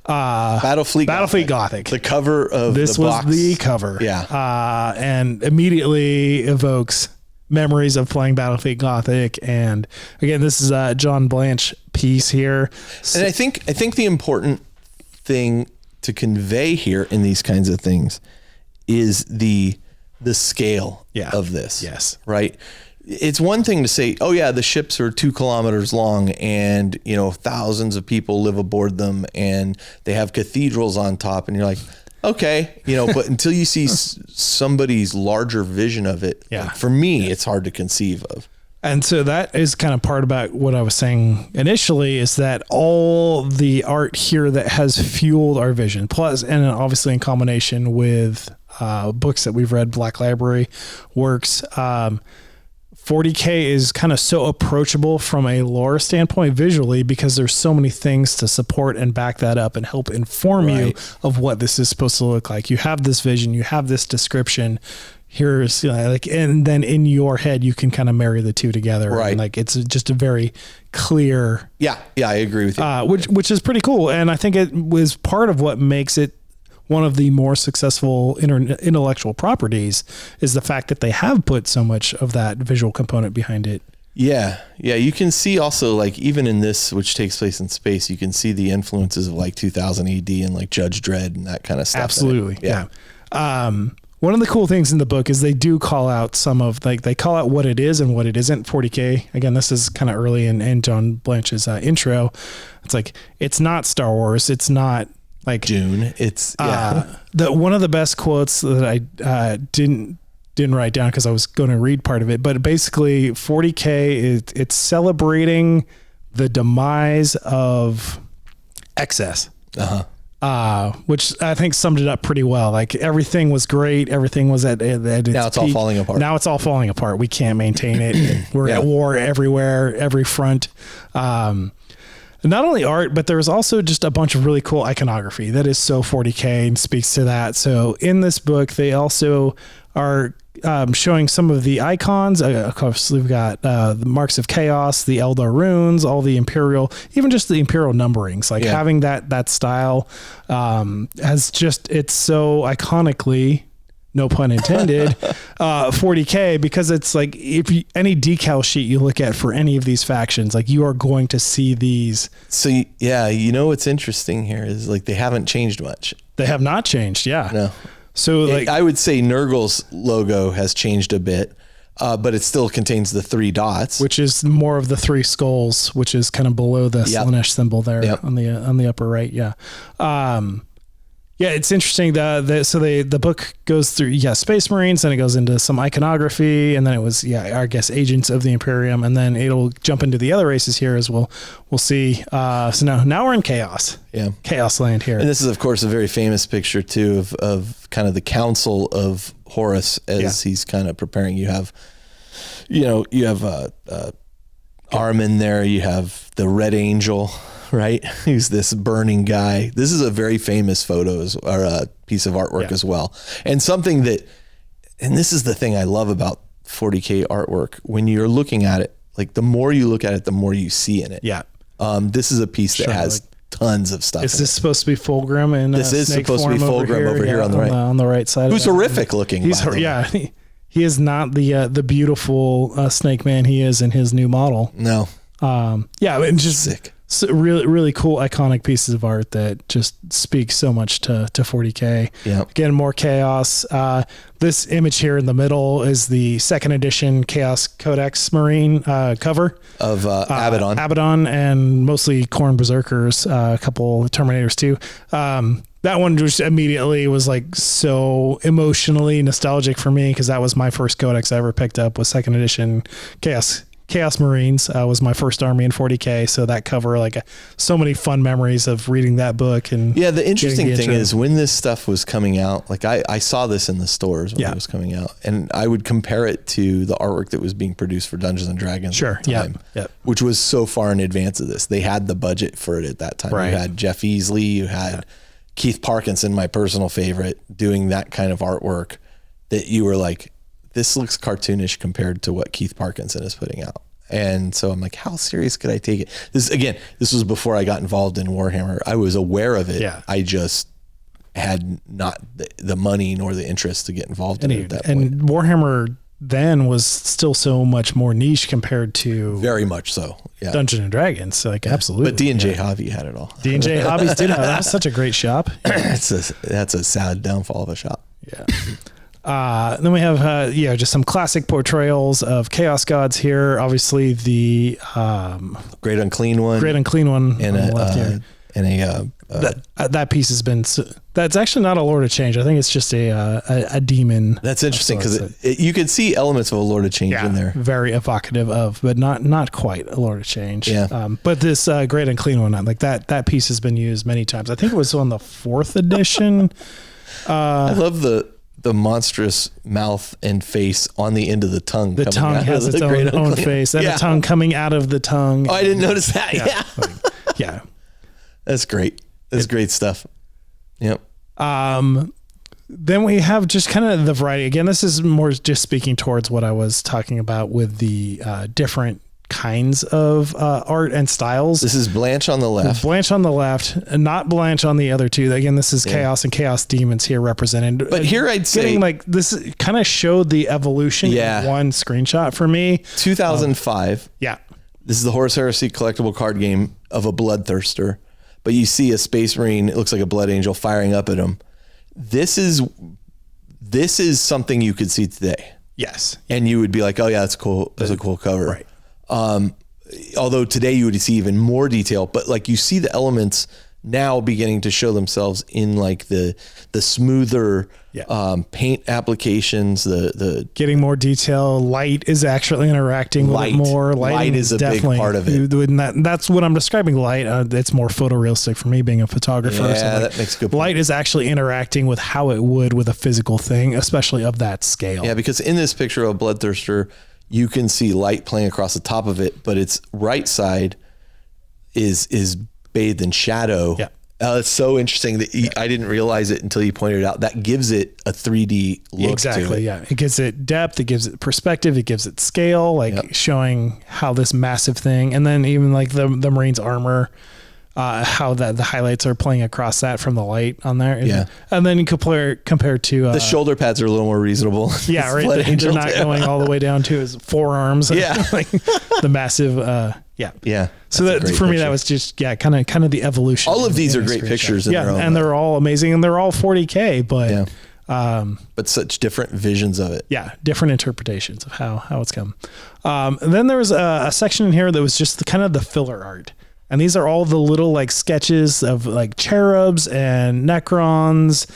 Battlefleet Gothic. The cover of this the box. Was the cover. And immediately evokes memories of playing Battlefleet Gothic. And again, this is a John Blanche piece here. And I think the important thing to convey here in these kinds of things is the scale of this. Yes. Right. It's one thing to say, oh yeah, the ships are 2 kilometers long and, thousands of people live aboard them and they have cathedrals on top. And you're like, okay, but until you see somebody's larger vision of it, like, for me, it's hard to conceive of. And so that is kind of part about what I was saying initially, is that all the art here that has fueled our vision, plus, and obviously in combination with books that we've read, Black Library works, 40K is kind of so approachable from a lore standpoint visually, because there's so many things to support and back that up and help inform you of what this is supposed to look like. You have this vision, you have this description. Here's and then in your head, you can kind of marry the two together. Right. And it's just a very clear. Yeah. I agree with you. Which is pretty cool. And I think it was part of what makes it one of the more successful intellectual properties, is the fact that they have put so much of that visual component behind it. Yeah. You can see also, like, even in this, which takes place in space, you can see the influences of like 2000 AD and like Judge Dredd and that kind of stuff. Absolutely. Yeah. One of the cool things in the book is they do call out they call out what it is and what it isn't. 40K. Again, this is kind of early in John Blanche's intro. It's like, it's not Star Wars. It's not like Dune. It's one of the best quotes that I didn't write down because I was going to read part of it, but basically 40K it's celebrating the demise of excess. Which I think summed it up pretty well. Like, everything was great. Everything was at its now it's peak. all falling apart. Now it's all falling apart. We can't maintain it. We're at war everywhere, every front. Not only art, but there's also just a bunch of really cool iconography that is so 40K and speaks to that. So in this book, they also are showing some of the icons. Of course, we've got the marks of chaos, the Eldar runes, all the imperial, even just the imperial numberings. Like having that style has just, it's so iconically no pun intended, 40K, because it's like any decal sheet you look at for any of these factions, like you are going to see these. So yeah, what's interesting here is like they haven't changed much. They have not changed. Yeah. No. So like I would say Nurgle's logo has changed a bit, but it still contains the 3 dots, which is more of the 3 skulls, which is kind of below the Slaanesh symbol there on the upper right. Yeah. Yeah, it's interesting that the book goes through Space Marines, and it goes into some iconography, and then it was I guess Agents of the Imperium, and then it'll jump into the other races here as we'll see. So now we're in Chaos. Yeah, Chaos land here, and this is of course a very famous picture too of kind of the Council of Horus as he's kind of preparing. You have Armin there. You have the Red Angel. Right? Who's this burning guy? This is a very famous photo or a piece of artwork as well. And something that, and this is the thing I love about 40K artwork. When you're looking at it, like the more you look at it, the more you see in it. Yeah. This is a piece that has tons of stuff. Is this supposed to be Fulgrim? And this is supposed to be Fulgrim over here on the right. On the right side. Who's horrific looking. He is not the beautiful snake man he is in his new model. No. And just sick. So really, really cool, iconic pieces of art that just speak so much to 40K. Yeah. Again, more chaos. This image here in the middle is the 2nd edition Chaos Codex Marine cover of Abaddon. Abaddon, and mostly Khorne Berserkers, a couple Terminators too. That one just immediately was like so emotionally nostalgic for me, because that was my first codex I ever picked up, was 2nd edition Chaos Marines. Was my first army in 40K, so that cover, so many fun memories of reading that book. And the interesting thing is when this stuff was coming out, like I saw this in the stores when it was coming out, and I would compare it to the artwork that was being produced for Dungeons and Dragons at the time, which was so far in advance of this. They had the budget for it at that time. Right. You had Jeff Easley, you had Keith Parkinson, my personal favorite, doing that kind of artwork that you were like, this looks cartoonish compared to what Keith Parkinson is putting out. And so I'm like, how serious could I take it? This was before I got involved in Warhammer. I was aware of it. Yeah. I just had not the money nor the interest to get involved in it at that point. And Warhammer then was still so much more niche compared to very much so. Yeah. Dungeons and Dragons. Absolutely. But D&J Hobby had it all. D&J Hobbies did have that. Was such a great shop. That's a sad downfall of a shop. Yeah. Then we have, just some classic portrayals of chaos gods here. Obviously the, Great Unclean One and on the left here. And that piece has been, that's actually not a Lord of Change. I think it's just a demon. That's interesting, because you could see elements of a Lord of Change in there. Very evocative of, but not quite a Lord of Change. Yeah. But this Great Unclean One, like that piece has been used many times. I think it was on the 4th edition. I love the monstrous mouth and face on the end of the tongue. The tongue has its own face, and a tongue coming out of the tongue. Oh, I didn't notice that. Yeah. That's great. That's great stuff. Yep. Then we have just kind of the variety. Again, this is more just speaking towards what I was talking about with the different kinds of art and styles. This is Blanche on the left. Blanche on the left, and not Blanche on the other two. Again, this is Chaos and Chaos Demons here represented. But here I'd say this kind of showed the evolution in one screenshot for me. 2005. This is the Horus Heresy collectible card game of a Bloodthirster, but you see a Space Marine, it looks like a Blood Angel, firing up at him. This is something you could see today. Yes. And you would be like, oh yeah, that's cool. That's a cool cover. Right. Although today you would see even more detail, but like you see the elements now beginning to show themselves in like the smoother paint applications, the getting more detail. Light is actually interacting with it more. Light is a big part of it. That's what I'm describing. Light. It's more photorealistic for me, being a photographer. Yeah, that makes a good point. Light is actually interacting with how it would with a physical thing, especially of that scale. Yeah, because in this picture of Bloodthirster, you can see light playing across the top of it, but its right side is bathed in shadow. Yeah. It's so interesting that I didn't realize it until you pointed it out. That gives it a 3D look to it. Yeah. It gives it depth. It gives it perspective. It gives it scale, showing how this massive thing, and then even like the Marine's armor, how the highlights are playing across that from the light on there. Yeah. And then you compare to the shoulder pads are a little more reasonable. Yeah, right. They're not going all the way down to his forearms. Yeah. Like the massive, yeah. Yeah. So that for me, picture. That was just, kind of the evolution. All of these are great pictures. In their own and they're all amazing and they're all 40K, but but such different visions of it. Yeah. Different interpretations of how it's come. And then there was a section in here that was just kind of the filler art. And these are all the little like sketches of like cherubs and necrons,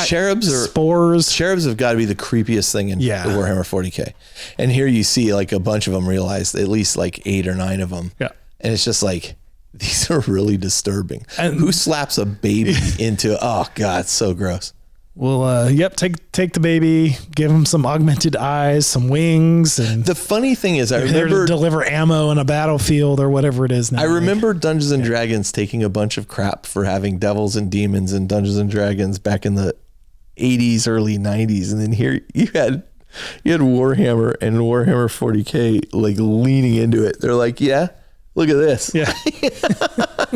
cherubs or spores. Cherubs have got to be the creepiest thing in the Warhammer 40K. And here you see like a bunch of them realized, at least like 8 or 9 of them. Yeah. And it's just like, these are really disturbing. And who slaps a baby into, oh God, it's so gross. Well, take the baby, give him some augmented eyes, some wings. And the funny thing is, I remember deliver ammo in a battlefield or whatever it is now. I remember Dungeons and Dragons taking a bunch of crap for having devils and demons in Dungeons and Dragons back in the 80s, early 90s. And then here you had Warhammer and Warhammer 40K like leaning into it. They're like, yeah, look at this. Yeah.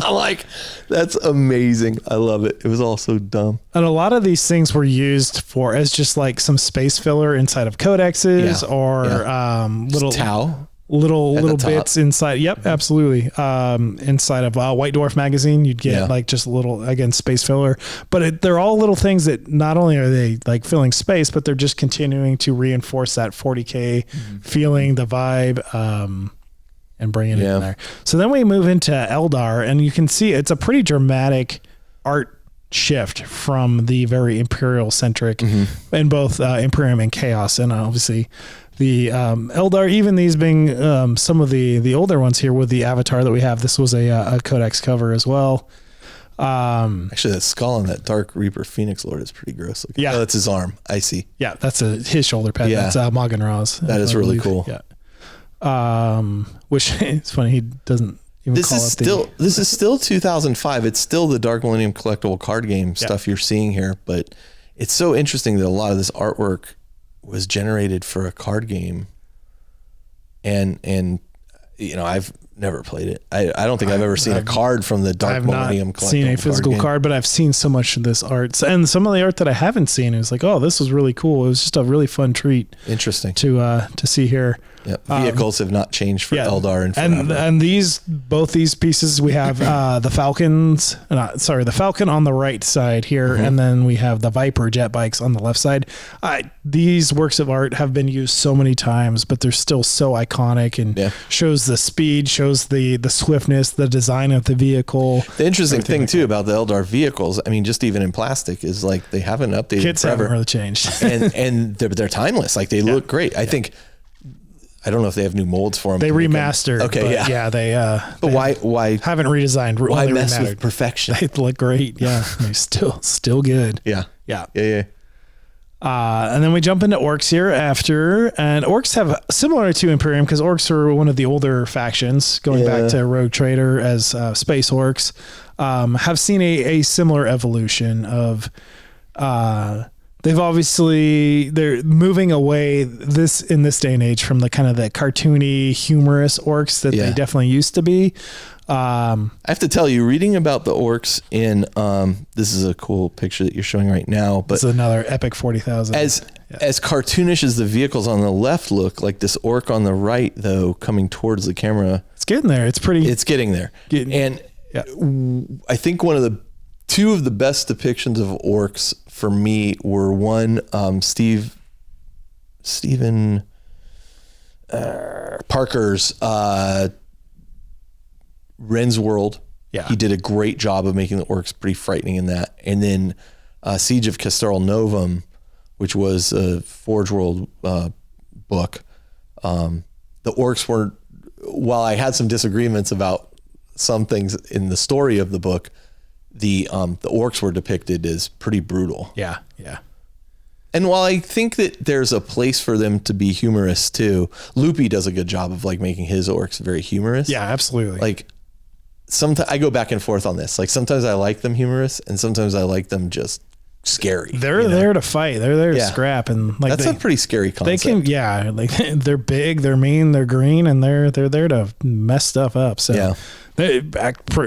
I'm like, that's amazing. I love it. It was all so dumb. And a lot of these things were used as just like some space filler inside of codexes or little Tau. Little bits inside. Yep, absolutely. Inside of White Dwarf magazine, you'd get like just a little, again, space filler. But they're all little things that not only are they like filling space, but they're just continuing to reinforce that 40K feeling, the vibe. And bring it in there. So then we move into Eldar, and you can see it's a pretty dramatic art shift from the very Imperial centric in both Imperium and Chaos. And obviously the Eldar, even these being some of the older ones here with the avatar that we have, this was a Codex cover as well. Actually, that skull on that Dark Reaper Phoenix Lord is pretty gross looking. Yeah. Oh, that's his arm. I see. Yeah, that's his shoulder pad. Yeah. That's Magan Ra's. That is really cool. Yeah. Which it's funny he doesn't even this is still 2005. It's still the Dark Millennium collectible card game stuff you're seeing here, but it's so interesting that a lot of this artwork was generated for a card game, and you know, I've never played it. I don't think I've ever seen a card from the Dark Millennium collectible card game. I've not seen a physical card, but I've seen so much of this art, and some of the art that I haven't seen. It was like, oh, this was really cool. It was just a really fun treat. Interesting to see here. Yep. Vehicles have not changed for Eldar and both these pieces we have the Falcon on the right side here, and then we have the Viper jet bikes on the left side. These works of art have been used so many times, but they're still so iconic and shows the speed, shows the swiftness, the design of the vehicle. The interesting thing too about the Eldar vehicles, I mean, just even in plastic, is like they haven't updated. Kits forever. Haven't really changed, and they're timeless. Like they look great. I don't know if they have new molds for them. They remastered. Okay, they. But why haven't redesigned? Why mess with perfection? They look great. Yeah, they're still good. Yeah. And then we jump into Orcs here after, and Orcs have similar to Imperium because Orcs are one of the older factions going back to Rogue Trader as Space Orcs. Have seen a similar evolution of. They're moving away in this day and age from the kind of the cartoony, humorous orcs that they definitely used to be. I have to tell you, reading about the orcs in this is a cool picture that you're showing right now, but it's another epic 40,000. As cartoonish as the vehicles on the left look, like this orc on the right, though, coming towards the camera, it's getting there. It's getting there. I think two of the best depictions of orcs for me were one, Stephen Parker's Ren's World. Yeah. He did a great job of making the orcs pretty frightening in that. And then Siege of Casterl Novum, which was a Forge World book. The orcs weren't, while I had some disagreements about some things in the story of the book, the orcs were depicted as pretty brutal. Yeah. And while I think that there's a place for them to be humorous too, Loopy does a good job of like making his orcs very humorous. Yeah, absolutely. Like sometimes I go back and forth on this. Like sometimes I like them humorous and sometimes I like them just scary. They're there to fight. They're there to scrap, and like that's a pretty scary concept. They can, like they're big, they're mean, they're green, and they're there to mess stuff up. So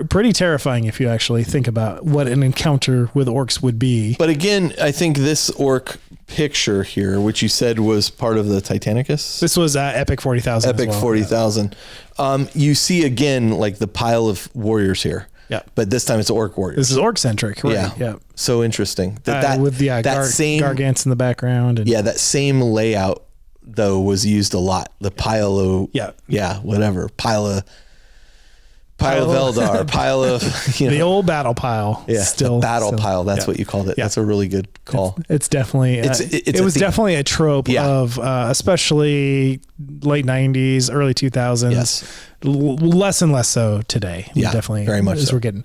Pretty terrifying if you actually think about what an encounter with orcs would be. But again, I think this orc picture here, which you said was part of the Titanicus. This was Epic 40,000. Epic 40,000. You see again, like the pile of warriors here. Yeah. But this time it's orc warriors. This is orc centric. Right? Yeah. So interesting. That with the same gargants in the background. And that same layout though was used a lot. The pile of whatever pile of Eldar, pile of the old battle pile. Yeah, still battle pile. That's what you called it. Yeah. That's a really good call. It's definitely it was definitely a trope of especially late 90s, early 2000s. Yes. Less and less so today. Yeah, definitely very much. As we're getting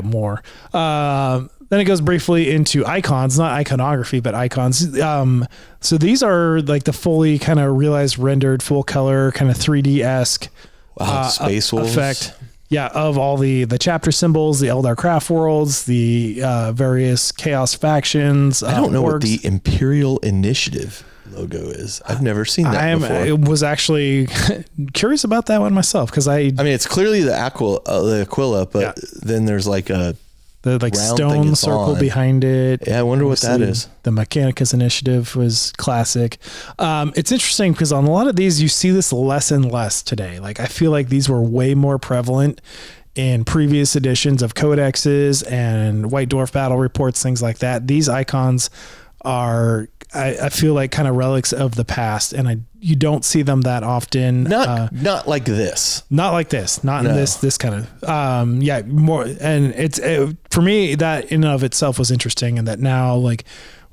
more. Then it goes briefly into icons, not iconography, but icons. So these are like the fully kind of realized, rendered, full color, kind of 3D-esque Space Wolves effect. Yeah, of all the chapter symbols, the Eldar craft worlds, the various chaos factions. I don't know what the Imperial Initiative logo is. I've never seen that before. I was actually curious about that one myself because I mean, it's clearly the Aquila, but then there's like a stone circle behind it. Yeah, I wonder what that is. The Mechanicus Initiative was classic. It's interesting because on a lot of these, you see this less and less today. Like I feel like these were way more prevalent in previous editions of codexes and White Dwarf battle reports, things like that. These icons are, I feel like, kind of relics of the past, and you don't see them that often. Not like this. Not like this. Not in this kind of more. And for me, that in and of itself was interesting, and that now like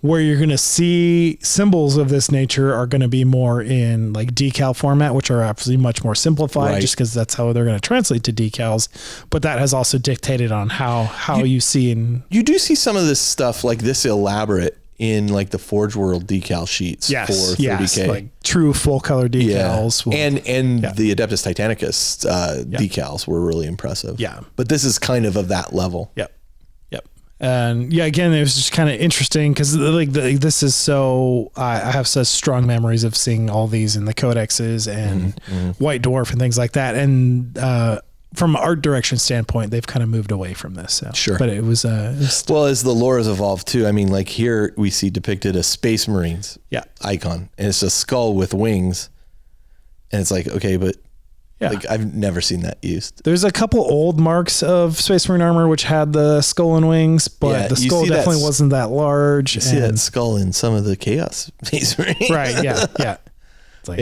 where you're going to see symbols of this nature are going to be more in like decal format, which are obviously much more simplified, just because that's how they're going to translate to decals. But that has also dictated on how you see, and you do see some of this stuff like this elaborate in like the Forge World decal sheets for 30K. Like true full color decals. And the Adeptus Titanicus decals were really impressive. Yeah. But this is kind of that level. Yep. And again, it was just kind of interesting because this is so, I have such strong memories of seeing all these in the codexes and White Dwarf and things like that. And, from an art direction standpoint, they've kind of moved away from this. So. Sure. But it was well, as the lore has evolved too. I mean, like here we see depicted a Space Marines icon, and it's a skull with wings. And it's like, okay, but like I've never seen that used. There's a couple old marks of Space Marine armor which had the skull and wings, but the skull definitely wasn't that large. You see that skull in some of the Chaos Space Marines. Right, yeah. It's like,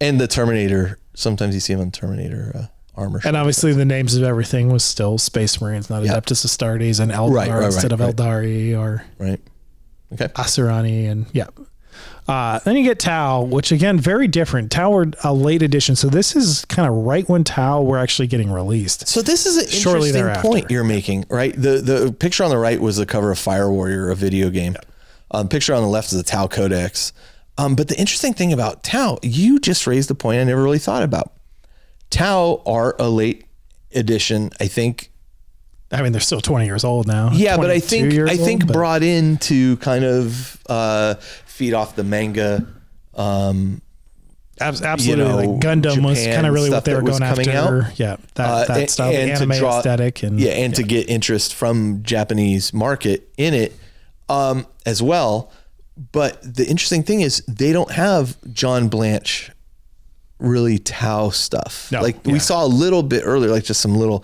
and the Terminator, sometimes you see him on Terminator armor. And obviously the names of everything was still Space Marines, not Adeptus Astartes and Eldar instead of Eldari or Asurani and then you get Tau, which again, very different. Tau were a late edition. So this is kind of right when Tau were actually getting released. So this is an interesting point you're making, right? The picture on the right was the cover of Fire Warrior, a video game. Picture on the left is the Tau Codex. But the interesting thing about Tau, you just raised a point I never really thought about. Tau are a late edition, I think. I mean, they're still 20 years old now. Yeah, but I think brought in to kind of feed off the manga. Absolutely, like Gundam Japan was kind of really what they were going after. Out. Yeah, that style, the anime aesthetic, and to get interest from Japanese market in it as well. But the interesting thing is they don't have John Blanche really Tau stuff. No, we saw a little bit earlier, like just some little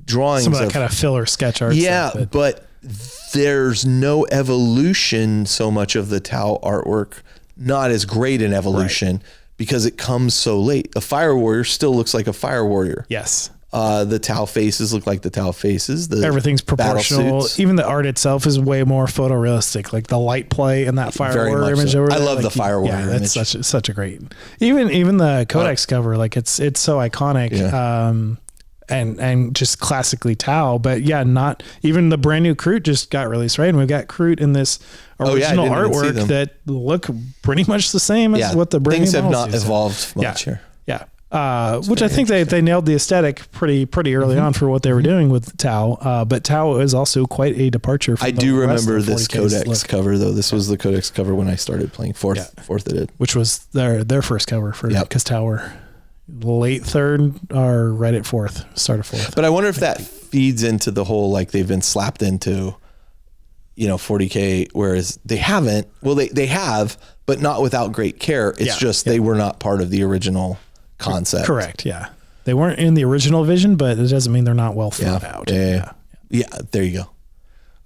drawings, some of that kind of filler sketch art. Yeah, stuff, but there's no evolution so much of the Tau artwork. Not as great an evolution because it comes so late. A Fire Warrior still looks like a Fire Warrior. Yes. The Tau faces look like the Tau faces. Everything's proportional. Even the art itself is way more photorealistic. Like the light play in that Fire Warrior image. So. I love the Fire Warrior image. That's such a great. Even the Codex cover, like it's so iconic. Yeah. And just classically Tau, but not even the brand new Kroot just got released, right? And we've got Kroot in this original artwork that look pretty much the same as what the brand new things have not evolved much here. Yeah. Which I think they nailed the aesthetic pretty early on for what they were doing with Tau. But Tau is also quite a departure from I do remember this Codex cover though. This was the Codex cover when I started playing fourth edition. Which was their first cover for because Tau were late third or right at fourth, start of fourth. But I wonder if that feeds into the whole, like they've been slapped into, 40K, whereas they haven't. Well, they have, but not without great care. It's just they were not part of the original concept. Correct. Yeah. They weren't in the original vision, but it doesn't mean they're not well thought out. Yeah. There you go.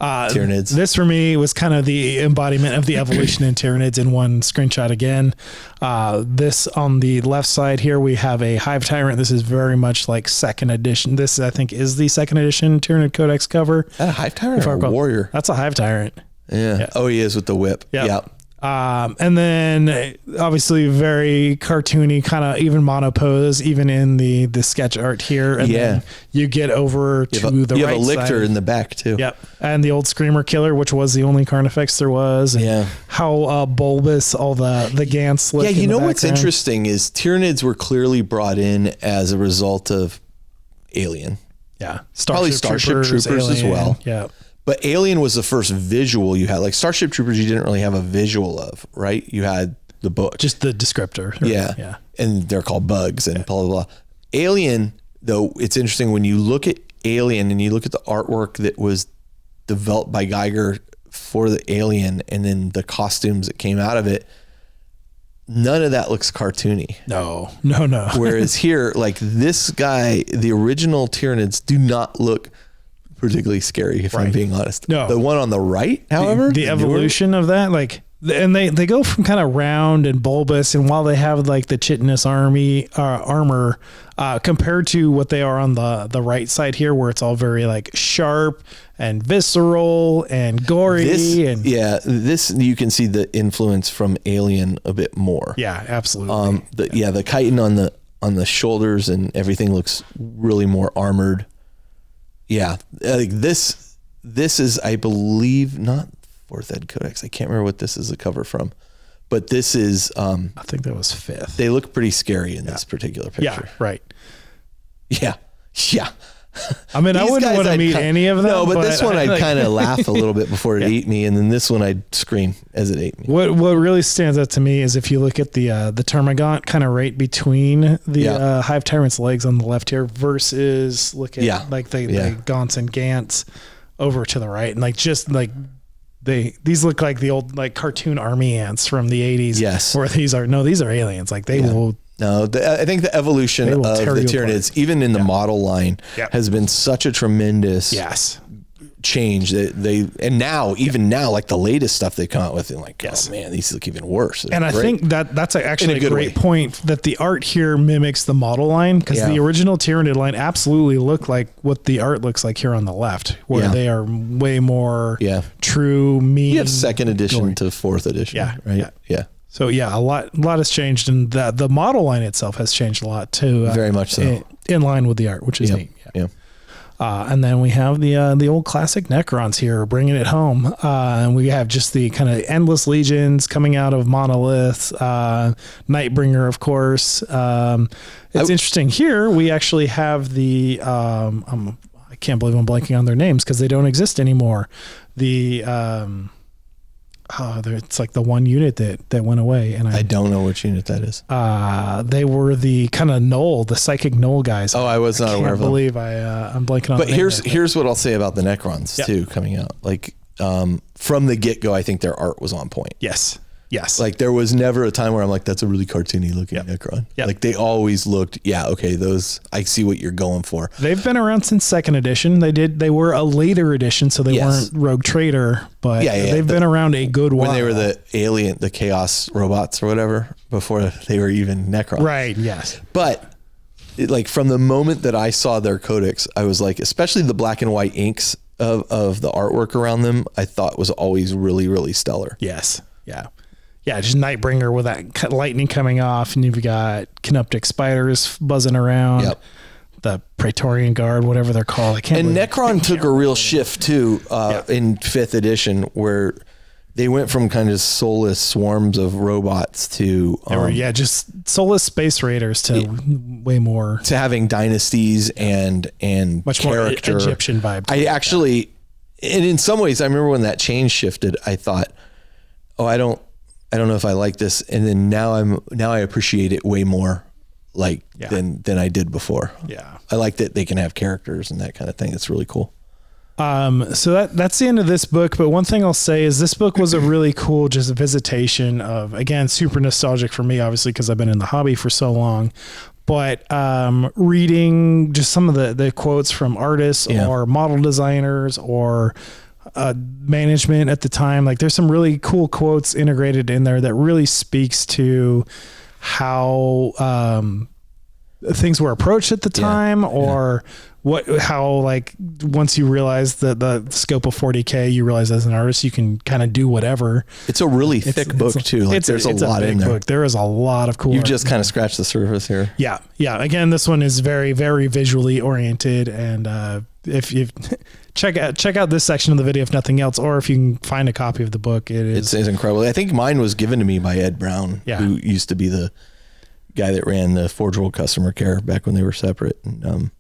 Tyranids. This for me was kind of the embodiment of the evolution in Tyranids in one screenshot again. This on the left side here, we have a Hive Tyrant. This is very much like second edition. This, I think, is the second edition Tyranid Codex cover. Is that a Hive Tyrant or a warrior? That's a Hive Tyrant. Yeah. Oh, he is with the whip. Yep. And then obviously very cartoony, kind of even monopose, even in the sketch art here. And then you get over to the right side. You have a lictor in the back too. Yep. And the old Screamer Killer, which was the only Carnifex there was. And how bulbous all the Gants look. Yeah, what's interesting is Tyranids were clearly brought in as a result of Alien. Yeah. Probably Starship Troopers as well. Yeah. But Alien was the first visual you had. Like Starship Troopers, you didn't really have a visual of, right? You had the book. Just the descriptor. Yeah. And they're called bugs and blah, blah, blah. Alien, though, it's interesting when you look at Alien and you look at the artwork that was developed by Geiger for the Alien and then the costumes that came out of it, none of that looks cartoony. No. Whereas here, like this guy, the original Tyranids do not look particularly scary, if I'm being honest. No. The one on the right, however, the evolution of that, like, and they go from kind of round and bulbous, and while they have like the chitinous armor compared to what they are on the right side here, where it's all very like sharp and visceral and gory. This you can see the influence from Alien a bit more. Yeah, absolutely. The chitin on the shoulders and everything looks really more armored. Yeah, like this is, I believe, not fourth ed codex. I can't remember what this is a cover from, but this is. I think that was fifth. They look pretty scary in this particular picture. Yeah, right. Yeah. I mean, I wouldn't want to meet any of them. No, but this one I'd kind of laugh a little bit before it ate me, and then this one I'd scream as it ate me. What really stands out to me is if you look at the Termagant kind of right between the Hive Tyrant's legs on the left here versus look at like the Gaunts and Gants over to the right, and like just like these look like the old like cartoon army ants from the 80s. Yes, where these are aliens. Like they will. No, I think the evolution of the Tyranids, even in the model line, has been such a tremendous change that even now, like the latest stuff they come out with, and like, oh man, these look even worse. And I think that's actually a great point that the art here mimics the model line, because the original Tyranid line absolutely looked like what the art looks like here on the left, where they are way more true, mean. You have second edition to fourth edition, right? Yeah. So a lot has changed, and the model line itself has changed a lot too. Very much so. In line with the art, which is neat. Yeah. And then we have the old classic Necrons here, bringing it home. And we have just the kind of endless legions coming out of monoliths. Nightbringer, of course. It's interesting here. We actually have the I can't believe I'm blanking on their names because they don't exist anymore. It's like the one unit that went away, and I don't know which unit that is. They were the kind of Null, the psychic Null guys. Oh, I was not aware of them. I can't believe I'm blanking on. But here's what I'll say about the Necrons too coming out. Like from the get go, I think their art was on point. Yes. Like there was never a time where I'm like, that's a really cartoony looking Necron. Like they always looked, those, I see what you're going for. They've been around since second edition. They were a later edition, so they weren't Rogue Trader, but they've been around a good while. When they were the Chaos robots or whatever, before they were even Necron. Right, yes. But like from the moment that I saw their codex, I was like, especially the black and white inks of the artwork around them, I thought was always really, really stellar. Yes. Yeah. Yeah, just Nightbringer with that lightning coming off, and you've got Canoptic spiders buzzing around. Yep. The Praetorian Guard, whatever they're called. And Necron took a real shift too in 5th edition, where they went from kind of soulless swarms of robots to just soulless space raiders to way more to having dynasties and much character. More Egyptian vibe. I actually, and in some ways, I remember when that change shifted, I thought, I don't know if I like this, and then now I appreciate it way more. than I did before. Yeah. I like that they can have characters and that kind of thing. It's really cool. So that's the end of this book. But one thing I'll say is this book was a really cool just visitation of, again, super nostalgic for me, obviously, because I've been in the hobby for so long. But reading just some of the quotes from artists or model designers or management at the time, like there's some really cool quotes integrated in there that really speaks to how things were approached at the time, or how like once you realize the scope of 40K, you realize as an artist you can kind of do whatever. It's a really thick book too. Like there's a lot in there. Book. There is a lot of cool. You've just kind of scratched the surface here. Yeah. Again, this one is very, very visually oriented, and if you check out this section of the video, if nothing else, or if you can find a copy of the book, it's incredible. I think mine was given to me by Ed Brown, who used to be the guy that ran the Forge World customer care back when they were separate. And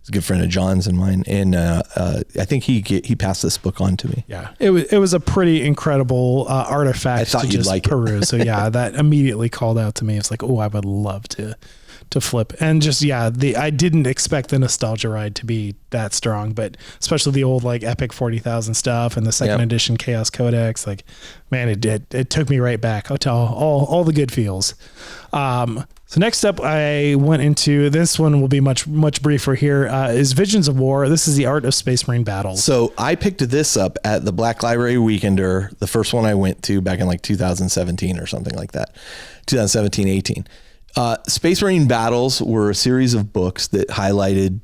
he's a good friend of John's and mine. And I think he passed this book on to me. Yeah, it was a pretty incredible artifact. I thought to you'd just like peruse. it. So yeah, that immediately called out to me. It's like, oh, I would love to flip. And just I didn't expect the nostalgia ride to be that strong, but especially the old like Epic 40,000 stuff and the second edition Chaos Codex, like, man, it took me right back. I'll tell all the good feels. So next up, I went into, this one will be much briefer here, is Visions of War. This is the art of Space Marine battles. So I picked this up at the Black Library Weekender, the first one I went to back in like 2017 or something like that, 2017-18. Space Marine battles were a series of books that highlighted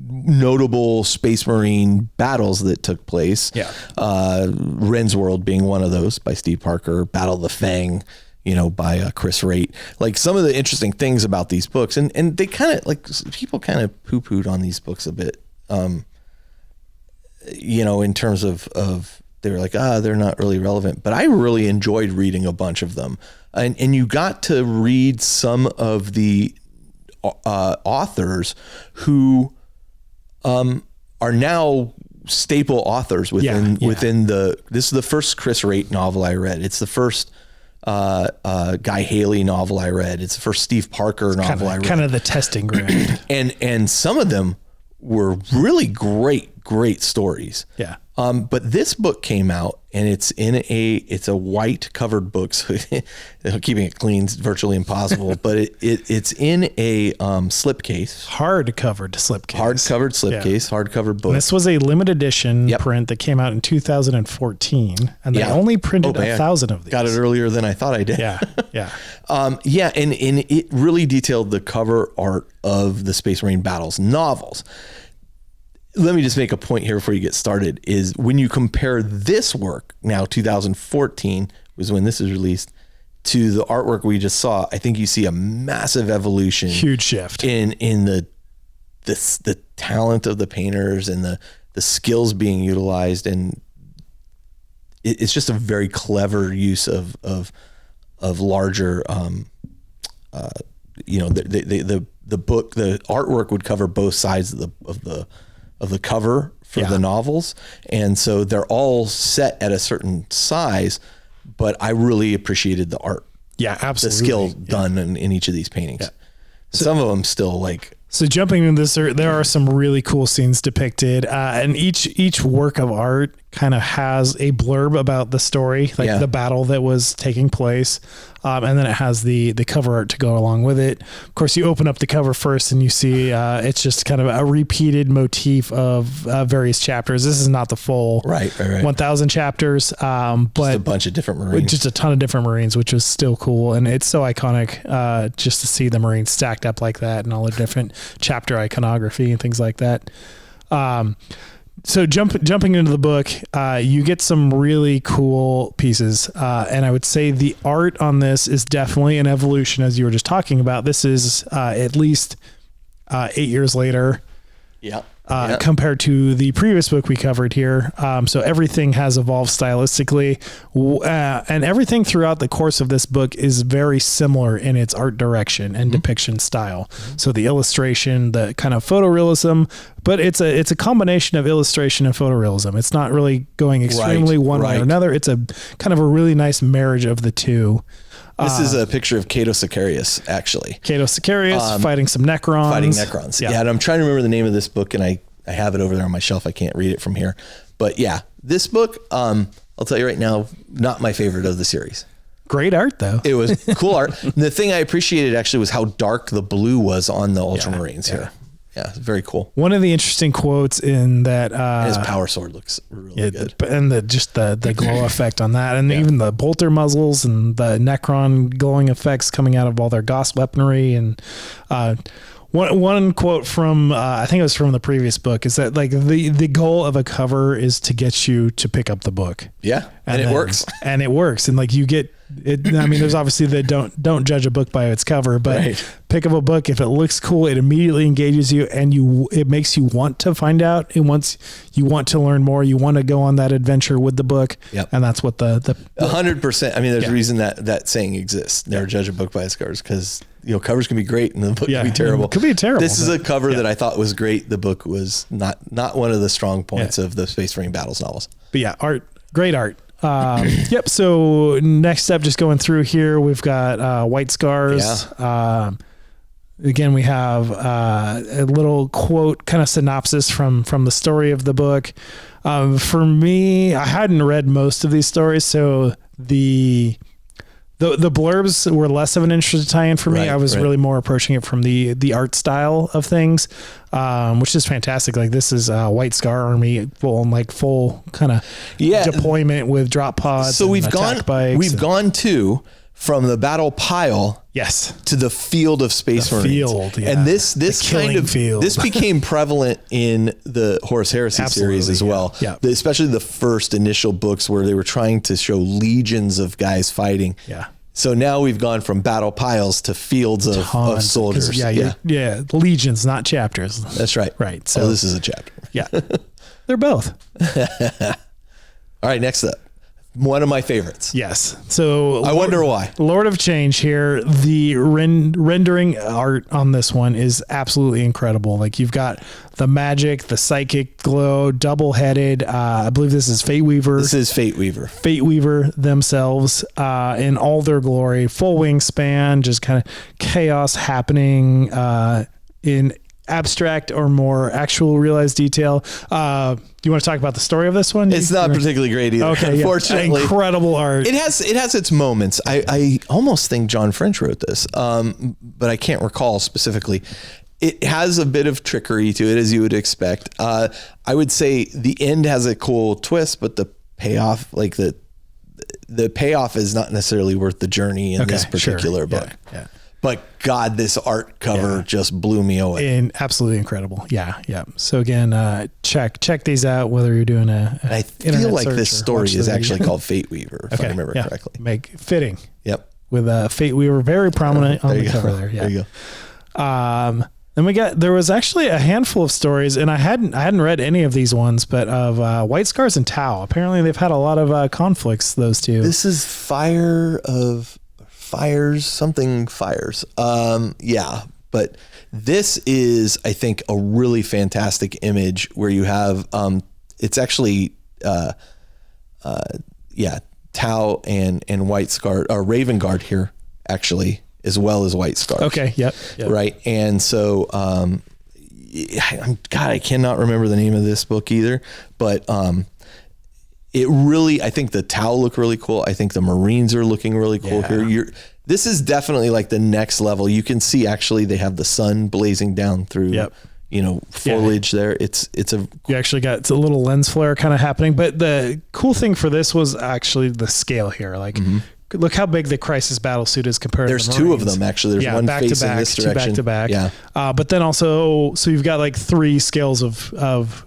notable Space Marine battles that took place. Yeah. Ren's World being one of those by Steve Parker, Battle of the Fang, by Chris Raitt. Like some of the interesting things about these books, and they kind of like, people kind of poo-pooed on these books a bit, in terms of they were like, they're not really relevant, but I really enjoyed reading a bunch of them. And you got to read some of the authors who are now staple authors within this is the first Chris Raitt novel I read. It's the first Guy Haley novel I read. It's the first Steve Parker novel I read. Kind of the testing ground. and some of them were really great stories. Yeah. But this book came out and it's a white covered book. So keeping it clean is virtually impossible, but it's in a slipcase. Hard covered slipcase. Hard covered slipcase, hard covered book. And this was a limited edition print that came out in 2014, and they only printed 1,000 of these. Got it earlier than I thought I did. Yeah. And it really detailed the cover art of the Space Marine Battles novels. Let me just make a point here before you get started, is when you compare this work, now 2014 was when this was released, to the artwork we just saw, I think you see a massive evolution. Huge shift. In the talent of the painters and the skills being utilized. And it's just a very clever use of larger, the book, the artwork would cover both sides of the cover for the novels. And so they're all set at a certain size, but I really appreciated the art. Yeah, absolutely. The skill done in each of these paintings. Yeah. So, some of them still like. So jumping into this, there are some really cool scenes depicted, and each work of art kind of has a blurb about the story, like the battle that was taking place, and then it has the cover art to go along with it. Of course, you open up the cover first, and you see it's just kind of a repeated motif of various chapters. This is not the full 1,000 chapters, but just a bunch of different Marines, just a ton of different Marines, which was still cool, and it's so iconic just to see the Marines stacked up like that and all the different chapter iconography and things like that. So jumping into the book, you get some really cool pieces. And I would say the art on this is definitely an evolution, as you were just talking about. This is at least 8 years later. Yeah. Compared to the previous book we covered here. So everything has evolved stylistically, and everything throughout the course of this book is very similar in its art direction and depiction style. So the illustration, the kind of photorealism, but it's a combination of illustration and photorealism. It's not really going extremely one way or another. It's a kind of a really nice marriage of the two. This is a picture of Cato Sicarius, actually. Cato Sicarius fighting some Necrons. Fighting Necrons. Yeah, and I'm trying to remember the name of this book, and I have it over there on my shelf. I can't read it from here. But yeah, this book, I'll tell you right now, not my favorite of the series. Great art, though. It was cool art. The thing I appreciated actually was how dark the blue was on the Ultramarines here. Yeah, very cool. One of the interesting quotes in that his power sword looks really good, and the glow effect on that, and even the bolter muzzles and the Necron glowing effects coming out of all their Gauss weaponry. And one quote from I think it was from the previous book is that like the goal of a cover is to get you to pick up the book. Yeah, and it works. And it works, and like you get. I mean, there's obviously the don't judge a book by its cover, but pick up a book. If it looks cool, it immediately engages you, and it makes you want to find out. And once you want to learn more, you want to go on that adventure with the book. Yep. And that's what the 100%. I mean, there's a reason that saying exists. Never judge a book by its covers, because covers can be great and the book can be terrible. It could be terrible. This is a cover that I thought was great. The book was not one of the strong points of the Space Marine Battles novels. But yeah, great art. Yep. So next up, just going through here, we've got White Scars. Yeah. Again, we have a little quote, kind of synopsis from the story of the book. For me, I hadn't read most of these stories, so the blurbs were less of an interesting tie-in for me. I was really more approaching it from the art style of things, which is fantastic. Like this is White Scar Army full kind of deployment with drop pods. So we've gone from the battle pile to the field of Space Marines. And this became prevalent in the Horus Heresy series as well. Yeah. Especially the first initial books where they were trying to show legions of guys fighting. Yeah. So now we've gone from battle piles to fields of soldiers. Legions, not chapters. That's right. Right. So this is a chapter. Yeah. They're both. All right, next up. One of my favorites. Yes. So I wonder why. Lord of Change here. The rendering art on this one is absolutely incredible. Like you've got the magic, the psychic glow, double-headed. I believe this is Fate Weaver. This is Fate Weaver. Fate Weaver themselves in all their glory, full wingspan, just kind of chaos happening in abstract or more actual realized detail. Do you want to talk about the story of this one? It's not particularly great either. Okay, unfortunately. Incredible art. It has its moments. I almost think John French wrote this, but I can't recall specifically. It has a bit of trickery to it, as you would expect. I would say the end has a cool twist, but the payoff, like the payoff, is not necessarily worth the journey in this particular book. Yeah. But God, this art cover just blew me away. And absolutely incredible. Yeah. Yeah. So again, check these out, whether you're doing I feel like this story is actually called Fate Weaver, if I remember correctly. Fitting. Yep. With Fate Weaver very prominent on the cover there. Yeah. There you go. Then there was actually a handful of stories, and I hadn't read any of these ones, but of White Scars and Tau. Apparently they've had a lot of conflicts, those two. This is something fires. But this is, I think, a really fantastic image where you have, it's actually, Tau and White Scar, or Raven Guard here, actually, as well as White Scars. Okay. Yep. Right. And so, I cannot remember the name of this book either, but, it really, I think the Tau look really cool. I think the Marines are looking really cool here. This is definitely like the next level. You can see actually they have the sun blazing down through, foliage there. You actually got a little lens flare kind of happening. But the cool thing for this was actually the scale here. Like, look how big the Crisis battle suit is compared to the Marines. There's two of them actually. There's one facing this direction. Back to back. Yeah. But then also, so you've got like three scales of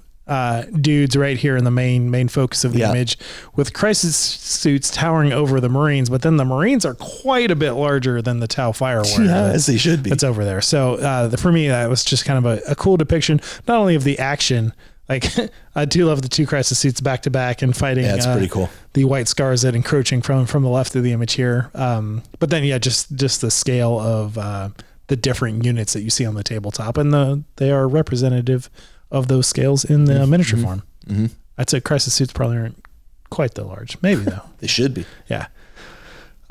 dudes right here in the main focus of the image, with Crisis suits towering over the Marines, but then the Marines are quite a bit larger than the Tau Fire Warrior. Yeah, as they should be. That's over there. So for me, that was just kind of a cool depiction, not only of the action. Like I do love the two Crisis suits back to back and fighting. Yeah, it's pretty cool. The White Scars that encroaching from the left of the image here. But then just the scale of the different units that you see on the tabletop, and they are representative of those scales in the miniature form. Mm-hmm. I'd say Crisis suits probably aren't quite that large. Maybe though. They should be. Yeah.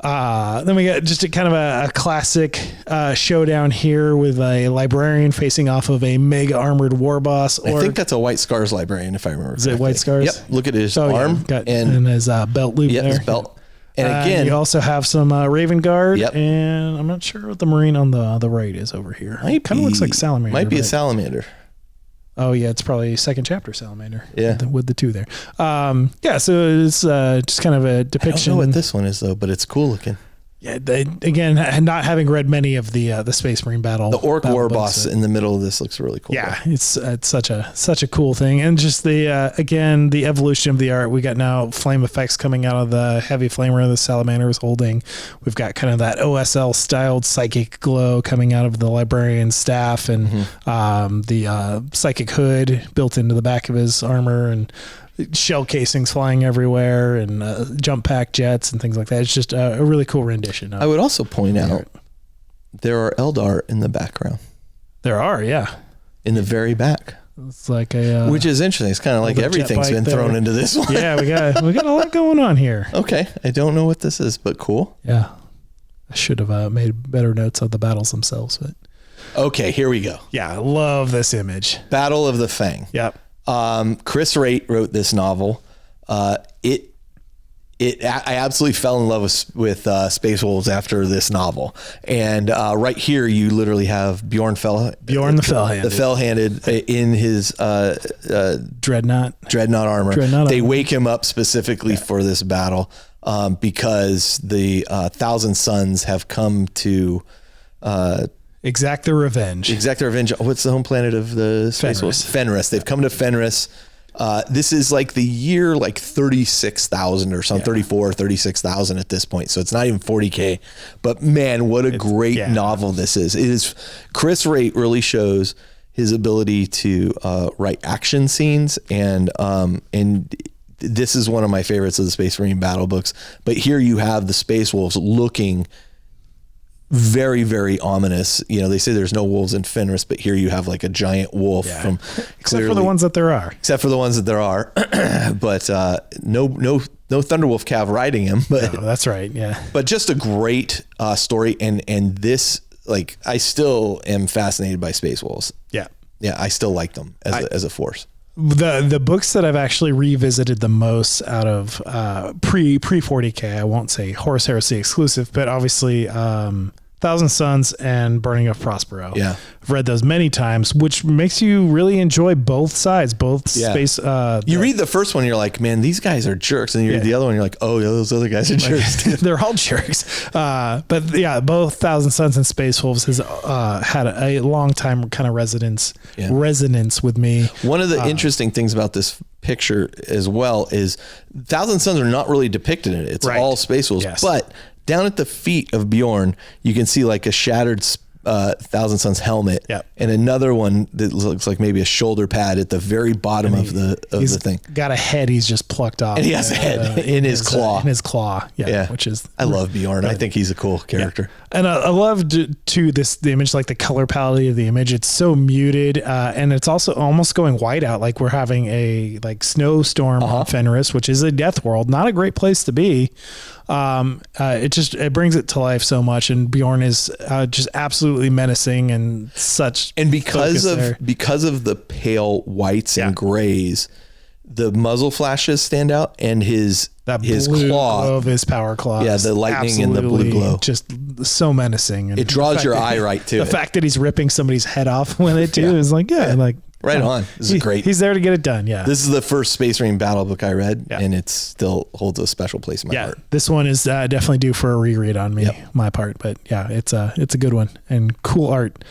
Then we got just a kind of a classic showdown here with a librarian facing off of a mega armored war boss. I think that's a White Scars librarian, if I remember correctly. Is it White Scars? Yep. Look at his arm and his belt loop there. His belt. And again, you also have some Raven Guard, and I'm not sure what the Marine on the right is over here. It kind of looks like Salamander. Might be a Salamander. Oh yeah, it's probably second chapter Salamander. Yeah, with the two there. So it's just kind of a depiction. I don't know what this one is though, but it's cool looking. Yeah, again, not having read many of the Space Marine battle, the Orc battle War books, boss in the middle of this looks really cool. Yeah, it's such a cool thing, and just the again the evolution of the art. We got now flame effects coming out of the heavy flamer the Salamander is holding. We've got kind of that OSL styled psychic glow coming out of the librarian's staff, and the psychic hood built into the back of his armor, and shell casings flying everywhere, and jump pack jets and things like that. It's just a really cool rendition. I would also point out there are Eldar in the background. There are, yeah, in the very back. It's like a which is interesting. It's kind of like everything's been thrown into this one. Yeah, we got a lot going on here. Okay, I don't know what this is, but cool. Yeah, I should have made better notes of the battles themselves, but okay, here we go. Yeah, I love this image. Battle of the Fang. Yep. Chris Raitt wrote this novel. I absolutely fell in love with Space Wolves after this novel. And right here, you literally have Bjorn the Fell-Handed in his Dreadnought armor. They wake him up specifically for this battle because the Thousand Sons have come to exact their revenge. What's the home planet of the Space Wolves? Fenris. They've come to Fenris. This is like the year 36,000 or something, 34, 36,000 at this point. So it's not even 40K. But man, what a great novel this is. It is. Chris Raitt really shows his ability to write action scenes, and this is one of my favorites of the Space Marine battle books. But here you have the Space Wolves looking very, very ominous. You know, they say there's no wolves in Fenris, but here you have like a giant wolf from except for the ones that there are. But no Thunderwolf cav riding him. But no, that's right. Yeah. But just a great story, and this, like, I still am fascinated by Space Wolves. Yeah. Yeah, I still like them as a force. The books that I've actually revisited the most out of pre 40K, I won't say Horus Heresy exclusive, but obviously Thousand Sons and Burning of Prospero. Yeah. I've read those many times, which makes you really enjoy both sides, space. You read the first one, you're like, man, these guys are jerks. And you read the other one, you're like, oh, yeah, those other guys are jerks. They're all jerks. But yeah, both Thousand Sons and Space Wolves has had a long time kind of resonance with me. One of the interesting things about this picture as well is Thousand Sons are not really depicted in it. It's all Space Wolves. Yes. But down at the feet of Bjorn, you can see like a shattered Thousand Sons helmet, and another one that looks like maybe a shoulder pad at the very bottom of the thing. Got a head he's just plucked off, and he has a head in his claw. Which is I love Bjorn. I think he's a cool character, and I love too the image, like the color palette of the image. It's so muted, and it's also almost going white out, like we're having a snowstorm on Fenris, which is a death world, not a great place to be. It brings it to life so much, and Bjorn is just absolutely menacing and such. And because of the pale whites and grays, the muzzle flashes stand out, and his claw of his power claw. Yeah, the lightning and the blue glow, just so menacing. And it draws your eye right to it. The fact that he's ripping somebody's head off with it too is like right on. This is great. He's there to get it done. Yeah. This is the first Space Marine battle book I read, and it still holds a special place in my heart. This one is definitely due for a reread on my part, but yeah, it's a good one and cool art.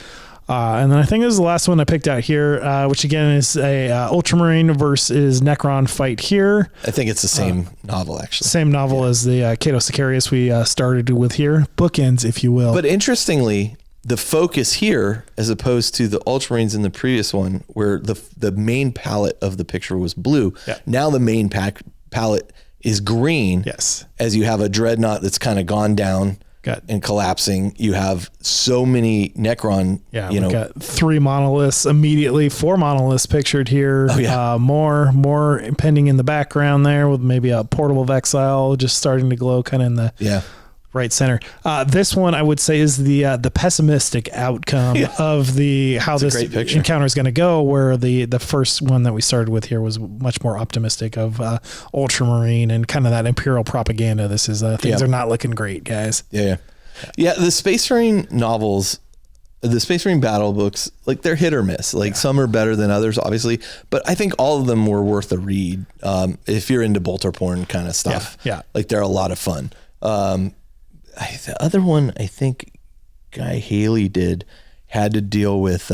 And then I think this is the last one I picked out here, which again is a Ultramarine versus Necron fight here. I think it's the same novel, actually. Same novel as the Cato Sicarius we started with here. Bookends, if you will. But interestingly, the focus here, as opposed to the Ultramarines in the previous one, where the main palette of the picture was blue, now the main palette is green. Yes. As you have a Dreadnought that's kind of gone down and collapsing. You have so many Necron. Yeah, we've got 3 monoliths immediately, 4 monoliths pictured here. Oh, yeah. More pending in the background there, with maybe a Portal of Exile just starting to glow kind of in the right center. This one I would say is the pessimistic outcome of how this encounter is going to go, where the first one that we started with here was much more optimistic of Ultramarine and kind of that Imperial propaganda. This is things are not looking great, guys. Yeah. The Space Marine novels, the Space Marine battle books, like they're hit or miss. Like some are better than others, obviously, but I think all of them were worth a read. If you're into bolter porn kind of stuff, like they're a lot of fun. The other one I think Guy Haley had to deal with,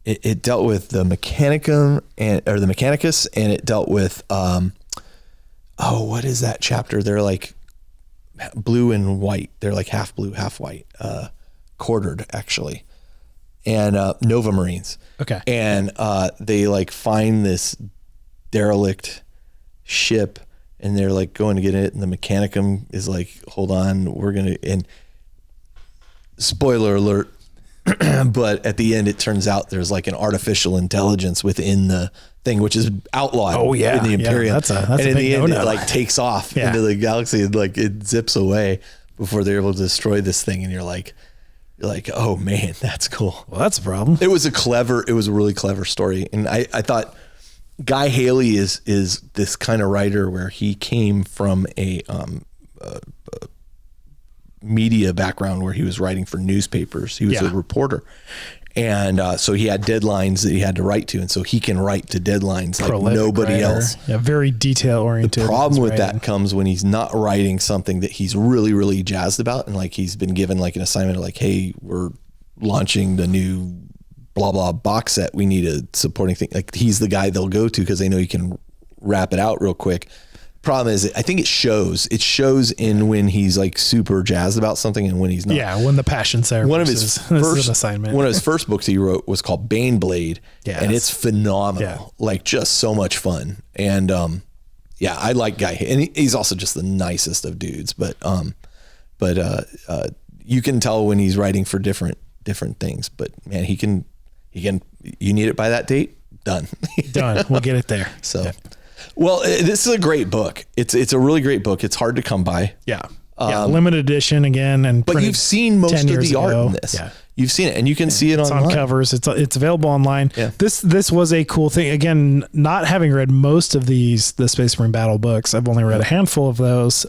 it dealt with the Mechanicum or the Mechanicus, and it dealt with, what is that chapter? They're like blue and white. They're like half blue, half white, quartered actually. And Nova Marines. Okay. And they like find this derelict ship, and they're like going to get it, and the Mechanicum is like, hold on, we're going to, and spoiler alert, but at the end it turns out there's like an artificial intelligence within the thing, which is outlawed in the Imperium. That's and in the end it like takes off into the galaxy, and like it zips away before they're able to destroy this thing, and you're like, oh man, that's cool. Well, that's a problem. It was a really clever story, and I thought Guy Haley is this kind of writer where he came from a media background where he was writing for newspapers. He was a reporter. And so he had deadlines that he had to write to. And so he can write to deadlines like nobody else. Yeah, very detail oriented. The problem with that comes when he's not writing something that he's really, really jazzed about. And like he's been given like an assignment of like, hey, we're launching the new blah, blah box set. We need a supporting thing. Like he's the guy they'll go to because they know he can wrap it out real quick. Problem is, I think it shows in when he's like super jazzed about something and when he's not. Yeah, when the passion's there. One of his first books he wrote was called Baneblade, and it's phenomenal. Like just so much fun. And I like Guy, and he's also just the nicest of dudes. But you can tell when he's writing for different things. But man, he can. You need it by that date. Done. We'll get it there. So. Yeah. Well, this is a great book. It's a really great book. It's hard to come by. Yeah. Limited edition again, but you've seen most of the art in this. Yeah. You've seen it, and you can see it online. On covers. It's available online. Yeah. This was a cool thing. Again, not having read most of the Space Marine battle books, I've only read a handful of those.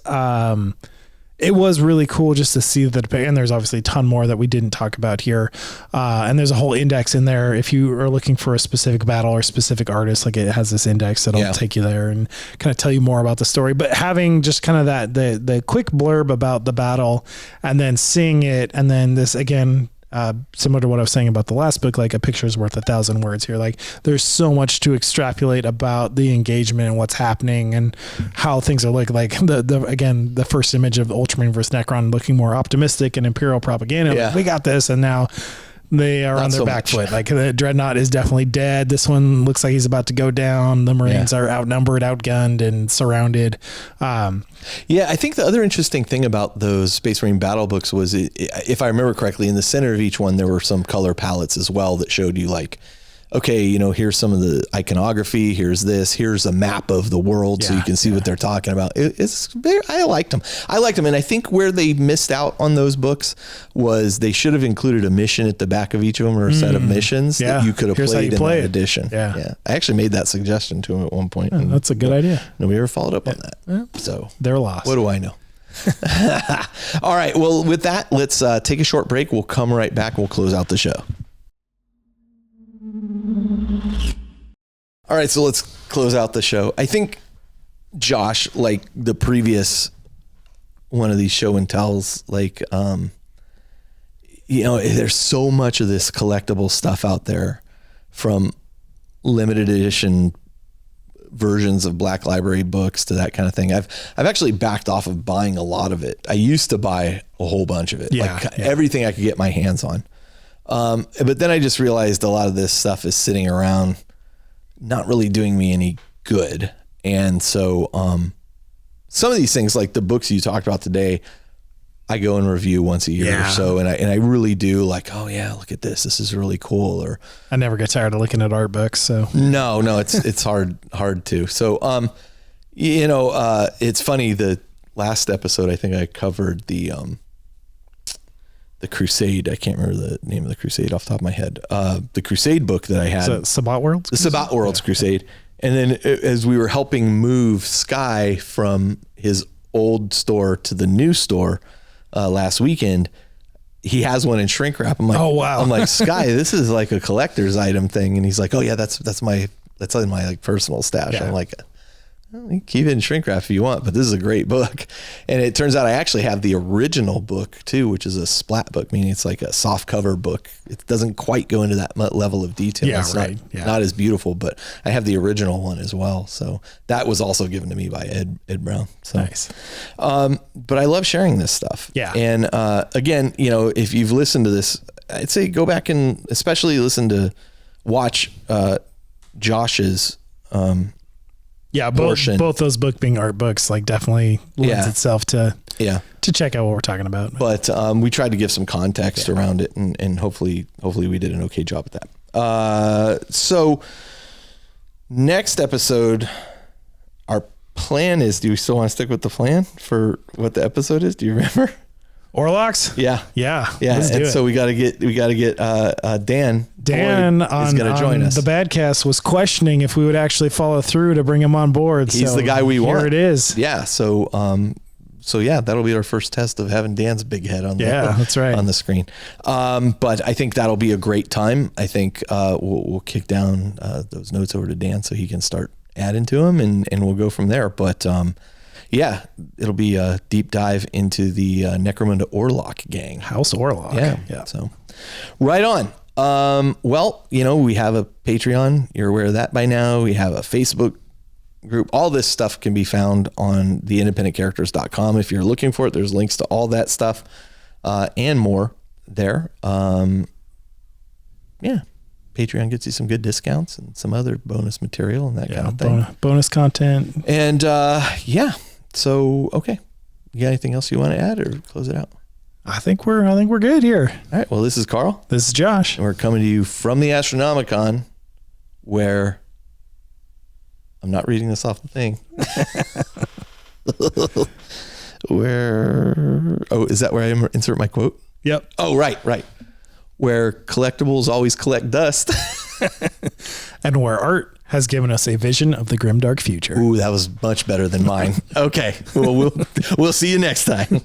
It was really cool just to see that, and there's obviously a ton more that we didn't talk about here. And there's a whole index in there. If you are looking for a specific battle or specific artist, like it has this index that'll take you there and kind of tell you more about the story. But having just kind of the quick blurb about the battle and then seeing it, and then this again, similar to what I was saying about the last book, like a picture is worth 1,000 words here. Like there's so much to extrapolate about the engagement and what's happening and how things are like the first image of Ultramarine versus Necron looking more optimistic and Imperial propaganda. Like, we got this. And now they are on their back foot. Like the Dreadnought is definitely dead. This one looks like he's about to go down. The Marines are outnumbered, outgunned, and surrounded. I think the other interesting thing about those Space Marine battle books was, if I remember correctly, in the center of each one, there were some color palettes as well that showed you like, okay, here's some of the iconography. Here's a map of the world, so you can see what they're talking about. I liked them. And I think where they missed out on those books was they should have included a mission at the back of each of them, or a set of missions that you could have played in that edition. Yeah. I actually made that suggestion to him at one point. That's a good idea. Nobody ever followed up on that. Yeah. So they're lost. What do I know? All right. Well, with that, let's take a short break. We'll come right back. We'll close out the show. All right, so let's close out the show. I think, Josh, like the previous one of these show and tells, like, there's so much of this collectible stuff out there, from limited edition versions of Black Library books to that kind of thing. I've actually backed off of buying a lot of it. I used to buy a whole bunch of it, everything I could get my hands on. But then I just realized a lot of this stuff is sitting around not really doing me any good. And so, some of these things, like the books you talked about today, I go and review once a year or so. And I really do like, oh yeah, look at this. This is really cool. Or I never get tired of looking at art books. So it's hard to. So, it's funny that last episode, I think I covered the Crusade. I can't remember the name of the Crusade off the top of my head. The Crusade book that I had. So Sabbat Worlds? The Sabbat Worlds Crusade. And then as we were helping move Sky from his old store to the new store last weekend, he has one in shrink wrap. I'm like, oh wow. I'm like, Sky, this is like a collector's item thing. And he's like, oh yeah, that's in my like personal stash. Yeah. I'm like, well, you keep it in shrink wrap if you want, but this is a great book. And it turns out I actually have the original book too, which is a splat book, meaning it's like a soft cover book. It doesn't quite go into that level of detail. Yeah, it's right. Not as beautiful, but I have the original one as well. So that was also given to me by Ed Brown. So nice. But I love sharing this stuff. Yeah. And again, if you've listened to this, I'd say go back and especially watch Josh's both those books being art books, like definitely lends itself to check out what we're talking about. But we tried to give some context around it, and hopefully we did an okay job at that. So next episode, our plan is, do we still want to stick with the plan for what the episode is? Do you remember? Orlocks? Yeah. Let's do it. So we got to get Dan. Dan is going to join us. The Badcast was questioning if we would actually follow through to bring him on board. He's the guy we want. Here it is. Yeah. So that'll be our first test of having Dan's big head on that's right. on the screen. But I think that'll be a great time. I think we'll kick down those notes over to Dan so he can start adding to them, and we'll go from there. But yeah, it'll be a deep dive into the Necromunda Orlok gang. House Orlok. Yeah. So right on. Well, we have a Patreon. You're aware of that by now. We have a Facebook group. All this stuff can be found on theindependentcharacters.com. If you're looking for it, there's links to all that stuff and more there. Patreon gets you some good discounts and some other bonus material and that kind of thing. Bonus content. And so, okay. You got anything else you want to add or close it out? I think we're good here. All right. Well, this is Carl. This is Josh. And we're coming to you from the Astronomicon, where I'm not reading this off the thing. Is that where I insert my quote? Yep. Oh, right. Where collectibles always collect dust. And where art has given us a vision of the grimdark future. Ooh, that was much better than mine. Okay. Well, we'll see you next time.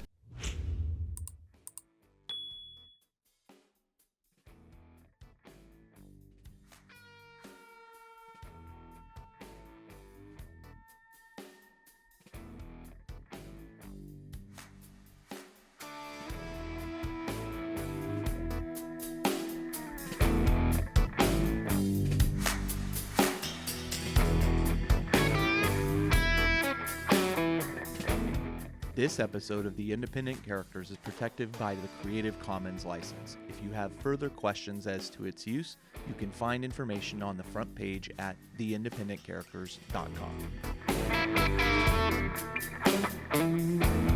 This episode of The Independent Characters is protected by the Creative Commons license. If you have further questions as to its use, you can find information on the front page at theindependentcharacters.com.